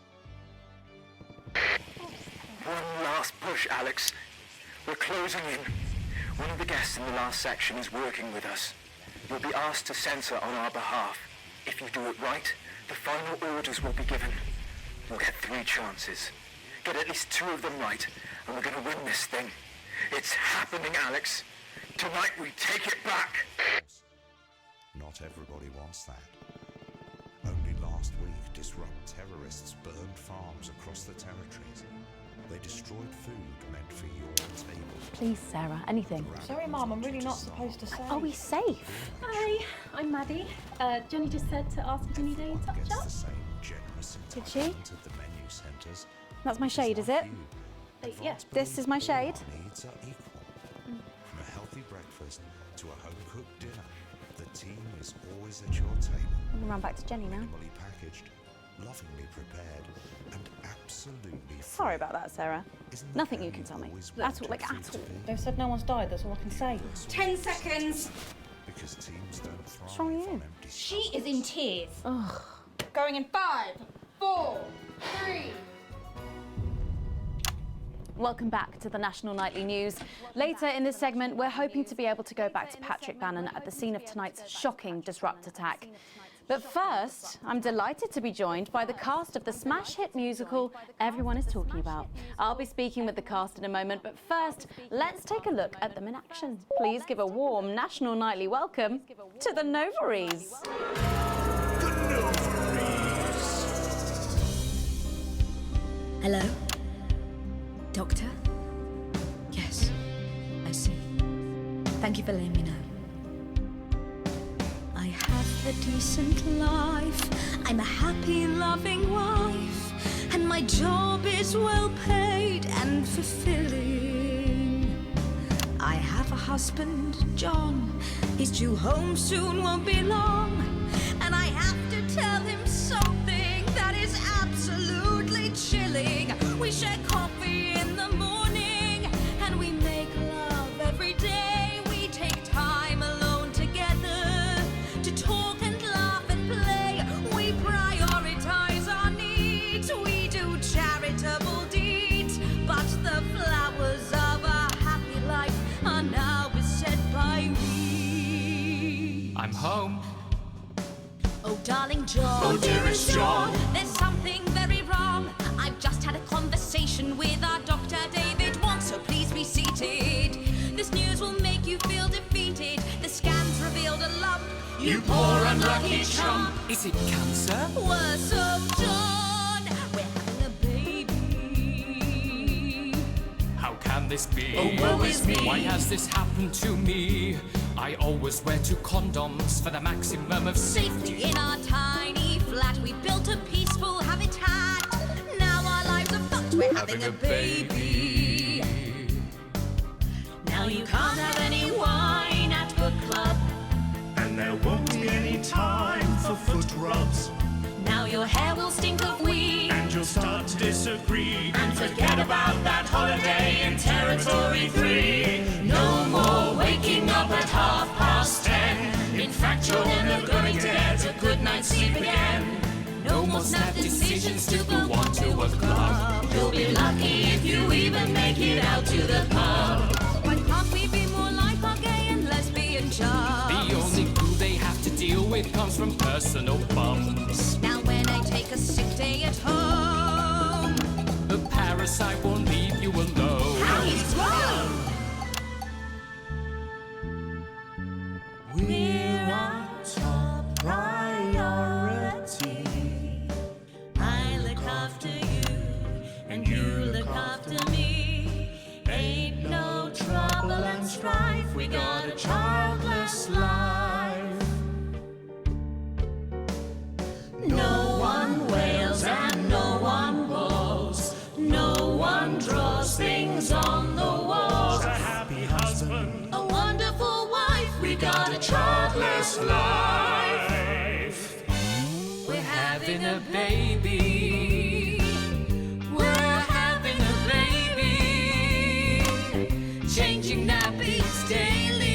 One last push, Alex. We're closing in. One of the guests in the last section is working with us. You'll be asked to censor on our behalf. If you do it right, the final orders will be given. We'll get 3 chances. Get at least 2 of them right, and we're gonna win this thing. It's happening, Alex. Tonight we take it back. Not everybody wants that. Only last week, disrupt terrorists burned farms across the territories. They destroyed food meant for your table. Please, Sarah, anything. Sorry, Mum, I'm really not supposed to say. Are we safe? Hi, I'm Maddie. Jenny just said to ask if you need any touch up. The same generous Did she? entitlement at the menu centres. That's my shade, is it? Yeah. This is my shade. Needs are equal. From a healthy breakfast to a home-cooked dinner, the team is always at your table. I'm gonna run back to Jenny now. Minimally packaged, lovingly prepared, and absolutely Sorry about that, Sarah. Nothing you can tell me. At all, like at all. They've said no one's died, that's all I can say. 10 seconds. because teams don't thrive What's wrong with you? on empty She is in tears. Ugh. Going in 5, 4, 3. Welcome back to the National Nightly News. Later in this segment, we're hoping to be able to go back to Patrick Bannon at the scene of tonight's shocking Disrupt attack. But first, I'm delighted to be joined by the cast of the smash hit musical everyone is talking about. I'll be speaking with the cast in a moment, but first, let's take a look at them in action. Please give a warm National Nightly welcome to the Novaries. Hello? Doctor? Yes, I see. Thank you for letting me know. I have a decent life. I'm a happy, loving wife. And my job is well paid and fulfilling. I have a husband, John. He's due home soon, won't be long. And I have to tell him something that is absolutely chilling. We share coffee in the morning, and we make love every day. We take time alone darling John. Oh, dearest John. There's something very wrong. I've just had a conversation with our doctor, David Wong, so please be seated. This news will make you feel defeated. The scans revealed a lump. You poor unlucky chump. Is it cancer? Worse of John. We're having a baby. How can this be? Oh, woe is me. Why has this happened to me? I always wear 2 condoms for the maximum of safety. In our tiny flat, we built a peaceful habitat. Now our lives are fucked. We're having a baby. Now you can't have any wine at book club. And there won't be any time for foot rubs. Now your hair will stink of weed. And you'll start to disagree. And forget about that holiday in Territory 3. No more waking up at 10:30. In fact, you're never going to get a good night's sleep again. No more snap decisions to go on to a club. You'll be lucky if you even make it out to the pub. Why can't we be more like our gay and lesbian chums? The only glue they have to deal with comes from personal bums. Now when I take a sick day at home, The parasite won't leave you alone. how he's grown! We're our top priority. I look after you, and you look after me. Ain't no trouble and strife, we got a childless life. No one wails and no one bawls. No one draws things on the walls. A happy husband, A wonderful wife, we got a childless life. We're having a baby. We're having a baby. Changing nappies daily.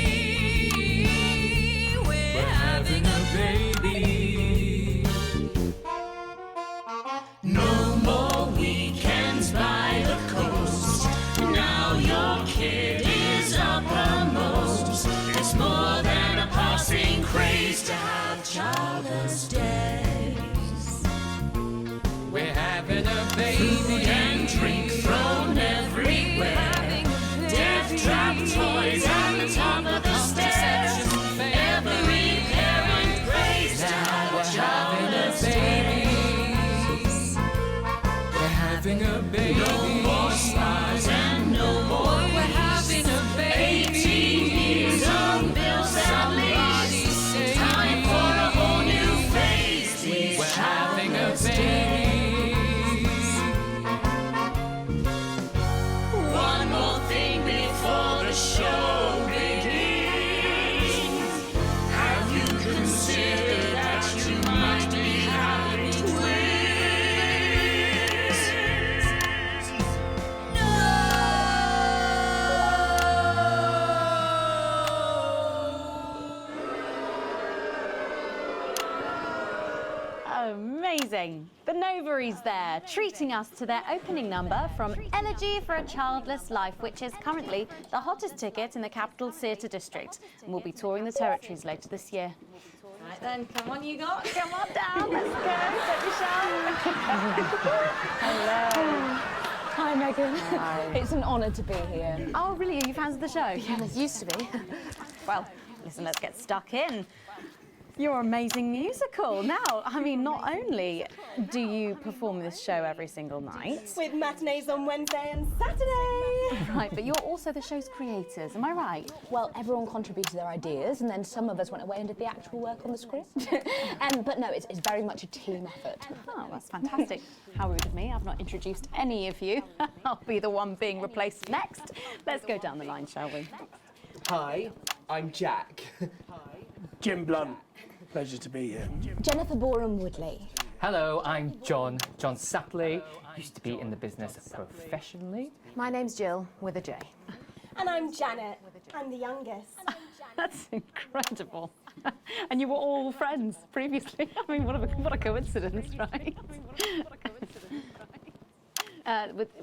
We're having a baby. No more weekends by the coast. Now your kid is uppermost. It's more than a passing craze to have childless days. We're having a baby. Food and drink thrown everywhere. Death trap toys at the top of the stairs. Every parent prays to have childless days. We're having a baby. No more smiles and no more. We're having a baby. 18 years on bills and leaves. Time for a whole new phase. We're having a baby. One more thing before the show begins. Have you considered that you might be having twins? Amazing. The Novaries there, treating us to their opening number from Elegy for a Childless Life, which is currently the hottest ticket in the Capital Theatre District, and will be touring the territories later this year. Right then, come on, you got. Come on down, let's go. Don't be shy. Hello. Hi, Megan. Hi. It's an honour to be here. Oh, really? Are you fans of the show? Yeah, it used to be. Well, listen, let's get stuck in. Your amazing musical. Now, I mean, not only do you perform this show every single night, With matinees on Wednesday and Saturday. right, but you're also the show's creators, am I right? Well, everyone contributed their ideas, and then some of us went away and did the actual work on the script. But no, it's very much a team effort. Oh, that's fantastic. How rude of me. I've not introduced any of you. I'll be the one being replaced next. Let's go down the line, shall we? Hi, I'm Jack. Jim Blunt. Pleasure to be here. Jennifer Boram Woodley. Hello, I'm John Sapley. Used to be in the business professionally. My name's Jill, with a J. And I'm Janet. I'm the youngest. That's incredible. And you were all friends previously. I mean, what a coincidence, right?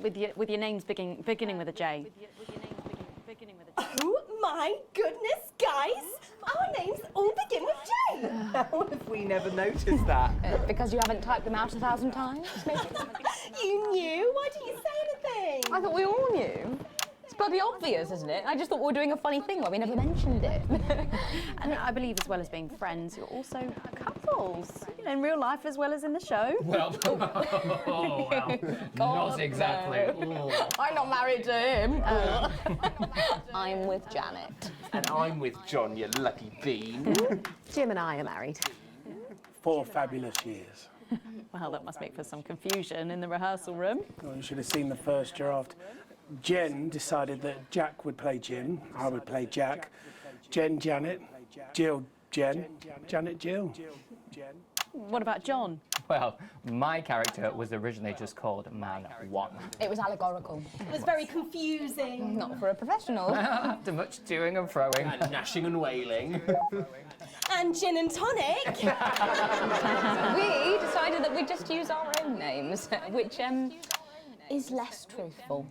With your names beginning with a J. Oh my goodness, guys! Our names all begin with J. How have we never noticed that? Because you haven't typed them out 1,000 times, maybe? You knew? Why didn't you say anything? I thought we all knew. It's bloody obvious, isn't it? I just thought we were doing a funny thing where we never mentioned it. And I believe as well as being friends, you're also couples. You know, in real life as well as in the show. Well, not exactly. No. I'm not married to him. I'm with Janet. And I'm with John, you lucky bean. Jim and I are married. 4 fabulous years. Well, that must make for some confusion in the rehearsal room. Well, you should have seen the first draft. Jen decided that Jack would play Jim, I would play Jack, Jen Janet, Jill Jen, Janet Jill. What about John? Well, my character was originally just called Man 1. It was allegorical. It was very confusing. Not for a professional. After much toing and froing. And gnashing and wailing. And gin and tonic. We decided that we'd just use our own names, which is less truthful.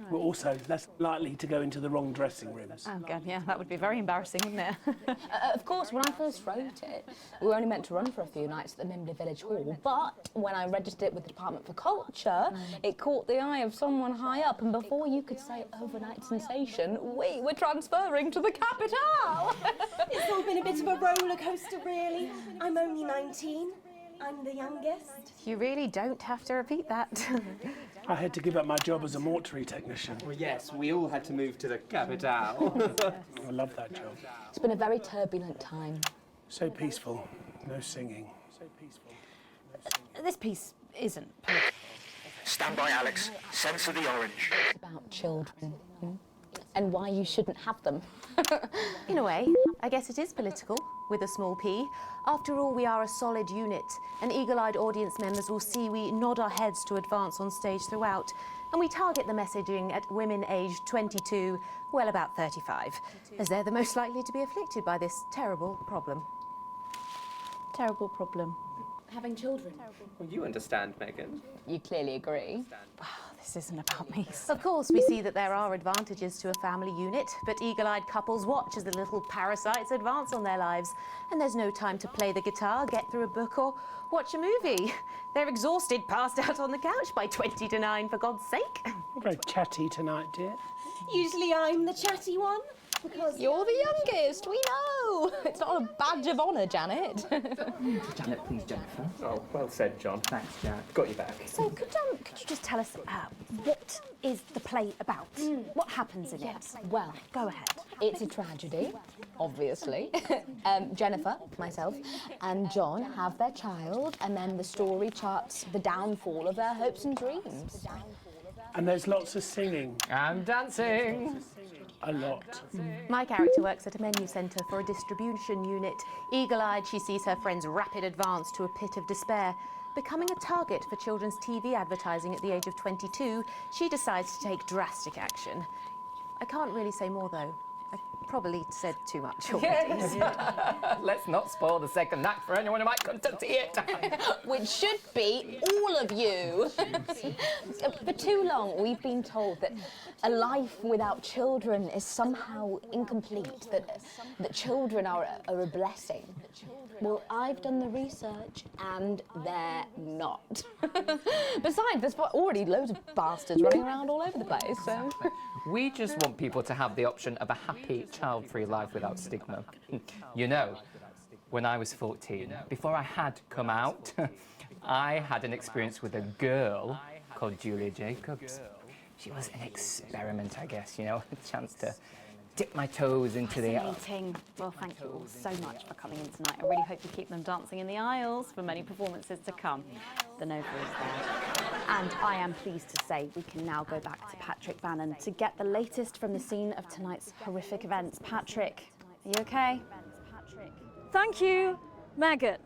We're also less likely to go into the wrong dressing rooms. Oh, God, yeah, that would be very embarrassing, wouldn't it? Of course, when I first wrote it, we were only meant to run for a few nights at the Mimbley Village Hall, but when I registered it with the Department for Culture, it caught the eye of someone high up, and before you could say overnight sensation, we were transferring to the capital. It's all been a bit of a roller coaster, really. I'm only 19. I'm the youngest. You really don't have to repeat that. I had to give up my job as a mortuary technician. Well, yes, we all had to move to the capital. I love that job. It's been a very turbulent time. So peaceful, no singing. So peaceful. This piece isn't. Stand by, Alex. Censor the orange. It's about children and why you shouldn't have them. In a way, I guess it is political, with a small p. After all, we are a solid unit, and eagle-eyed audience members will see we nod our heads to advance on stage throughout, and we target the messaging at women aged 22, well, about 35, as they're the most likely to be afflicted by this terrible problem. Terrible problem. Having children. Well, you understand, Megan. You clearly agree. Wow, this isn't about me. Of course, we see that there are advantages to a family unit, but eagle-eyed couples watch as the little parasites advance on their lives, and there's no time to play the guitar, get through a book, or watch a movie. They're exhausted, passed out on the couch by 20 to 9, for God's sake. You're very chatty tonight, dear. Usually I'm the chatty one. Because you're the youngest, we know. It's not a badge of honour, Janet. Janet, please, Jennifer. Oh, well said, John. Thanks, Janet. Got you back. So could you just tell us what is the play about? What happens in it? Well, go ahead. It's a tragedy, obviously. Jennifer, myself, and John have their child, and then the story charts the downfall of their hopes and dreams. And there's lots of singing. And dancing. A lot. My character works at a menu centre for a distribution unit. Eagle-eyed, she sees her friend's rapid advance to a pit of despair. Becoming a target for children's TV advertising at the age of 22, she decides to take drastic action. I can't really say more, though. I probably said too much already. Let's not spoil the second act for anyone who might come to see it. Which should be all of you. For too long, we've been told that a life without children is somehow incomplete, that children are a blessing. Well, I've done the research, and they're not. Besides, there's already loads of bastards running around all over the place, so... We just want people to have the option of a happy, child-free life without stigma. You know, when I was 14, before I had come out, I had an experience with a girl called Julia Jacobs. She was an experiment, I guess, you know, a chance to dip my toes into the... Fascinating. Well, thank you all so much for coming in tonight. I really hope you keep them dancing in the aisles for many performances to come. The Nova is there. And I am pleased to say we can now go back to Patrick Bannon to get the latest from the scene of tonight's horrific events. Patrick, are you okay? Thank you, Megan.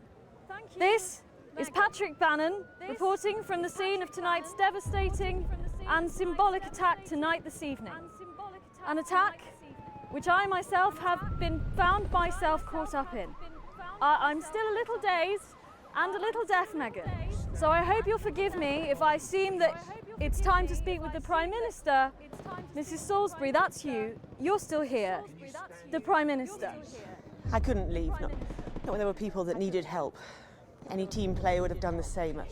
This is Patrick Bannon reporting from the scene of tonight's devastating and symbolic attack this evening. An attack which I myself have been found myself caught up in. I'm still a little dazed and a little deaf, Megan. So I hope you'll forgive me if I seem that it's time to speak with the Prime Minister. Mrs. Salisbury, that's you. You're still here. The Prime Minister. I couldn't leave, not when there were people that needed help. Any team player would have done the same.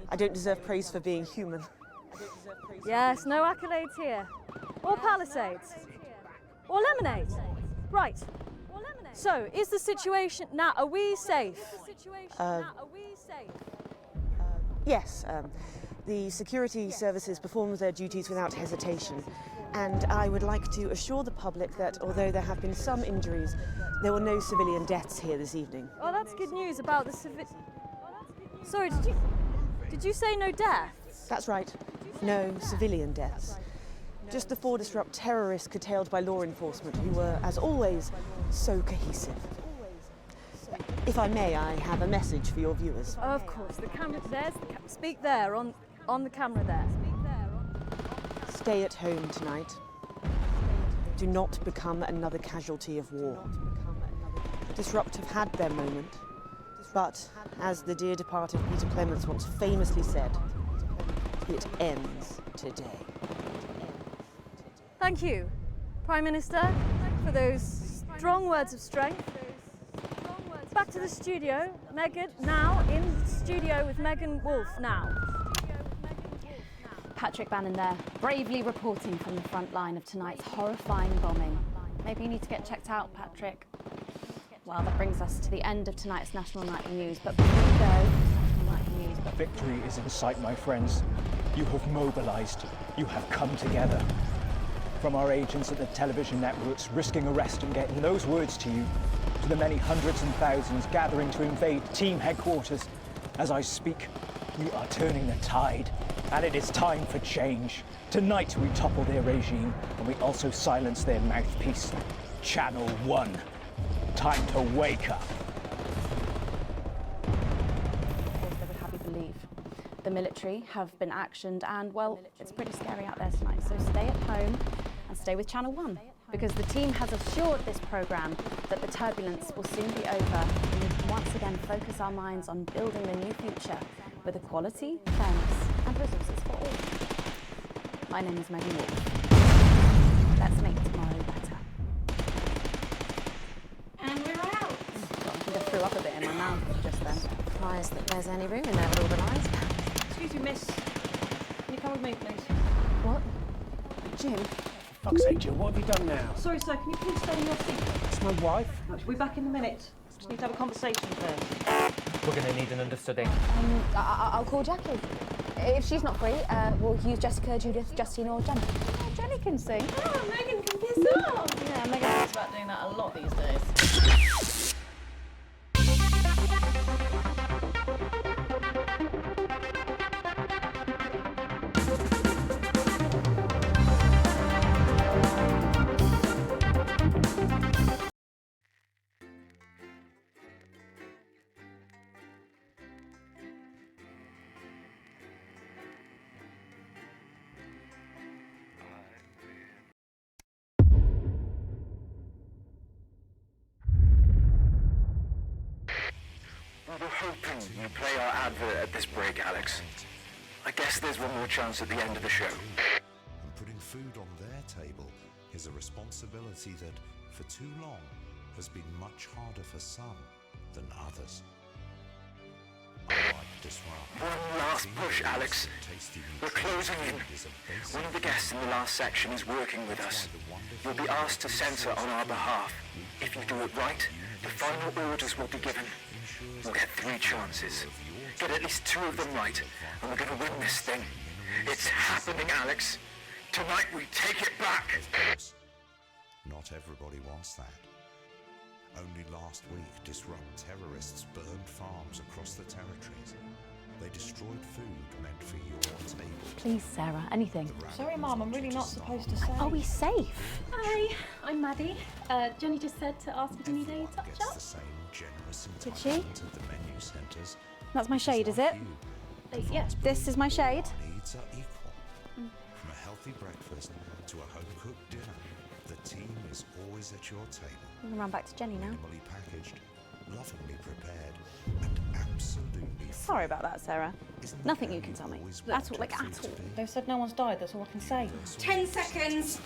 I don't deserve praise for being human. Yes, no accolades here. Or Palisades. Or lemonade. Right. So, is the situation now, are we safe? Yes, the security services performed their duties without hesitation. And I would like to assure the public that although there have been some injuries, there were no civilian deaths here this evening. Oh, that's good news about the Sorry, did you say no deaths? That's right. No civilian deaths. Just the 4 disrupt terrorists curtailed by law enforcement, who were, as always, so cohesive. If I may, I have a message for your viewers. Of course, the camera, speak there, on the camera there. Stay at home tonight. Do not become another casualty of war. Disrupt have had their moment, but as the dear departed Peter Clements once famously said, it ends today. Thank you, Prime Minister, for those strong words of strength. Back to the studio. Megan, now in the studio with Megan Wolf now. Patrick Bannon there, bravely reporting from the front line of tonight's horrifying bombing. Maybe you need to get checked out, Patrick. Well, that brings us to the end of tonight's National Nightly News, but before we go, National Nightly News, but Victory is in sight, my friends. You have mobilised. You have come together. From our agents at the television networks risking arrest and getting those words to you, to the many hundreds and thousands gathering to invade team headquarters. As I speak, you are turning the tide, and it is time for change. Tonight we topple their regime, and we also silence their mouthpiece, Channel 1. Time to wake up. of course they would have you believe. The military have been actioned, and well, it's pretty scary out there tonight, so stay at home and stay with Channel 1. Because the team has assured this programme that the turbulence will soon be over and we can once again focus our minds on building the new future with equality, fairness and resources for all. My name is Megan Wolf. Let's make tomorrow better. And we're out. I think I threw up a bit in my mouth just then. Surprised that there's any room in there at organised. Excuse me, miss. Can you come with me, please? What? Jim? Fuck's sake, Jill, what have you done now? Sorry, sir, can you please stay in your seat? It's my wife. We'll be back in a minute. Just need to have a conversation first. We're going to need an understudy. I'll call Jackie. If she's not free, we'll use Jessica, Judith, Justine or Jenny. Oh, Jenny can sing. Oh, Megan can piss off. Yeah, Megan thinks about doing that a lot these days. We were hoping you'd play our advert at this break, Alex. I guess there's one more chance at the end of the show. And putting food on their table is a responsibility that, for too long, has been much harder for some than others. Unlike Disrupt, One last push, Alex. We're closing in. One of the guests in the last section is working with us. You'll be asked to censor on our behalf. If you do it right, the final orders will be given. We'll get 3 chances. Get at least 2 of them right, and we're going to win this thing. It's happening, Alex. Tonight we take it back. Of course, not everybody wants that. Only last week, Disrupt terrorists burned farms across the territories. They destroyed food meant for your table. Please, Sarah, anything. Sorry, Mum, I'm really not supposed to say. Are we safe? Hi, I'm Maddie. Johnny just said to ask if you need a touch-up. The same generous Did she? entitlement at the menu centres. That's my shade, is it? Yeah. This is my shade. Needs are equal. From a healthy breakfast to a home-cooked dinner, the team is always at your table. I'm gonna run back to Jenny now. Minimally packaged, lovingly prepared, and absolutely Sorry about that, Sarah. Nothing you can tell me. At all, like at all. They've said no one's died, that's all I can say. 10 seconds.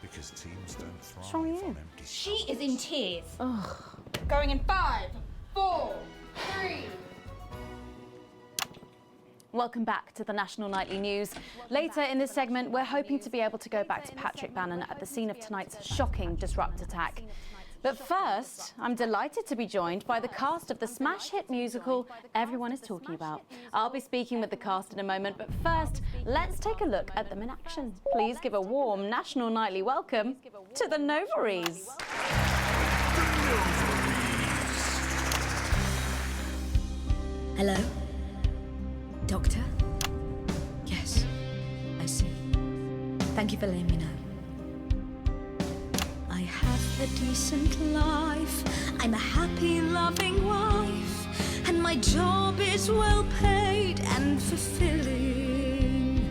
because teams don't thrive What's wrong with you? on empty She is in tears. Ugh. Going in 5, 4, 3. Welcome back to the National Nightly News. Later in this segment, we're hoping to be able to go back to Patrick Bannon at the scene of tonight's shocking Disrupt attack. But first, I'm delighted to be joined by the cast of the smash hit musical everyone is talking about. I'll be speaking with the cast in a moment, but first, let's take a look at them in action. Please give a warm National Nightly welcome to the Novaries. Hello? Doctor? Yes, I see. Thank you for letting me know. I have a decent life. I'm a happy, loving wife. And my job is well paid and fulfilling.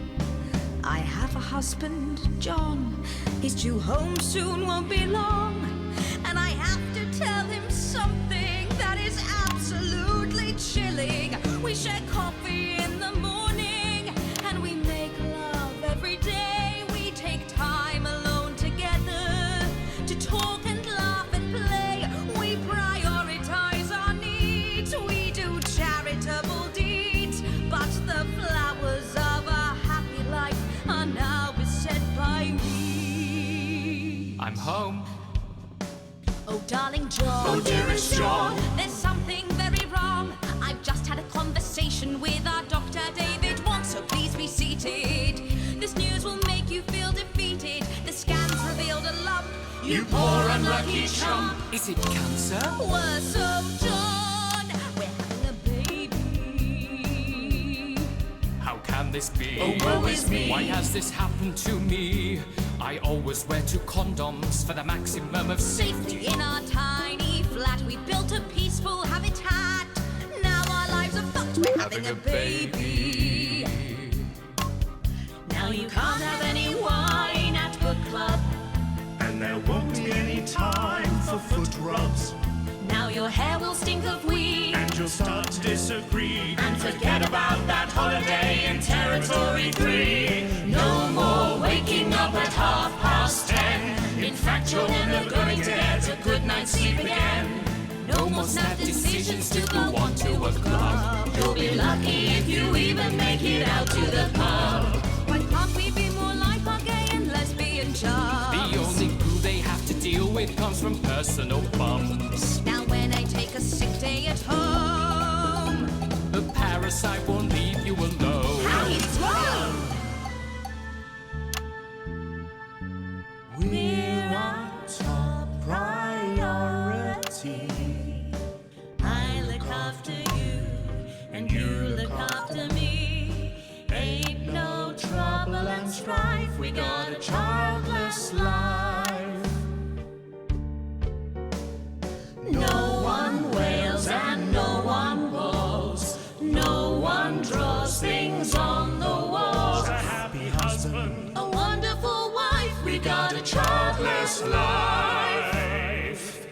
I have a husband, John. He's due home soon, won't be long. And I have to tell him something that is absolutely chilling. We share coffee in the morning, and we make love every day. We take time alone together to talk and laugh and play. We prioritize our needs. We do charitable deeds. But the flowers of a happy life are now beset by weeds. I'm home. Oh, darling John. Oh, dearest John. There's something very wrong. I've just had a conversation with our doctor, David Wong, so please be seated. This news will make you feel defeated. The scans revealed a lump. You poor unlucky chump. Is it cancer? Worse, oh, John. We're having a baby. How can this be? Oh, woe is me. Why has this happened to me? I always wear 2 condoms for the maximum of Safety in our tiny flat. We built a peaceful habitat. Now our lives are fucked. We're having a baby. Now you can't have any wine at book club. And there won't be any time for foot rubs. Now your hair will stink of weed. And you'll start to disagree. And forget about that holiday in Territory 3. No more waking up at 10:30. In fact, you're never going to get a good night's sleep again. No more snap decisions to go on to a club. You'll be lucky if you even make it out to the pub. Why can't we be more like our gay and lesbian chums? The only glue they have to deal with comes from personal bums. Now when I take a sick day at home, The parasite won't leave you alone. how he's thrown. We're our top priority. I look after you, and you look after me. Ain't no trouble and strife. We got a childless life. No one wails and no one walls. No one draws things on the walls. A happy husband, A wonderful wife. We got a childless life.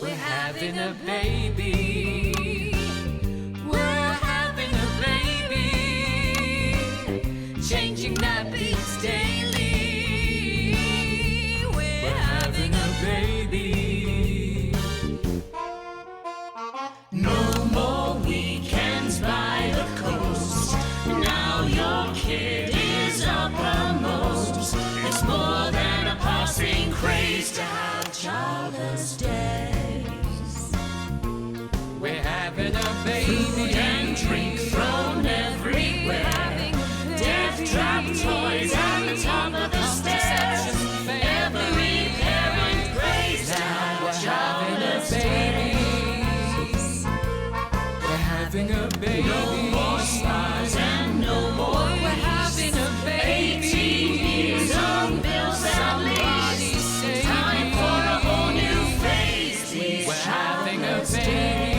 We're having a baby. We're having a baby. Changing nappies daily. We're having a baby. No more weekends by the coast. Now your kid is uppermost. It's more than a passing craze to have childless days. We're having a baby. Food and drink thrown everywhere. Death trap toys at the top of the stairs. Every parent prays to have childless days. We're having a baby. No more spas and no more We're having a baby. 18 years on bills and leaves. Time for a whole new phase. These We're having a childless baby.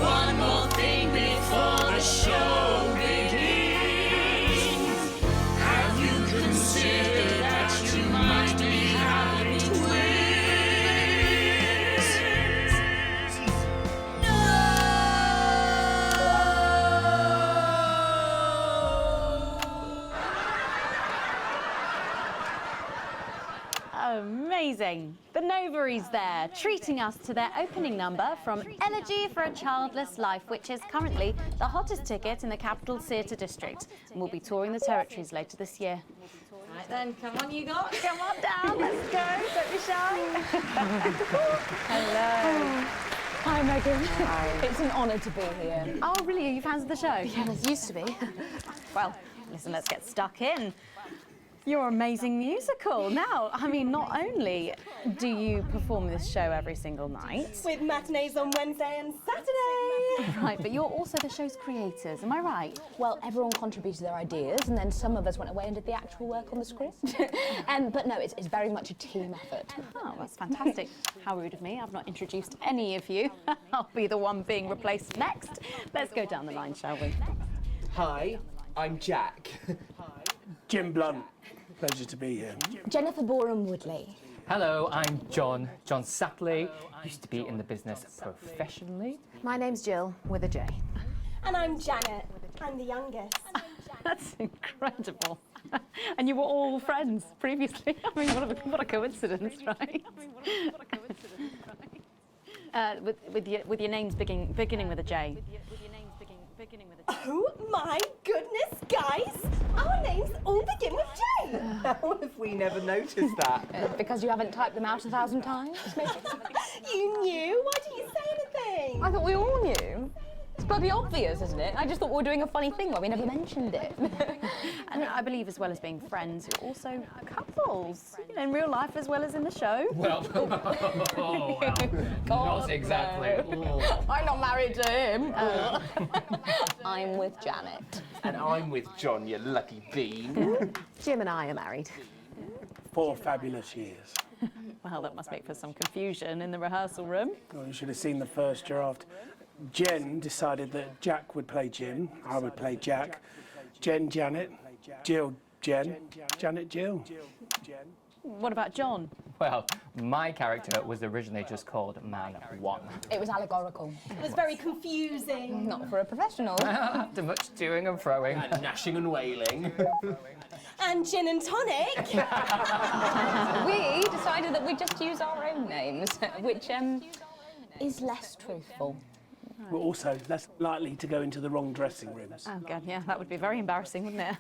One more thing before the show begins. Have you considered that you might be having twins? No! amazing. The Novaries there, treating us to their opening number from Elegy for a Childless Life, which is currently the hottest ticket in the Capital Theatre District. And we'll be touring the territories later this year. Right then, come on you lot, come on down, let's go, don't be shy. Hello. Hi, Megan. Hi. It's an honour to be here. Oh, really? Are you fans of the show? Yeah, it used to be. Well, listen, let's get stuck in. Your amazing musical. Now, I mean, not only do you perform this show every single night, With matinees on Wednesday and Saturday. right, but you're also the show's creators, am I right? Well, everyone contributed their ideas, and then some of us went away and did the actual work on the script. But no, it's very much a team effort. Oh, that's fantastic. How rude of me. I've not introduced any of you. I'll be the one being replaced next. Let's go down the line, shall we? Hi, I'm Jack. Jim Blunt. Pleasure to be here. Jennifer Boram Woodley. Hello, I'm John Sapley. Used to be in the business professionally. My name's Jill, with a J. And I'm Janet. I'm the youngest. That's incredible. And you were all friends previously. I mean, what a coincidence, right? With your names beginning with a J. Oh my goodness, guys! Our names all begin with J. How have we never noticed that? Because you haven't typed them out 1,000 times, maybe? You knew? Why didn't you say anything? I thought we all knew. It's bloody obvious, isn't it? I just thought we were doing a funny thing where we never mentioned it. And I believe, as well as being friends, you're also couples, you know, in real life as well as in the show. Well, not exactly. I'm not married to him. I'm with Janet. And I'm with John, you lucky bean. Jim and I are married. 4 fabulous years. Well, that must make for some confusion in the rehearsal room. Well, you should have seen the first draft. Jen decided that Jack would play Jim, I would play Jack. Jen, Janet. Jill, Jen. Janet, Jill. What about John? Well, my character was originally just called Man 1. It was allegorical. It was very confusing. Not for a professional. After much toing and froing. And gnashing and wailing. And gin and tonic. We decided that we'd just use our own names, which is less truthful. We're also less likely to go into the wrong dressing rooms. Oh, God, yeah, that would be very embarrassing, wouldn't it?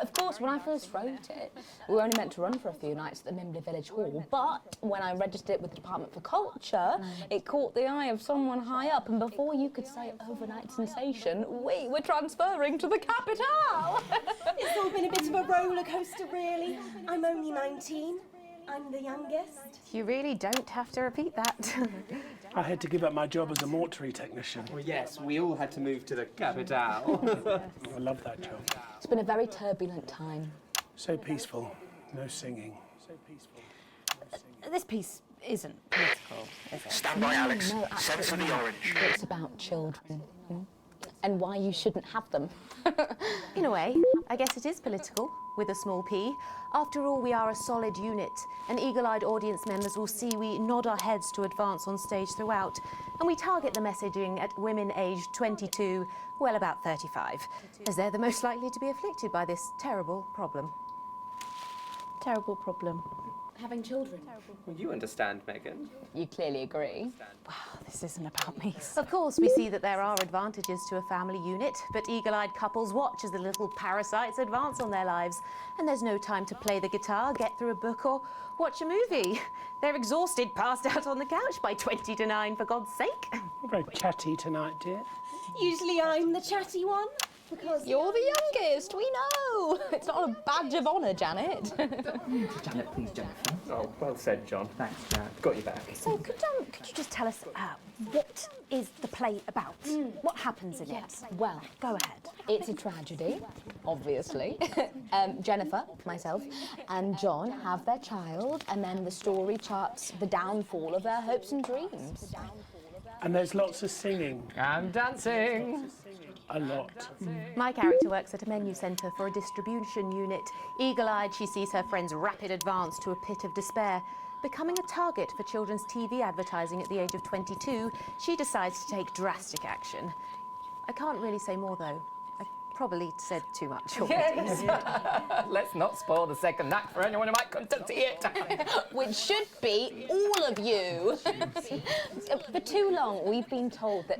Of course, when I first wrote it, we were only meant to run for a few nights at the Mimbley Village Hall, but when I registered it with the Department for Culture, it caught the eye of someone high up, and before you could say overnight sensation, we were transferring to the capital. It's all been a bit of a roller coaster, really. I'm only 19. I'm the youngest. You really don't have to repeat that. I had to give up my job as a mortuary technician. Well, yes, we all had to move to the capital. I love that job. It's been a very turbulent time. So peaceful, no singing. So peaceful, no singing. This piece isn't political, is it? Stand by, Alex. No, Censor the orange. It's about children. And why you shouldn't have them. In a way, I guess it is political, with a small p. After all, we are a solid unit, and eagle-eyed audience members will see we nod our heads to advance on stage throughout, and we target the messaging at women aged 22, well, about 35, as they're the most likely to be afflicted by this terrible problem. Terrible problem. Having children. Well, you understand, Megan. You clearly agree. Wow, this isn't about me. Of course, we see that there are advantages to a family unit, but eagle-eyed couples watch as the little parasites advance on their lives, and there's no time to play the guitar, get through a book, or watch a movie. They're exhausted, passed out on the couch by 20 to 9, for God's sake. You're very chatty tonight, dear. Usually I'm the chatty one. Because you're the youngest, we know. It's not a badge of honour, Janet. Janet, please, Jennifer. Oh, well said, John. Thanks, Janet. Got you back. So could you just tell us what is the play about? What happens in it? Well, go ahead. It's a tragedy, obviously. Jennifer, myself, and John have their child, and then the story charts the downfall of their hopes and dreams. And there's lots of singing. And dancing. A lot. My character works at a menu centre for a distribution unit. Eagle-eyed, she sees her friend's rapid advance to a pit of despair. Becoming a target for children's TV advertising at the age of 22, she decides to take drastic action. I can't really say more, though. probably said too much already. Let's not spoil the second act for anyone who might come to see it. Which should be all of you. For too long, we've been told that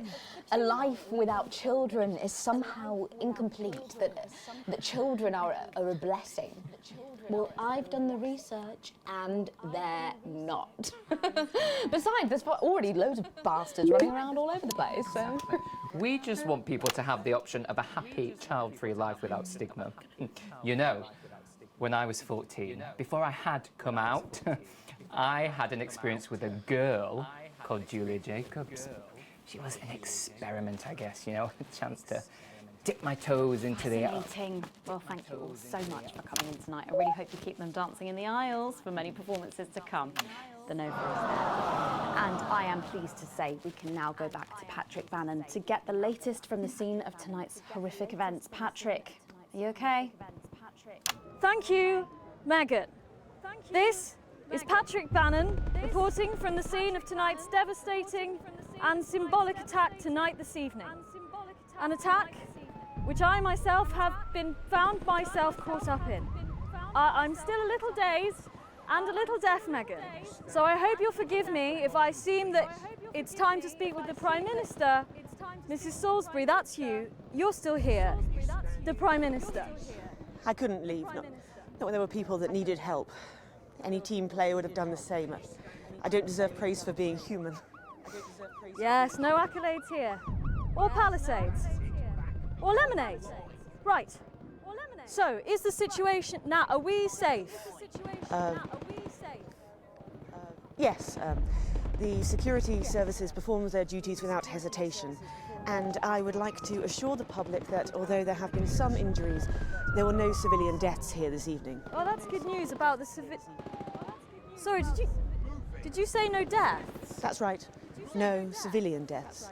a life without children is somehow incomplete, that children are a blessing. Well, I've done the research, and they're not. Besides, there's already loads of bastards running around all over the place, so... We just want people to have the option of a happy, child-free life without stigma. You know, when I was 14, before I had come out, I had an experience with a girl called Julia Jacobs. She was an experiment, I guess, you know, a chance to dip my toes into the... Fascinating. Well, thank you all so much for coming in tonight. I really hope you keep them dancing in the aisles for many performances to come. The Nova is there. And I am pleased to say we can now go back to Patrick Bannon to get the latest from the scene of tonight's horrific events. Patrick, are you okay? Thank you, Megan. This is Patrick Bannon reporting from the scene of tonight's devastating and symbolic attack tonight this evening. An attack which I myself have found myself caught up in. I'm still a little dazed and a little deaf, Megan. So I hope you'll forgive me if I seem that it's time to speak with the Prime Minister. Mrs. Salisbury, that's you. You're still here. The Prime Minister. I couldn't leave, not when there were people that needed help. Any team player would have done the same. I don't deserve praise for being human. Yes, no accolades here. Or Palisades. Or lemonade. Right. So, is the situation now, are we safe? Yes, the security services perform their duties without hesitation. And I would like to assure the public that although there have been some injuries, there were no civilian deaths here this evening. Oh, that's good news about the Sorry, did you say no deaths? That's right. No civilian deaths.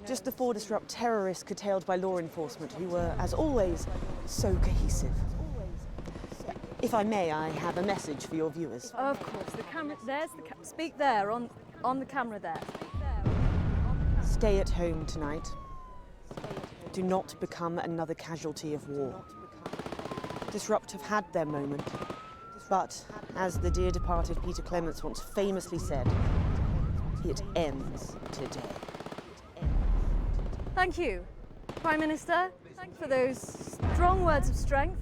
Just the 4 disrupt terrorists curtailed by law enforcement who were, as always, so cohesive. If I may, I have a message for your viewers. Of course, the camera, there's the speak there, on the camera there. Stay at home tonight. Do not become another casualty of war. Disrupt have had their moment, but as the dear departed Peter Clements once famously said, it ends today. Thank you, Prime Minister, for those strong words of strength.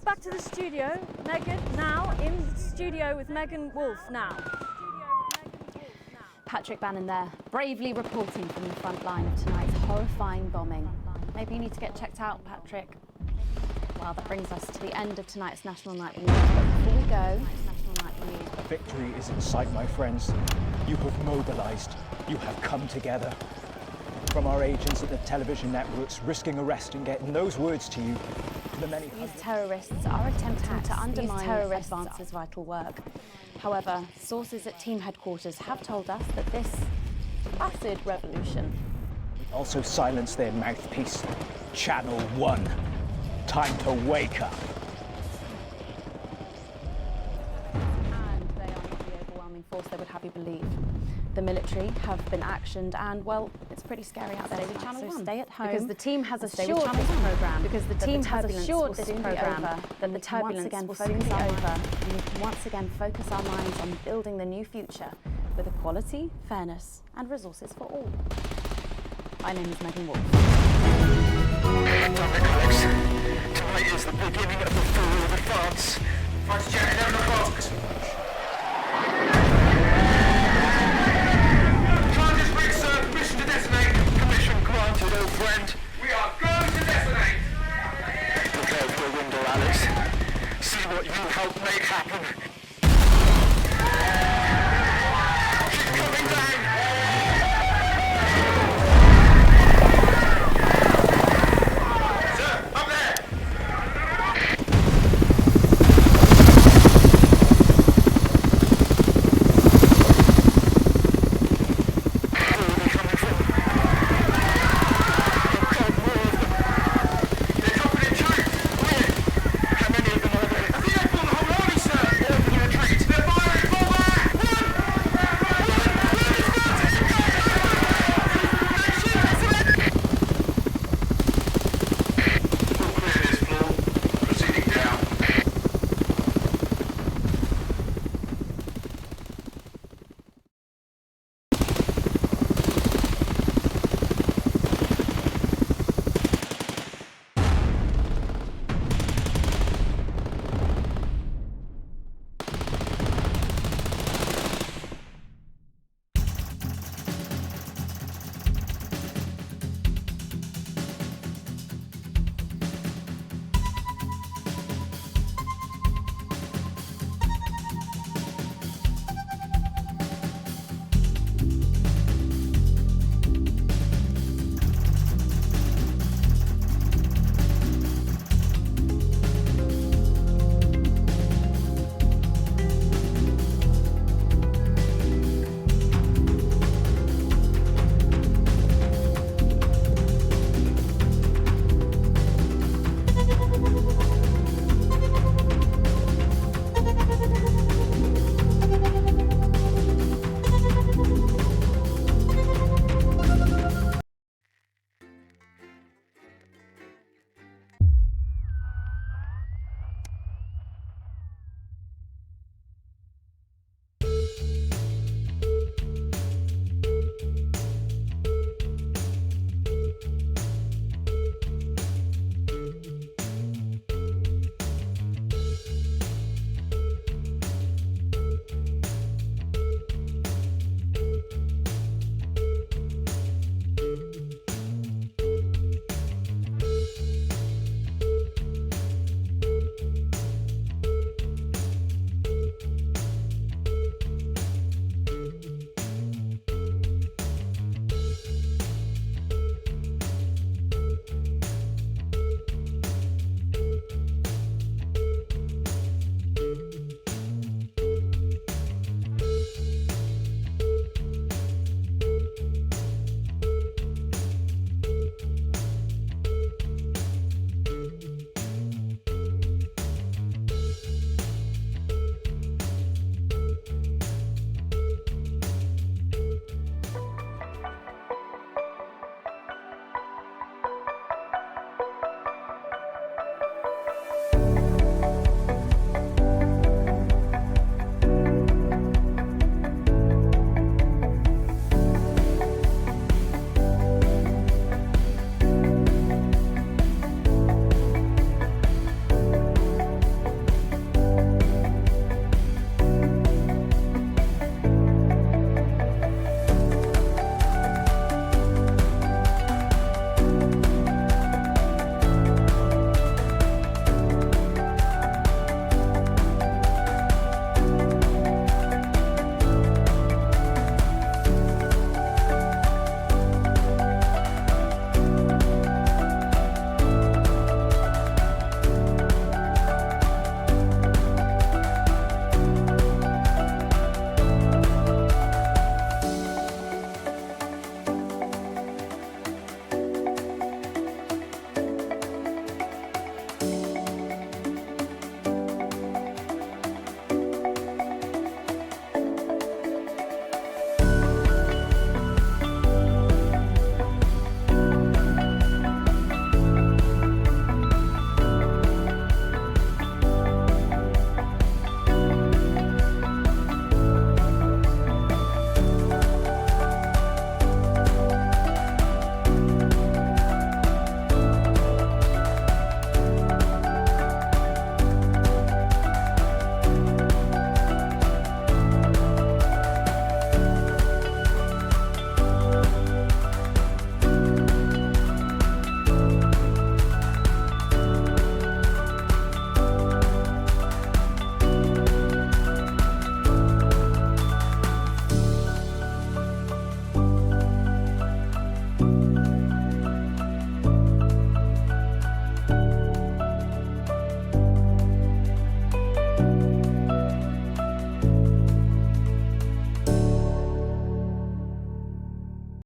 Back to the studio, Megan, now in the studio with Megan Wolf now. Patrick Bannon there, bravely reporting from the front line of tonight's horrifying bombing. Maybe you need to get checked out, Patrick. Well, that brings us to the end of tonight's National Nightly News. But before we go, National Nightly News. Victory is in sight, my friends. You have mobilized. You have come together. From our agents at the television networks risking arrest and getting those words to you, to the many... These terrorists are attempting to undermine Advance's vital work. However, sources at team headquarters have told us that this acid revolution... Also silence their mouthpiece. Channel 1. Time to wake up. And they are not the overwhelming force they would have you believe. The military have been actioned and, well, it's pretty scary out there. So stay at home. Because the team has assured this program. Because the team has assured this program that the turbulence will soon be over. And we can once again focus our minds on building the new future with equality, fairness and resources for all. My name is Megan Wolf. Alex, tonight is the beginning of the fall of France. Fighter jet 11 o'clock.